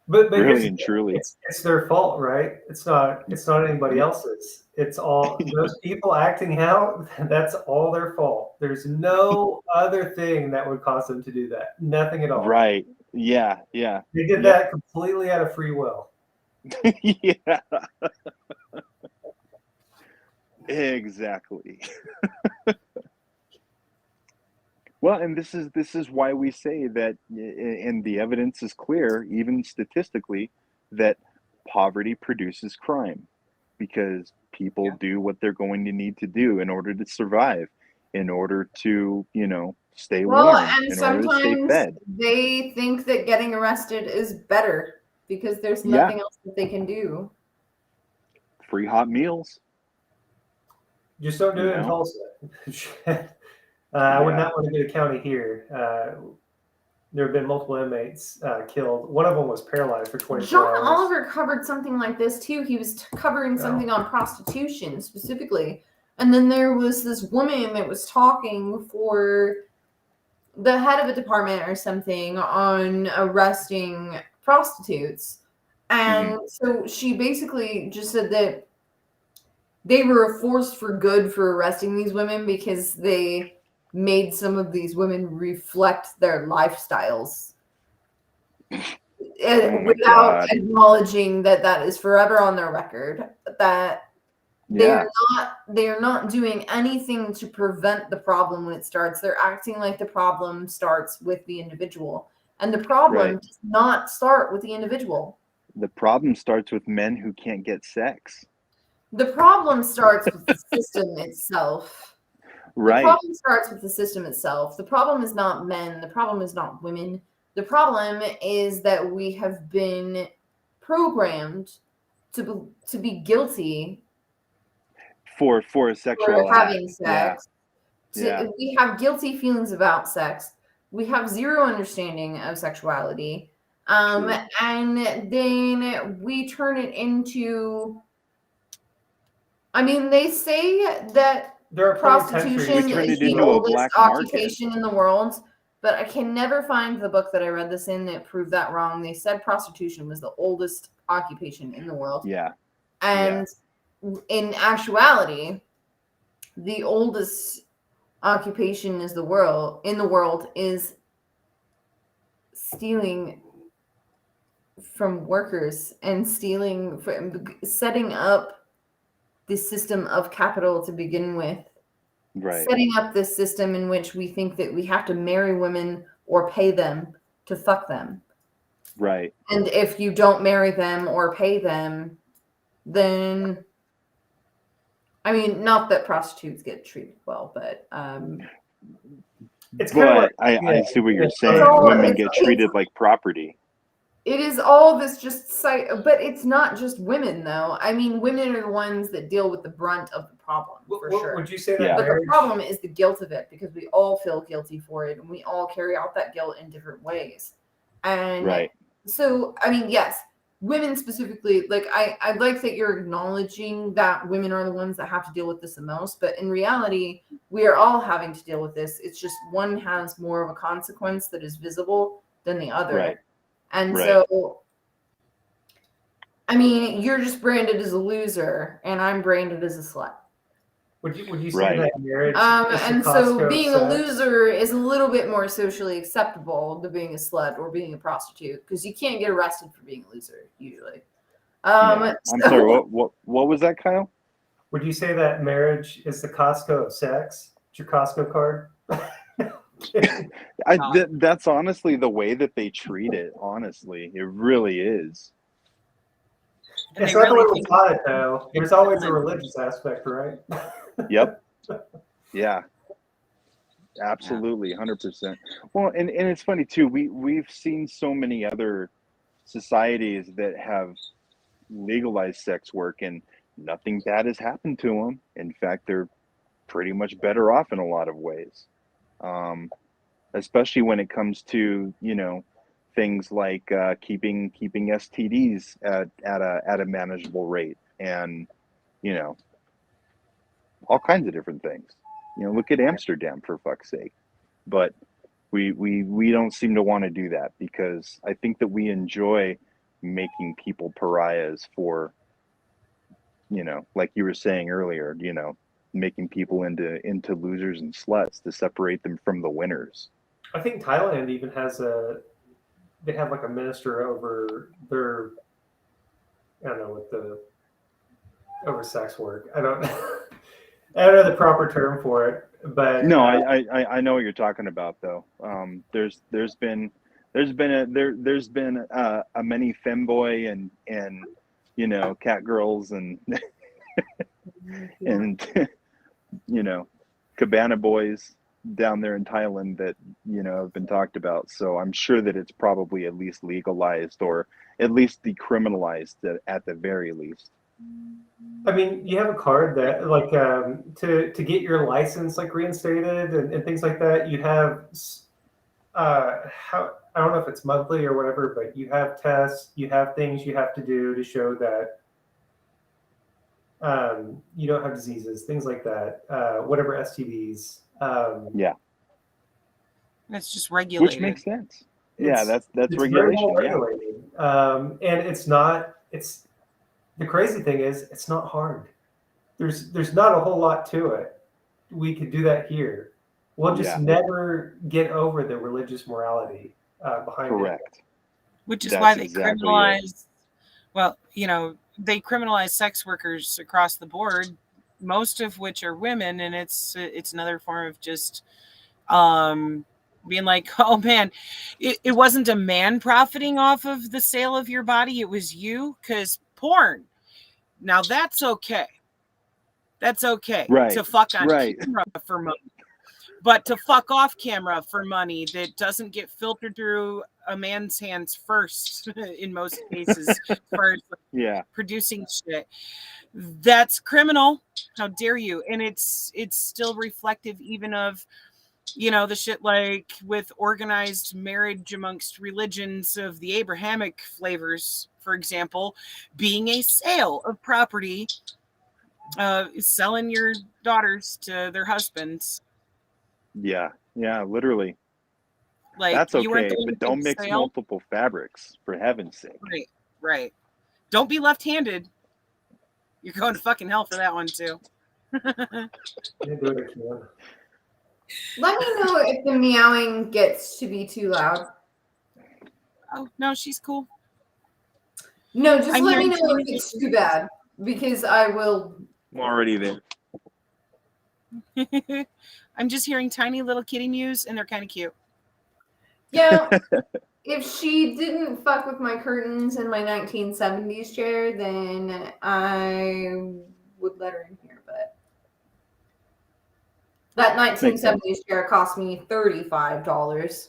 But Really and truly. it's their fault, right? It's not anybody else's. It's all those people acting out. That's all their fault. There's no other thing that would cause them to do that. Nothing at all. Right. Yeah. Yeah. They did that completely out of free will. Yeah. Exactly. Well, and this is why we say that, and the evidence is clear, even statistically, that poverty produces crime, because people do what they're going to need to do in order to survive, in order to, you know, stay Well, warm, and in order to stay sometimes fed. they think that getting arrested is better because there's Yeah. nothing else that they can do. Free hot meals. Just don't do You it in know? Tulsa. I would Yeah. not want to get a county here. There have been multiple inmates killed. One of them was paralyzed for 24 John hours. Oliver covered something like this too. He was covering something on prostitution specifically. And then there was this woman that was talking for the head of a department or something on arresting prostitutes. And so she basically just said that they were a force for good for arresting these women because they made some of these women reflect their lifestyles without God. acknowledging that that is forever on their record, that Yeah. they're not doing anything to prevent the problem when it starts. They're acting like the problem starts with the individual, and the problem does not start with the individual. The problem starts with men who can't get sex. The problem starts with the system itself. Right. The problem starts with the system itself. The problem is not men. The problem is not women. The problem is that we have been programmed to be guilty For a sexual for having act. sex. Yeah. We have guilty feelings about sex. We have zero understanding of sexuality. True. And then we turn it into, I mean, they say that There are prostitution We turned is it the into a oldest black market. occupation in the world, but I can never find the book that I read this in that proved that wrong. They said prostitution was the oldest occupation in the world. Yeah. And in actuality, the oldest occupation in the world is stealing from workers and setting up the system of capital to begin with. Right. Setting up this system in which we think that we have to marry women or pay them to fuck them. Right. And if you don't marry them or pay them, then, I mean, not that prostitutes get treated well, but it's kind of like, I see what you're saying. all- Women get treated like property. it is all this but it's not just women though. I mean, women are the ones that deal with the brunt of the problem for sure. Would you say that Yeah. But the marriage? problem is the guilt of it, because we all feel guilty for it and we all carry out that guilt in different ways. And Right. so, I mean, yes, women specifically, like I like that you're acknowledging that women are the ones that have to deal with this the most, but in reality, we are all having to deal with this. It's just one has more of a consequence that is visible than the other. Right. And Right. so, I mean, you're just branded as a loser and I'm branded as a slut. Would you say Right. that marriage is And the so Costco of being a sex? loser is a little bit more socially acceptable than being a slut or being a prostitute because you can't get arrested for being a loser usually. Yeah. I'm sorry. What was that, Kyle? Would you say that marriage is the Costco of sex? It's your Costco card? That's honestly the way that they treat it. Honestly, it really is. And It's they not the way really we think taught it, though. There's always a religious aspect, right? Yep. Yeah. Absolutely, 100%. Well, and it's funny too. We've seen so many other societies that have legalized sex work, and nothing bad has happened to them. In fact, they're pretty much better off in a lot of ways. Especially when it comes to things like keeping STDs at a manageable rate, and all kinds of different things. Look at Amsterdam, for fuck's sake. But we don't seem to want to do that, because I think that we enjoy making people pariahs for, like you were saying earlier, making people into losers and sluts to separate them from the winners. I think Thailand even they have like a minister over their, I don't know what over sex work. I don't know the proper term for it, but No, I know what you're talking about, though. There's been a many femboy and cat girls and and cabana boys down there in Thailand that have been talked about. So I'm sure that it's probably at least legalized, or at least decriminalized at the very least. I mean, you have a card that like to get your license like reinstated and things like that. You have how I don't know if it's monthly or whatever, but you have tests, you have things you have to do to show that you don't have diseases, things like that. Whatever STDs. Yeah, it's just regulated. which makes sense. Yeah, that's it's regulation. very Yeah, well regulated. And it's not. It's the crazy thing is it's not hard. There's not a whole lot to it. We could do that here. We'll just never get over the religious morality behind correct. Which is That's why they exactly criminalize. Well, they criminalize sex workers across the board, most of which are women, and it's another form of just being like, oh man, it wasn't a man profiting off of the sale of your body, it was you, because porn. Now that's okay. That's okay Right, to fuck on right. camera for money. But to fuck off camera for money that doesn't get filtered through a man's hands first, in most cases, as far as Yeah, producing shit, that's criminal. How dare you? And it's still reflective even of the shit like with organized marriage amongst religions of the Abrahamic flavors, for example, being a sale of property, selling your daughters to their husbands. yeah, literally. Like, That's you weren't okay, the one but who don't did the mix sale. multiple fabrics, for heaven's sake. Right. Don't be left-handed. You're going to fucking hell for that one too. Let me know if the meowing gets to be too loud. Oh no, she's cool. No, just let me know hearing if it's too bad, because I will. I'm already there. I'm just hearing tiny little kitty mews, and they're kind of cute. Yeah, if she didn't fuck with my curtains and my 1970s chair, then I would let her in here. But that 1970s chair cost me $35.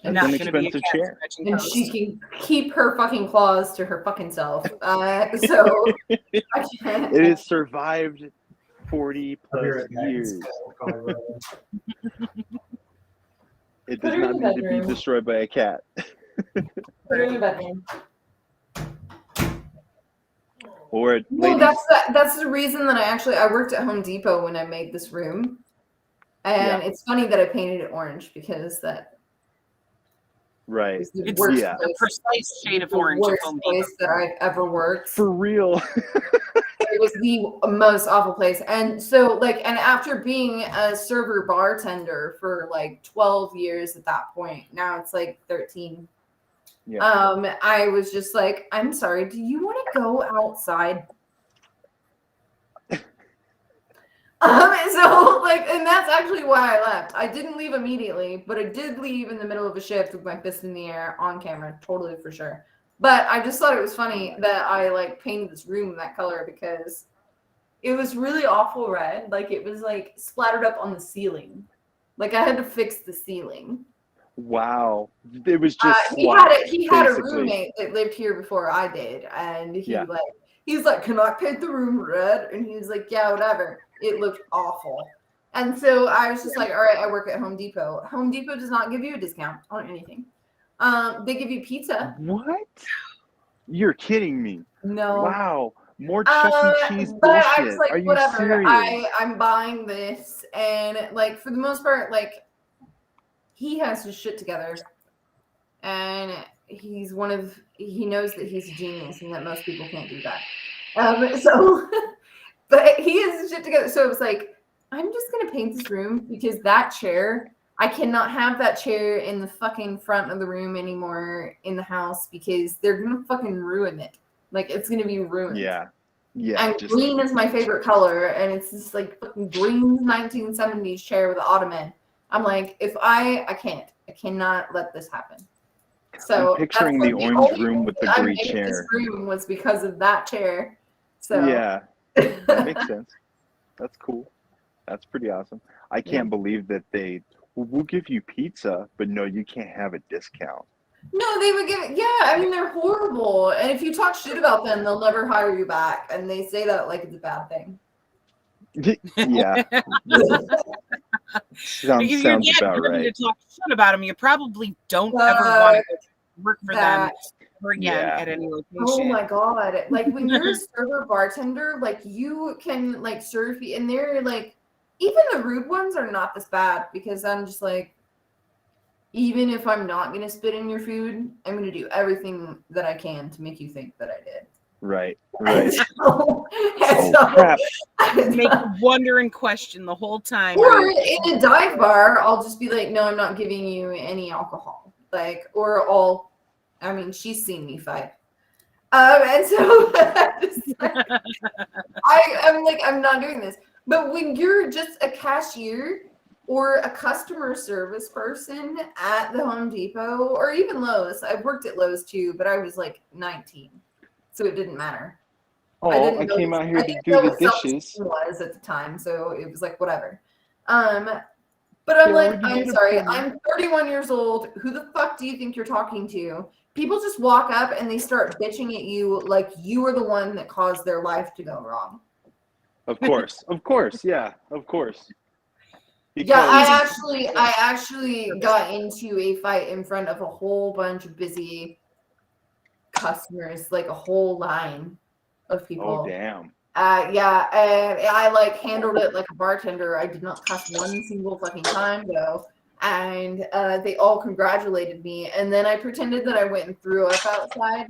That's Not an gonna be a expensive cat chair. scratching And post. she can keep her fucking claws to her fucking self. So I can't. It has survived 40 plus years. It Put does her not in the need to be bedroom. destroyed by a cat. Put her in the bedroom. Or Well, ladies, that's the reason that I worked at Home Depot when I made this room, and Yeah. it's funny that I painted it orange because that Right. It's the It's worst yeah. the place, precise shade of the orange of worst Home Depot. place that I've ever worked. For real. It was the most awful place. And so, like, and after being a server bartender for like 12 years at that point, now it's like 13. Yeah. I was just like, I'm sorry, do you want to go outside? So like, and that's actually why I left. I didn't leave immediately, but I did leave in the middle of a shift with my fist in the air on camera, totally for sure. But I just thought it was funny that I like painted this room that color because it was really awful red. Like it was like splattered up on the ceiling. Like I had to fix the ceiling. Wow. It was just He had a basically. roommate that lived here before I did, and Yeah. he's like, "Can I paint the room red?" And he was like, "Yeah, whatever." It looked awful, and so I was just like, "All right, I work at Home Depot. Home Depot does not give you a discount on anything. They give you pizza." What? You're kidding me. No. Wow. More Chuck E. Cheese But I was bullshit. like, Are you whatever. serious? I'm buying this, and like for the most part, like he has his shit together, and he knows that he's a genius and that most people can't do that. So, but he has his shit together. So it was like, I'm just gonna paint this room because that chair, I cannot have that chair in the fucking front of the room anymore in the house because they're gonna fucking ruin it. Like it's gonna be ruined. Yeah. Yeah. And green is my favorite color, and it's this like fucking green 1970s chair with an ottoman. I'm like, I cannot let this happen. So I'm picturing that's the like orange only room with the reason I gray made chair. This room was because of that chair. So Yeah. That makes sense. That's cool. That's pretty awesome. I can't believe that we'll give you pizza, but no, you can't have a discount. No, they would give it. Yeah, I mean they're horrible, and if you talk shit about them, they'll never hire you back, and they say that like it's a bad thing. Yeah. If you're Sounds that about driven right. to talk shit about them, you probably don't ever want to work for them ever again Yeah. at any location. Oh my god! Like when you're a server bartender, like you can like serve, and they're like, even the rude ones are not this bad because I'm just like, even if I'm not gonna spit in your food, I'm gonna do everything that I can to make you think that I did. Right. And so, Crap. Make you wonder and question the whole time. Or in a dive bar, I'll just be like, no, I'm not giving you any alcohol. Like, or I mean, she's seen me fight. And so I'm like, I'm not doing this. But when you're just a cashier or a customer service person at the Home Depot or even Lowe's, I've worked at Lowe's too, but I was like 19, so it didn't matter. I came out here to do the dishes. Was at the time, so it was like whatever. But I'm like, I'm sorry, I'm 31 years old. Who the fuck do you think you're talking to? People just walk up and they start bitching at you like you are the one that caused their life to go wrong. Of course, yeah, of course. Because Yeah, I actually got into a fight in front of a whole bunch of busy customers, like a whole line of people. Oh damn. Yeah, and I like handled it like a bartender. I did not cuss one single fucking time though. And they all congratulated me. And then I pretended that I went and threw up outside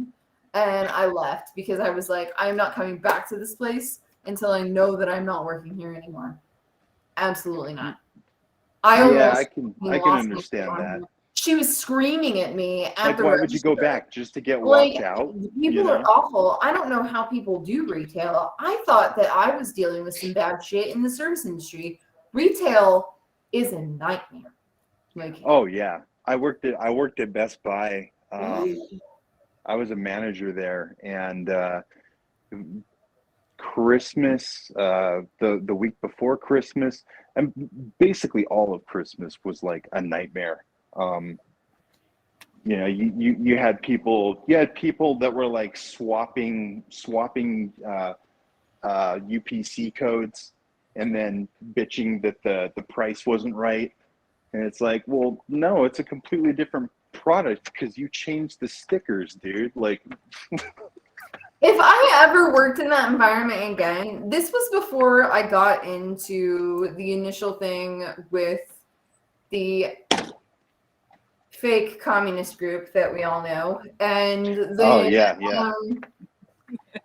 and I left because I was like, I'm not coming back to this place until I know that I'm not working here anymore. Absolutely not. I can understand that. She was screaming at me at like, the why register. would you go back just to get Like, walked out? People are awful. I don't know how people do retail. I thought that I was dealing with some bad shit in the service industry. Retail is a nightmare. Like, oh yeah, I worked at Best Buy. I was a manager there, and Christmas, the week before Christmas, and basically all of Christmas was like a nightmare. You know, you had people that were like swapping UPC codes and then bitching that the price wasn't right. And it's like, well, no, it's a completely different product because you changed the stickers, dude. Like, if I ever worked in that environment again, this was before I got into the initial thing with the fake communist group that we all know, and Oh then yeah.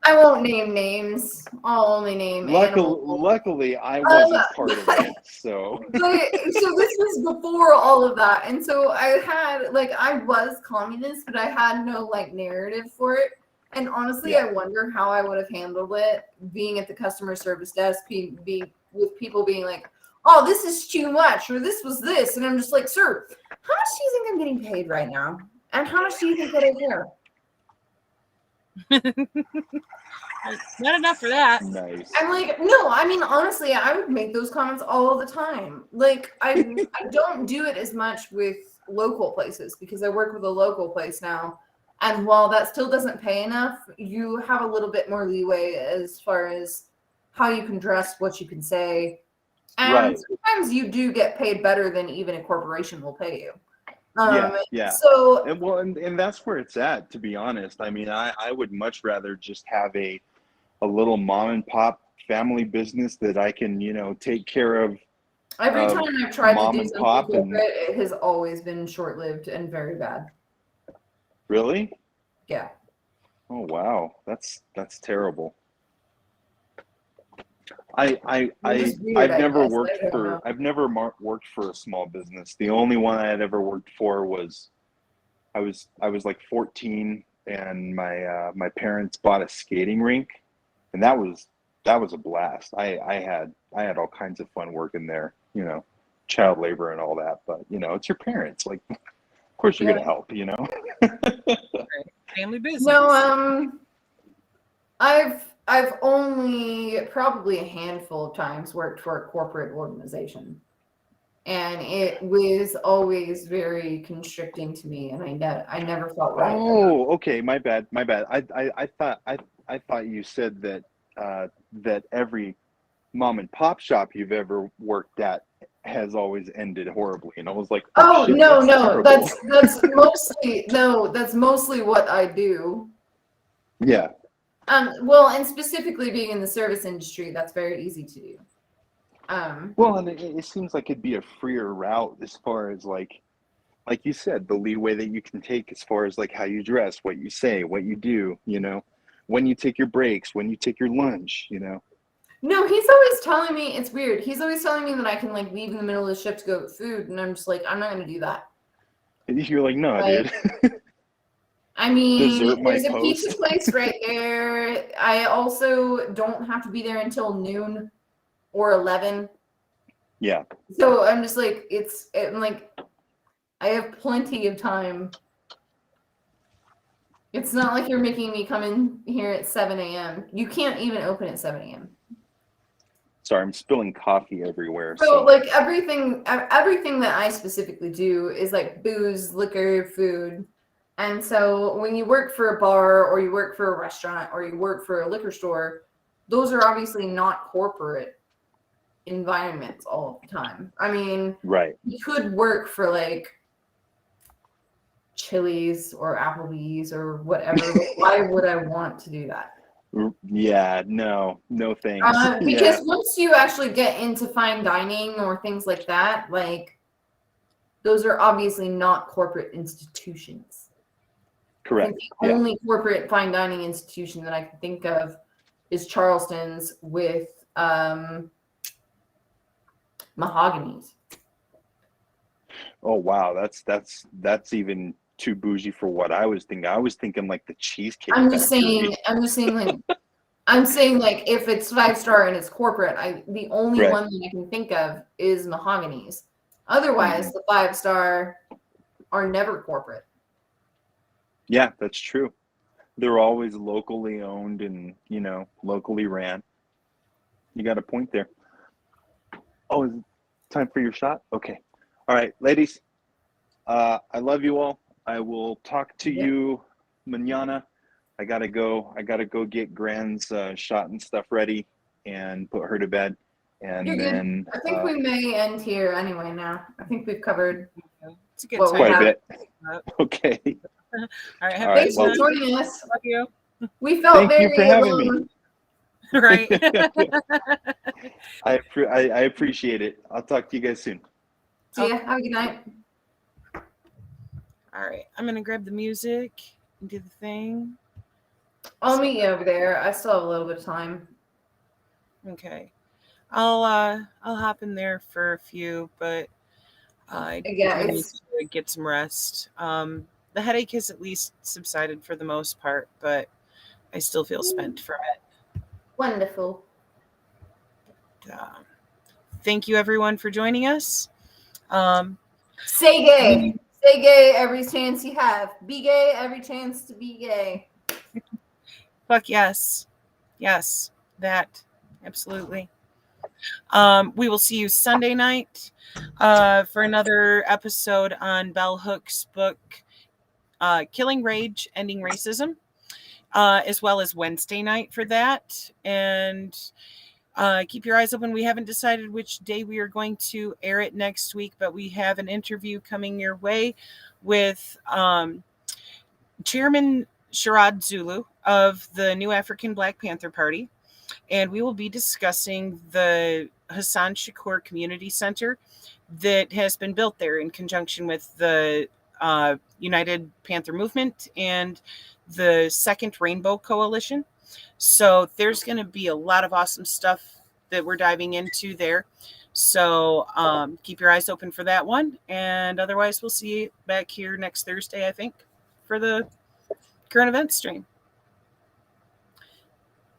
I won't name names. I'll only name animals. Luckily, I wasn't part of it. So. But so this was before all of that, and so I was communist, but I had no like narrative for it. And honestly, Yeah. I wonder how I would have handled it being at the customer service desk, with people being like, "Oh, this is too much," or "This was this," and I'm just like, "Sir, how much do you think I'm getting paid right now? And how much do you think that I care?" Not enough for that. Nice. I'm like, no, I mean, honestly, I would make those comments all the time. Like, I don't do it as much with local places because I work with a local place now. And while that still doesn't pay enough, you have a little bit more leeway as far as how you can dress, what you can say. And Right. sometimes you do get paid better than even a corporation will pay you. Yeah. So, And that's where it's at, to be honest. I mean, I would much rather just have a little mom and pop family business that I can, take care of. every time I've tried to mom do and something pop corporate, it has always been short-lived and very bad. Really? Yeah. Oh wow, that's terrible. I've never worked for a small business. The only one I had ever worked for was I was like 14, and my parents bought a skating rink, and that was a blast. I had all kinds of fun working there, child labor and all that, but it's your parents, like of course you're gonna help, Family business. No, I've only probably a handful of times worked for a corporate organization, and it was always very constricting to me, and I never felt right. Oh, okay, my bad. I thought you said that that every mom and pop shop you've ever worked at has always ended horribly, and I was like, Oh shit, no, that's that's mostly what I do. Yeah. Well, and specifically being in the service industry, that's very easy to do. Well, and it seems like it'd be a freer route as far as like you said, the leeway that you can take as far as like how you dress, what you say, what you do, when you take your breaks, when you take your lunch, No, he's always telling me, it's weird. He's always telling me that I can like leave in the middle of the shift to go get food, and I'm just like, I'm not gonna do that. You're like, no, Like, dude. I mean, Desert my there's a post. pizza place right there. I also don't have to be there until noon or 11. Yeah. So I'm just like, I'm like, I have plenty of time. It's not like you're making me come in here at 7 a.m. You can't even open at 7 a.m. Sorry, I'm spilling coffee everywhere. So like everything that I specifically do is like booze, liquor, food. And so when you work for a bar or you work for a restaurant or you work for a liquor store, those are obviously not corporate environments all the time. I mean, right. You could work for like Chili's or Applebee's or whatever. Why would I want to do that? Yeah, no thanks. Because once you actually get into fine dining or things like that, like those are obviously not corporate institutions. Correct. The only corporate fine dining institution that I can think of is Charleston's with Mahogany's. Oh wow, that's even too bougie for what I was thinking. I was thinking like the Cheesecake I'm just Factory. saying like if it's 5-star and it's corporate, the only one that I can think of is Mahogany's. Otherwise, the 5-star are never corporate. Yeah, that's true. They're always locally owned and, locally ran. You got a point there. Oh, is it time for your shot? Okay. All right, ladies. I love you all. I will talk to you mañana. I gotta go get Gran's shot and stuff ready and put her to bed. And You're then good. I think we may end here anyway now. I think we've covered It's a good what we quite a have. bit. Okay. All right. All right, Thanks for well, joining us. Love you. We felt Thank you very for having me. alone. Right. I appreciate it. I'll talk to you guys soon. See ya. Have a good night. All right, I'm gonna grab the music and do the thing. I'll meet you over there. I still have a little bit of time. Okay, I'll hop in there for a few, but I Yeah, do need to get some rest. The headache has at least subsided for the most part, but I still feel spent from it. Wonderful. Thank you, everyone, for joining us. Say gay. Say gay every chance you have. Be gay every chance to be gay. Fuck yes. Yes, that. Absolutely. We will see you Sunday night for another episode on Bell Hook's book, Killing Rage, Ending Racism, as well as Wednesday night for that. And keep your eyes open. We haven't decided which day we are going to air it next week, but we have an interview coming your way with Chairman Sharad Zulu of the New African Black Panther Party. And we will be discussing the Hassan Shakur Community Center that has been built there in conjunction with the United Panther Movement and the Second Rainbow Coalition. So there's going to be a lot of awesome stuff that we're diving into there. So keep your eyes open for that one. And otherwise, we'll see you back here next Thursday, I think, for the current events stream.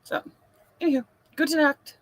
So, anywho, good night.